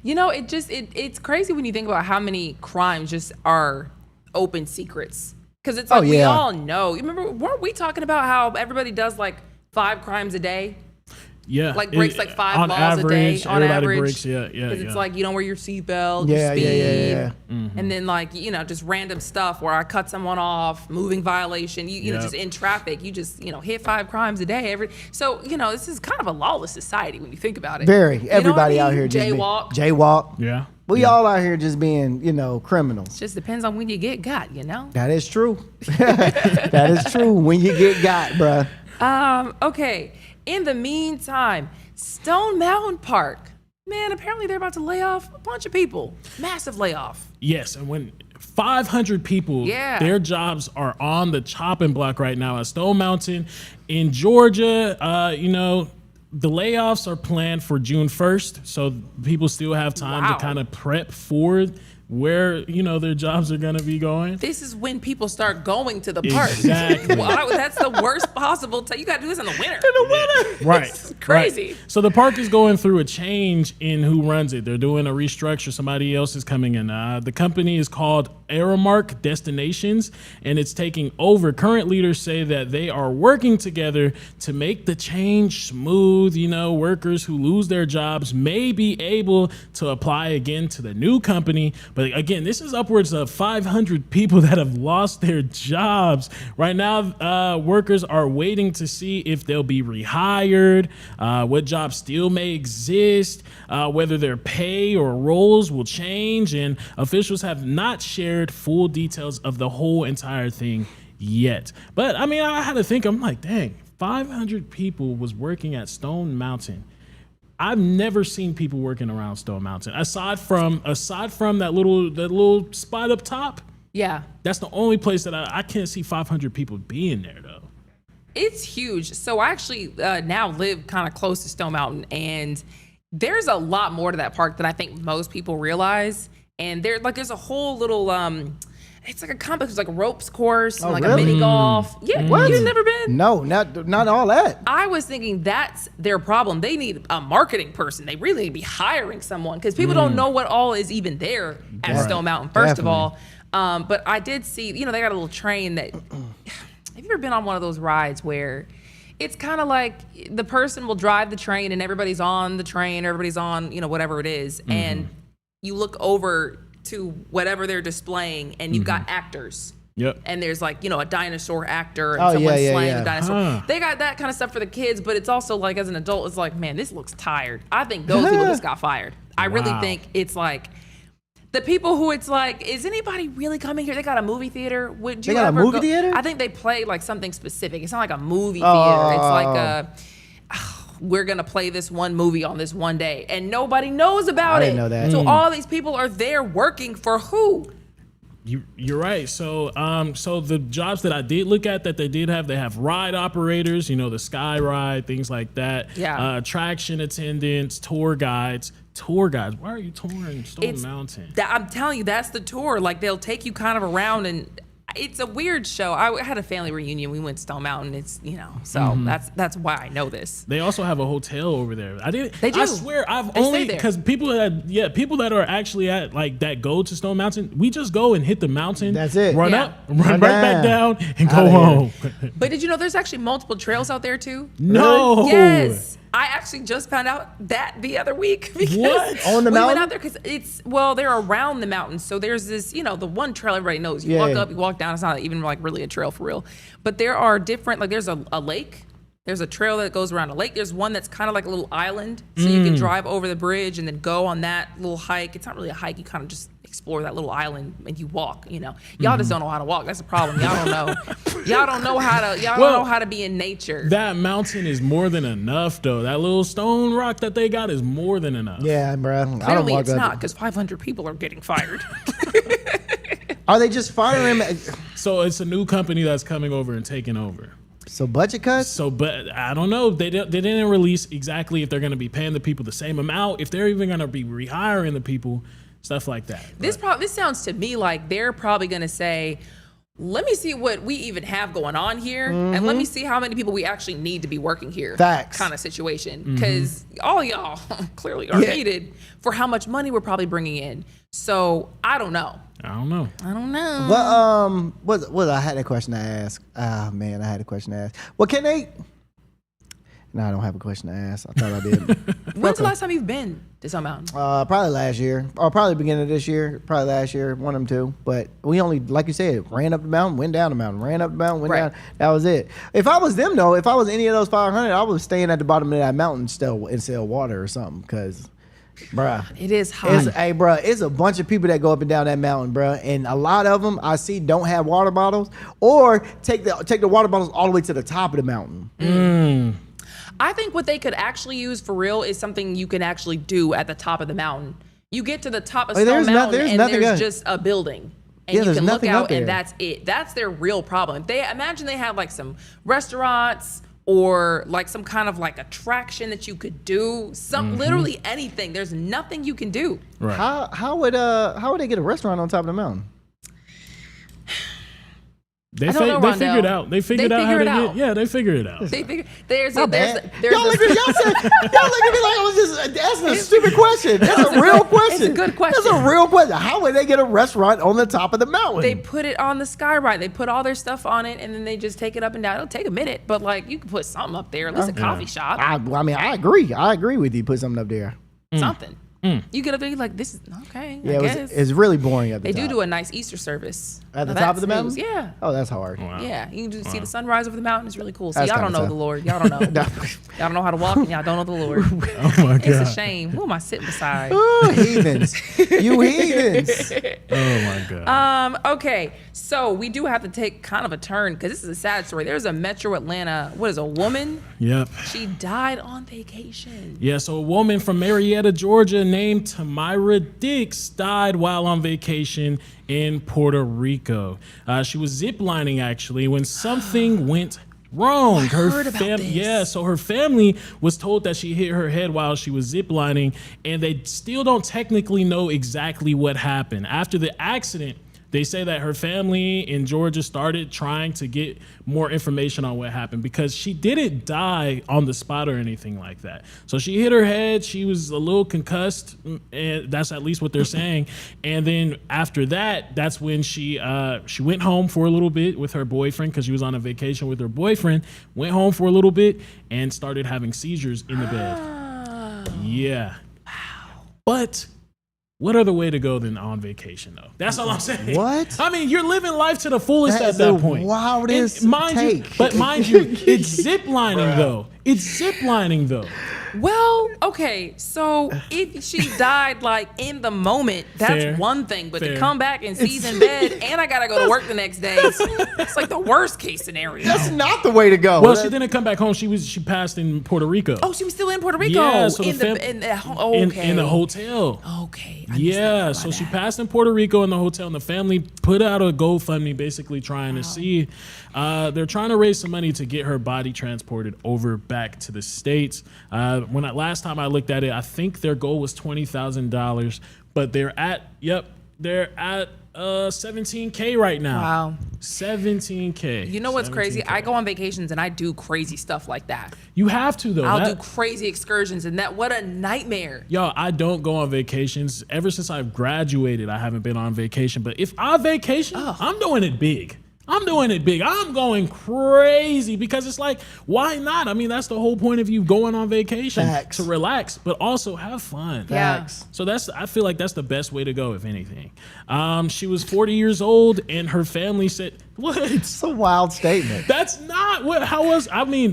You know, it's crazy when you think about how many crimes just are open secrets. Because it's like we all know. You remember, weren't we talking about how everybody does like 5 crimes a day? Yeah. Like breaks like 5 on laws average, a day on average. breaks, yeah. Because it's like you don't wear your seatbelt, Yeah, you speed. yeah. And then like, you know, just random stuff where I cut someone off, moving violation, you know, just in traffic, you just, you know, hit 5 crimes a day. So, you know, this is kind of a lawless society when you think about it. Very. Everybody out here just Jaywalk. Yeah. We all out here just being, you know, criminals. It just depends on when you get got, you know? That is true. That is true when you get got, bruh. Okay. In the meantime, Stone Mountain Park. Man, apparently they're about to lay off a bunch of people. Massive layoff. Yes, and when 500 people, their jobs are on the chopping block right now at Stone Mountain in Georgia. You know, the layoffs are planned for June 1st, so people still have time to kind of prep for where, you know, their jobs are going to be going. This is when people start going to the park. Exactly. Wow, that's the worst possible time. You got to do this in the winter. Right. It's crazy. Right. So the park is going through a change in who runs it. They're doing a restructure. Somebody else is coming in. The company is called Aramark Destinations, and it's taking over. Current leaders say that they are working together to make the change smooth. You know, workers who lose their jobs may be able to apply again to the new company. But again, this is upwards of 500 people that have lost their jobs. Right now, workers are waiting to see if they'll be rehired, what jobs still may exist, whether their pay or roles will change, and officials have not shared full details of the whole entire thing yet. But I mean, I had to think, I'm like, dang, 500 people was working at Stone Mountain. I've never seen people working around Stone Mountain aside from that little spot up top. Yeah, that's the only place that I can't see 500 people being there though. It's huge. So I actually now live kind of close to Stone Mountain, and there's a lot more to that park than I think most people realize. And there's a whole little it's like a complex, it's like a ropes course and like a mini golf. Yeah, What? you've never been? No, not all that. I was thinking that's their problem. They need a marketing person. They really need to be hiring someone because people don't know what all is even there at Stone Mountain, first of all. But I did see, you know, they got a little train that, have you ever been on one of those rides where it's kind of like the person will drive the train and everybody's on the train, everybody's on, you know, whatever it is. And you look over to whatever they're displaying and you've got actors. Yep. And there's like, you know, a dinosaur actor and someone slaying a dinosaur. Huh. They got that kind of stuff for the kids, but it's also like as an adult, it's like, man, this looks tired. I think those people just got fired. I really think it's like the people who it's like, is anybody really coming here? They got a movie theater. Would you They got a ever movie go? theater? I think they play like something specific. It's not like a movie theater. It's like we're gonna play this one movie on this one day, and nobody knows about it. I didn't know that. So all these people are there working for who? You're right. So so the jobs that I did look at that they have ride operators, you know, the sky ride, things like that. Yeah. Attraction attendants, tour guides, tour guides. Why are you touring Stone Mountain? I'm telling you, that's the tour. Like, they'll take you kind of around, and it's a weird show. I had a family reunion. We went to Stone Mountain. It's, so that's why I know this. They also have a hotel over there. They do. I swear, I've They only stay there. because people that are actually at like that go to Stone Mountain. We just go and hit the mountain. That's it. Run Yeah. up, run right back down, and go Outta home. But did you know there's actually multiple trails out there too? No. Yes. I actually just found out that the other week. Because What? On the we mountain? went out there because they're around the mountain. So there's this, the one trail everybody knows. You Yeah. walk up, you walk down. It's not even like really a trail for real. But there are different, like there's a lake. There's a trail that goes around a lake. There's one that's kind of like a little island. So you can drive over the bridge and then go on that little hike. It's not really a hike. You kind of just explore that little island and you walk, Y'all just don't know how to walk. That's the problem. Y'all don't know. Y'all don't know how to be in nature. That mountain is more than enough, though. That little stone rock that they got is more than enough. Yeah, bro. I don't Clearly walk it's up. not, because 500 people are getting fired. Are they just firing him? So it's a new company that's coming over and taking over. So budget cuts? But I don't know. They didn't release exactly if they're going to be paying the people the same amount, if they're even going to be rehiring the people, stuff like that. This sounds to me like they're probably going to say, let me see what we even have going on here, and let me see how many people we actually need to be working here. Facts. Kind of situation. Because all y'all clearly are needed for how much money we're probably bringing in. So I don't know. I don't know. What I had a question to ask. Ah, man, I had a question to ask. Well, can they? No, I don't have a question to ask. I thought I did. When's the last time you've been to Stone Mountain? Probably last year, or probably beginning of this year. Probably last year, one of them two. But we only, like you said, ran up the mountain, went down the mountain, ran up the mountain, went down. That was it. If I was them though, if I was any of those 500, I was staying at the bottom of that mountain still and sell water or something, because. Bruh, it is hot. It's a bunch of people that go up and down that mountain, bruh, and a lot of them I see don't have water bottles or take the water bottles all the way to the top of the mountain. I think what they could actually use for real is something you can actually do at the top of the mountain. You get to the top of Stone Mountain and there's just a building. And you can look out and that's it. That's their real problem. They imagine they have like some restaurants or like some kind of like attraction that you could do, literally anything. There's nothing you can do. Right. How would they get a restaurant on top of the mountain? They figured out. They figured out how to get. Yeah, they figured it out. They figured there's y'all look at me like I was just asking a stupid question. That's a real question. It's a good question. That's a real question. How would they get a restaurant on the top of the mountain? They put it on the sky ride. They put all their stuff on it, and then they just take it up and down. It'll take a minute, but like you can put something up there. At least a coffee shop. I agree. I agree with you. Put something up there. Something. You get up there, you're like, this is okay. Yeah, I guess. It's really boring at the top. They do a nice Easter service at the top of the mountain. Yeah. Oh, that's hard. Wow. Yeah, you can just see the sunrise over the mountain. It's really cool. See, That's y'all don't kinda know tough. the Lord. Y'all don't know. Y'all don't know how to walk, and y'all don't know the Lord. Oh my God. It's a shame. Who am I sitting beside? Ooh, heathens. You heathens. Oh my God. Okay, so we do have to take kind of a turn because this is a sad story. There's a Metro Atlanta. What is a woman? Yep. She died on vacation. Yeah, so a woman from Marietta, Georgia named Tamira Dix died while on vacation in Puerto Rico. She was ziplining actually when something went wrong. I heard about this. Yeah, so her family was told that she hit her head while she was ziplining, and they still don't technically know exactly what happened. After the accident, they say that her family in Georgia started trying to get more information on what happened because she didn't die on the spot or anything like that. So she hit her head. She was a little concussed, and that's at least what they're saying. And then after that, that's when she went home for a little bit with her boyfriend because she was on a vacation with her boyfriend. Went home for a little bit and started having seizures in the bed. Yeah. Wow. But what other way to go than on vacation, though? That's all I'm saying. What? I mean, you're living life to the fullest That's at that the point. wildest mind take. you, but mind you, it's ziplining though. It's ziplining though. Well, okay, so if she died like in the moment, that's Fair. one thing. But Fair. to come back and seize in bed, and I gotta go to work the next day, it's like the worst case scenario. That's not the way to go. Well, she didn't come back home. She passed in Puerto Rico. Oh, she was still in Puerto Rico. Yeah, so in the hotel. Okay. Yeah, so she passed in Puerto Rico in the hotel, and the family put out a GoFundMe basically trying to see. They're trying to raise some money to get her body transported over back to the States. last time I looked at it, I think their goal was $20,000, but they're at $17K right now. Wow. $17K. You know what's crazy? I go on vacations and I do crazy stuff like that. You have to, though. I'll do crazy excursions, and what a nightmare. Yo, I don't go on vacations. Ever since I've graduated, I haven't been on vacation. But if I vacation, I'm doing it big. I'm going crazy because it's like, why not? I mean, that's the whole point of you going on vacation. Facts. To relax, but also have fun. Facts. So I feel like that's the best way to go, if anything. She was 40 years old, and her family said, what? It's a wild statement. That's not what,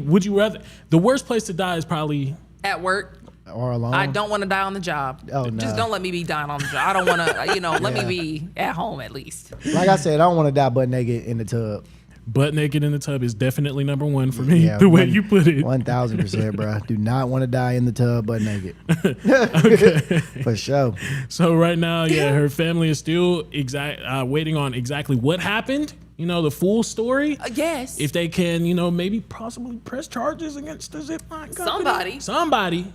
would you rather, the worst place to die is probably at work. Or alone. I don't want to die on the job. Oh, no. Just don't let me be dying on the job. I don't want to, let me be at home at least. Like I said, I don't want to die butt naked in the tub. Butt naked in the tub is definitely number one for me, the way you put it. 1,000%, bro. Do not want to die in the tub butt naked. Okay. For sure. So right now, her family is still waiting on exactly what happened. The full story. Yes. If they can, maybe possibly press charges against the zipline company.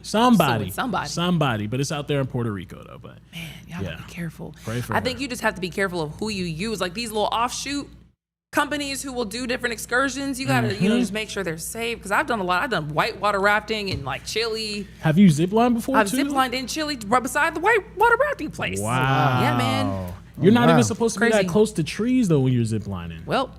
Somebody. But it's out there in Puerto Rico, though. But man, y'all gotta be careful. Pray for I her. think you just have to be careful of who you use. Like these little offshoot companies who will do different excursions. You gotta, just make sure they're safe. Because I've done a lot. I've done whitewater rafting in like Chile. Have you ziplined before? I've ziplined in Chile right beside the whitewater rafting place. Wow. Yeah, man. You're not even supposed to be Crazy. that close to trees though when you're ziplining. Well,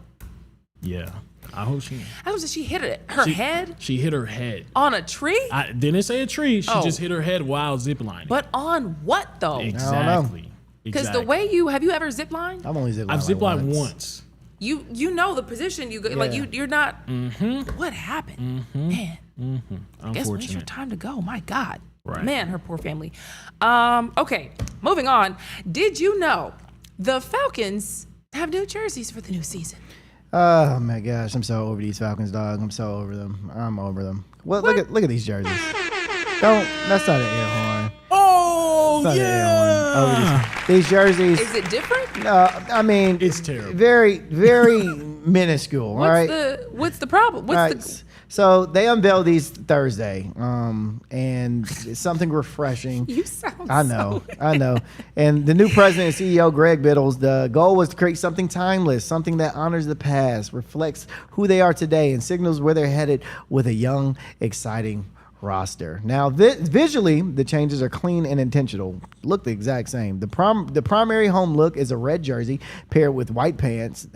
yeah. I hope she. She hit her head. She hit her head on a tree. I didn't say a tree. She just hit her head while ziplining. But on what though? Exactly. Because the way have you ever ziplined? I've only ziplined. I've ziplined once. You know the position you go, like you're not. What happened, man? I guess when it's your time to go. My God, man, her poor family. Okay, moving on. Did you know the Falcons have new jerseys for the new season? Oh my gosh, I'm so over these Falcons, dog. I'm so over them. I'm over them. Well, look at these jerseys. That's not an air horn. Oh yeah. These jerseys. Is it different? I mean, it's terrible. Very, very minuscule. What's the problem? So they unveiled these Thursday, and it's something refreshing. You sound I know. And the new president and CEO, Greg Biddles, the goal was to create something timeless, something that honors the past, reflects who they are today, and signals where they're headed with a young, exciting roster. Now, visually, the changes are clean and intentional. Look the exact same. The primary home look is a red jersey paired with white pants,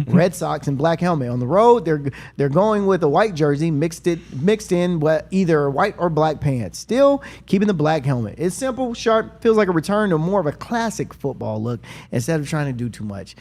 red socks, and black helmet. On the road, they're going with a white jersey mixed in either white or black pants. Still keeping the black helmet. It's simple, sharp, feels like a return to more of a classic football look instead of trying to do too much.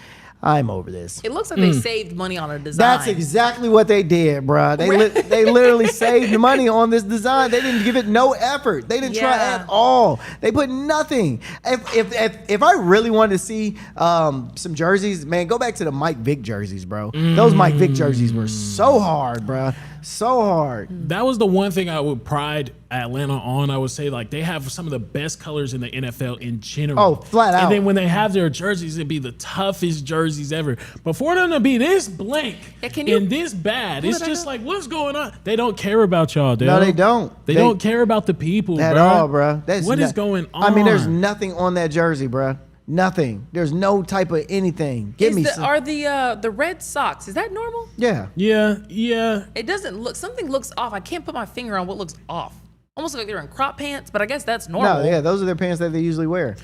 I'm over this. It looks like they saved money on a design. That's exactly what they did, bro. They literally saved money on this design. They didn't give it no effort. They didn't try at all. They put nothing. If I really wanted to see some jerseys, man, go back to the Mike Vick jerseys, bro. Those Mike Vick jerseys were so hard, bro. So hard. That was the one thing I would pride Atlanta on. I would say, like, they have some of the best colors in the NFL in general. Oh, flat out. And then when they have their jerseys, it'd be the toughest jerseys ever. But for them to be this blank and this bad, it's just like, what's going on? They don't care about y'all, dude. No, they don't. They don't care about the people, at bro. all, bro. What is going on? I mean, there's nothing on that jersey, bro. Nothing. There's no type of anything. Are the red socks? Is that normal? Yeah. It doesn't look. Something looks off. I can't put my finger on what looks off. Almost like they're in crop pants, but I guess that's normal. No, yeah, those are their pants that they usually wear.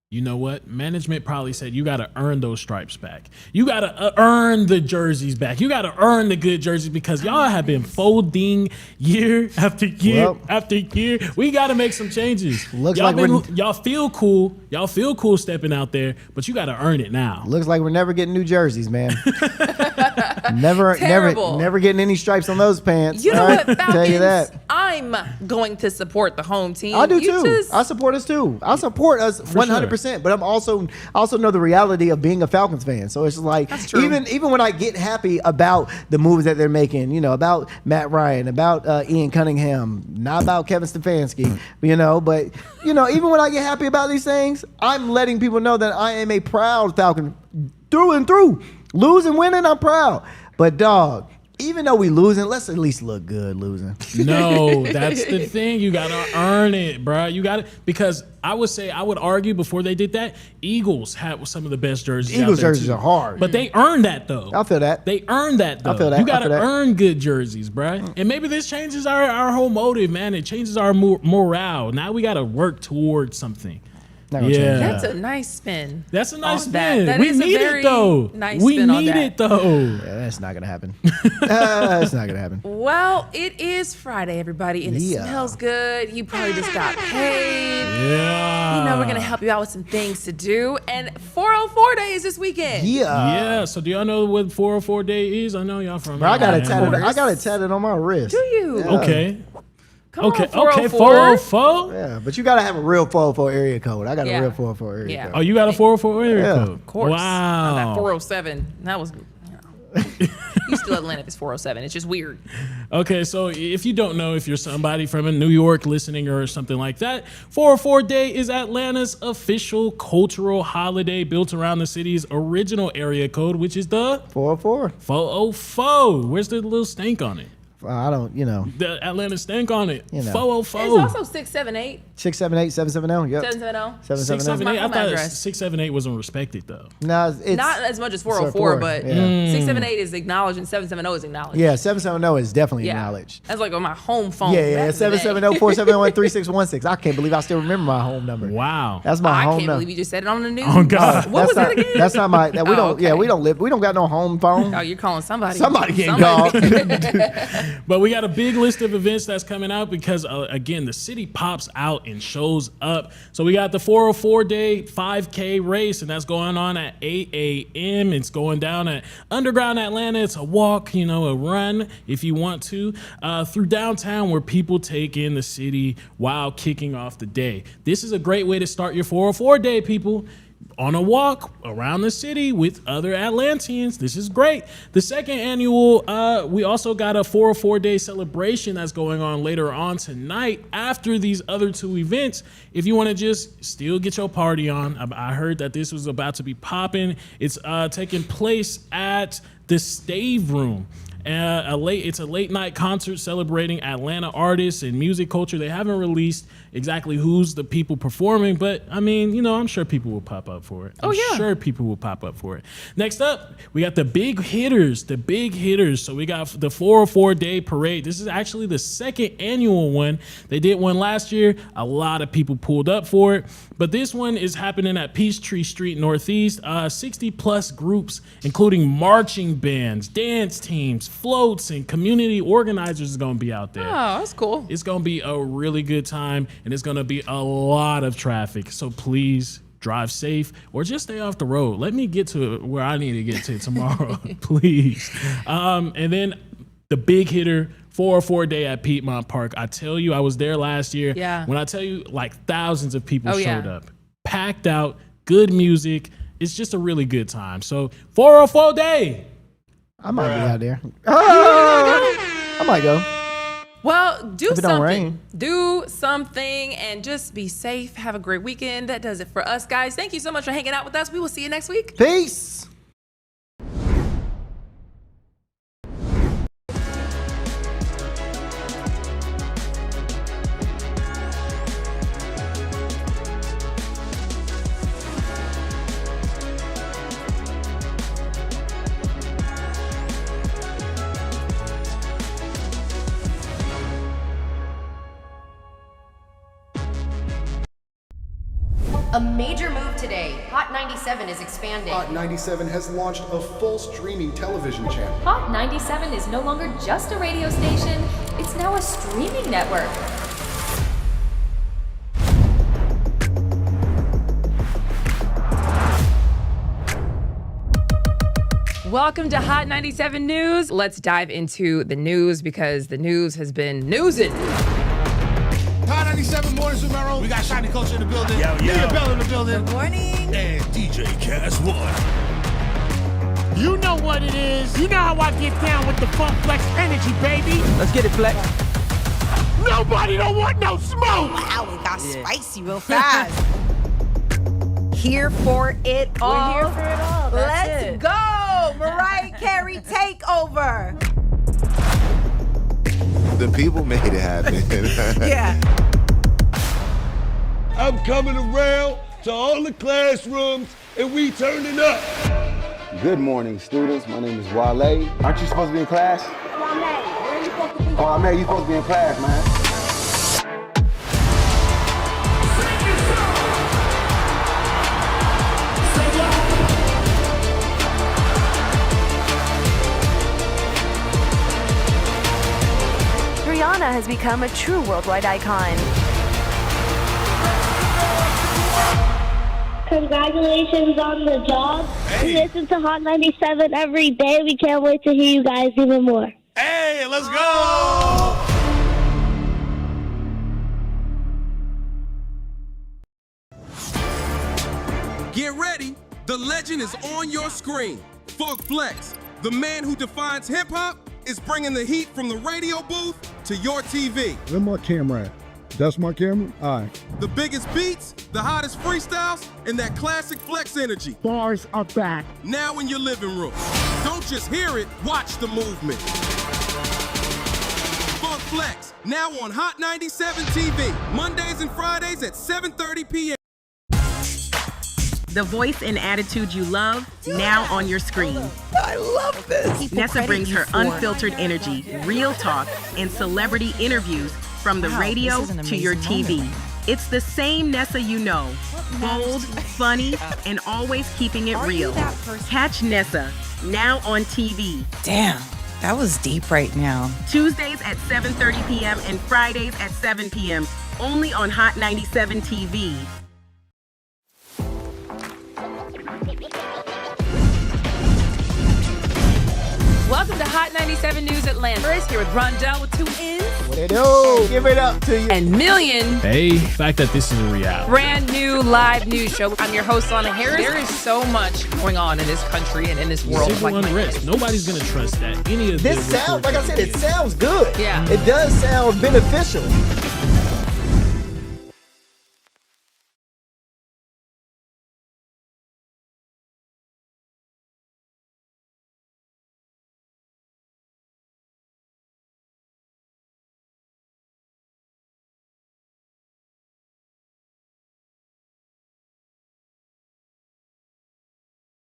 You know what? Management probably said you got to earn those stripes back. You got to earn the jerseys back. You got to earn the good jerseys because y'all have been folding year after year after year. We got to make some changes. Y'all feel cool. Y'all feel cool stepping out there, but you got to earn it now. Looks like we're never getting new jerseys, man. never getting any stripes on those pants. You know what, Falcons? Tell you that. I'm going to support the home team. I do too. I support us too. I support us 100%. But I'm also know the reality of being a Falcons fan. So it's just like even when I get happy about the moves that they're making, you know, about Matt Ryan, about Ian Cunningham, not about Kevin Stefanski, you know, but you know, even when I get happy about these things, I'm letting people know that I am a proud Falcon through and through. Lose and winning, I'm proud. But dog, Even though we losing, let's at least look good losing. No, that's the thing. You gotta earn it, bro. You got to, because I would argue before they did that, Eagles had some of the best jerseys. Eagles out there jerseys too. are hard, but they earned that though. I feel that. They earned that though. I feel that. You gotta I feel that. earn good jerseys, bro. And maybe this changes our whole motive, man. It changes our morale. Now we gotta work towards something. Yeah, that's a nice spin. That's a nice on spin. That We is a need very it though. Nice We spin on need that. it though. Yeah, that's not gonna happen. That's not gonna happen. Well, it is Friday, everybody, and it smells good. You probably just got paid. Yeah. You know, we're going to help you out with some things to do. And 404 Day is this weekend. Yeah. So do y'all know what 404 Day is? I know y'all from. Bro, I got it tatted on my wrist. Do you? Yeah. Okay. Come okay. on, 404. Okay. 404. Yeah, but you gotta have a real 404 area code. I got Yeah. a real 404 area Yeah. code. Oh, you got a 404 area Yeah. code. Of course. Wow. That 407. That was. You still Atlanta if it's 407. It's just weird. Okay, so if you don't know, if you're somebody from New York listening or something like that, 404 Day is Atlanta's official cultural holiday built around the city's original area code, which is the 404. 404. Where's the little stank on it? I don't, The Atlanta stank on it. You know. 404. It's also 678. 678 770. Yep. 770. 770. I thought address. 678 wasn't respected though. No, it's Not as much as 404, support, but yeah. 678 is acknowledged and 770 is acknowledged. Yeah, 770 is definitely Yeah. acknowledged. That's like on my home phone. Yeah, back yeah, in the day. 770-471-3616. I can't believe I still remember my home number. Wow. That's my I home can't number. believe you just said it on the news. Oh God. What was that again? That's not my. We don't. okay. Yeah, we don't got no home phone. Oh, you're calling somebody. Somebody getting called. But we got a big list of events that's coming out because, again, the city pops out and shows up. So we got the 404 Day 5K race, and that's going on at 8 a.m. It's going down at Underground Atlanta. It's a walk, a run if you want to, through downtown where people take in the city while kicking off the day. This is a great way to start your 404 Day, people. On a walk around the city with other Atlanteans. This is great. The second annual, we also got a 404 Day celebration that's going on later on tonight after these other two events. If you want to just still get your party on, I heard that this was about to be popping. It's taking place at the Stave Room. It's a late night concert celebrating Atlanta artists and music culture. They haven't released exactly who's the people performing, but I mean, I'm sure people will pop up for it. I'm sure people will pop up for it. Next up, we got the big hitters. So we got the 404 Day Parade. This is actually the second annual one. They did one last year. A lot of people pulled up for it, but this one is happening at Peachtree Street Northeast. 60 plus groups, including marching bands, dance teams, floats, and community organizers is going to be out there. Oh, that's cool. It's going to be a really good time, and it's going to be a lot of traffic. So please drive safe or just stay off the road. Let me get to where I need to get to tomorrow, please. And then the big hitter, 404 Day at Piedmont Park. I tell you, I was there last year. Yeah. When I tell you, like thousands of people Oh, showed yeah. up, packed out, good music. It's just a really good time. So 404 Day. I might be out there. I might go. Well, do If it don't something. rain. Do something and just be safe. Have a great weekend. That does it for us, guys. Thank you so much for hanging out with us. We will see you next week. Peace. A major move today. Hot 97 is expanding. Hot 97 has launched a full streaming television channel. Hot 97 is no longer just a radio station, it's now a streaming network. Welcome to Hot 97 News. Let's dive into the news because the news has been newsing. Hot 97 mornings with Mero. We got Shiny Culture in the building. Leah Bell in the building. Good morning. And DJ Cass One. You know what it is. You know how I get down with the Funk Flex energy, baby. Let's get it, Flex. Nobody don't want no smoke. Wow, it got spicy real fast. Here for it all. We're here for it all. That's Let's it. go. Mariah Carey takeover. The people made it happen. Yeah. I'm coming around to all the classrooms and we turning up. Good morning, students. My name is Wale. Aren't you supposed to be in class? Wale, where are you supposed to be? Oh, man, you supposed to be in class, man. Rihanna has become a true worldwide icon. Congratulations on the job. We listen to Hot 97 every day. We can't wait to hear you guys even more. Hey, let's go! Get ready. The legend is on your screen. Funk Flex, the man who defines hip hop, is bringing the heat from the radio booth to your TV. Where my camera at? That's my camera? All right. The biggest beats, the hottest freestyles, and that classic Flex energy. Bars are back. Now in your living room. Don't just hear it, watch the movement. Funk Flex, now on Hot 97 TV, Mondays and Fridays at 7:30 p.m. The voice and attitude you love, now on your screen. I love this. Nessa brings her unfiltered energy, real talk, and celebrity interviews from the radio to your TV. It's the same Nessa you know. Bold, funny, and always keeping it real. Catch Nessa, now on TV. Damn, that was deep right now. Tuesdays at 7:30 p.m. and Fridays at 7 p.m. Only on Hot 97 TV. Welcome to Hot 97 News Atlanta. First, here with Rondell with 2 N's. What they do? Give it up to you. And Million. Hey, the fact that this is a reality. Brand new live news show. I'm your host, Lana Harris. There is so much going on in this country and in this world. Civil unrest. Nobody's going to trust that. Any of This sounds, like I said, it sounds good. Yeah. It does sound beneficial.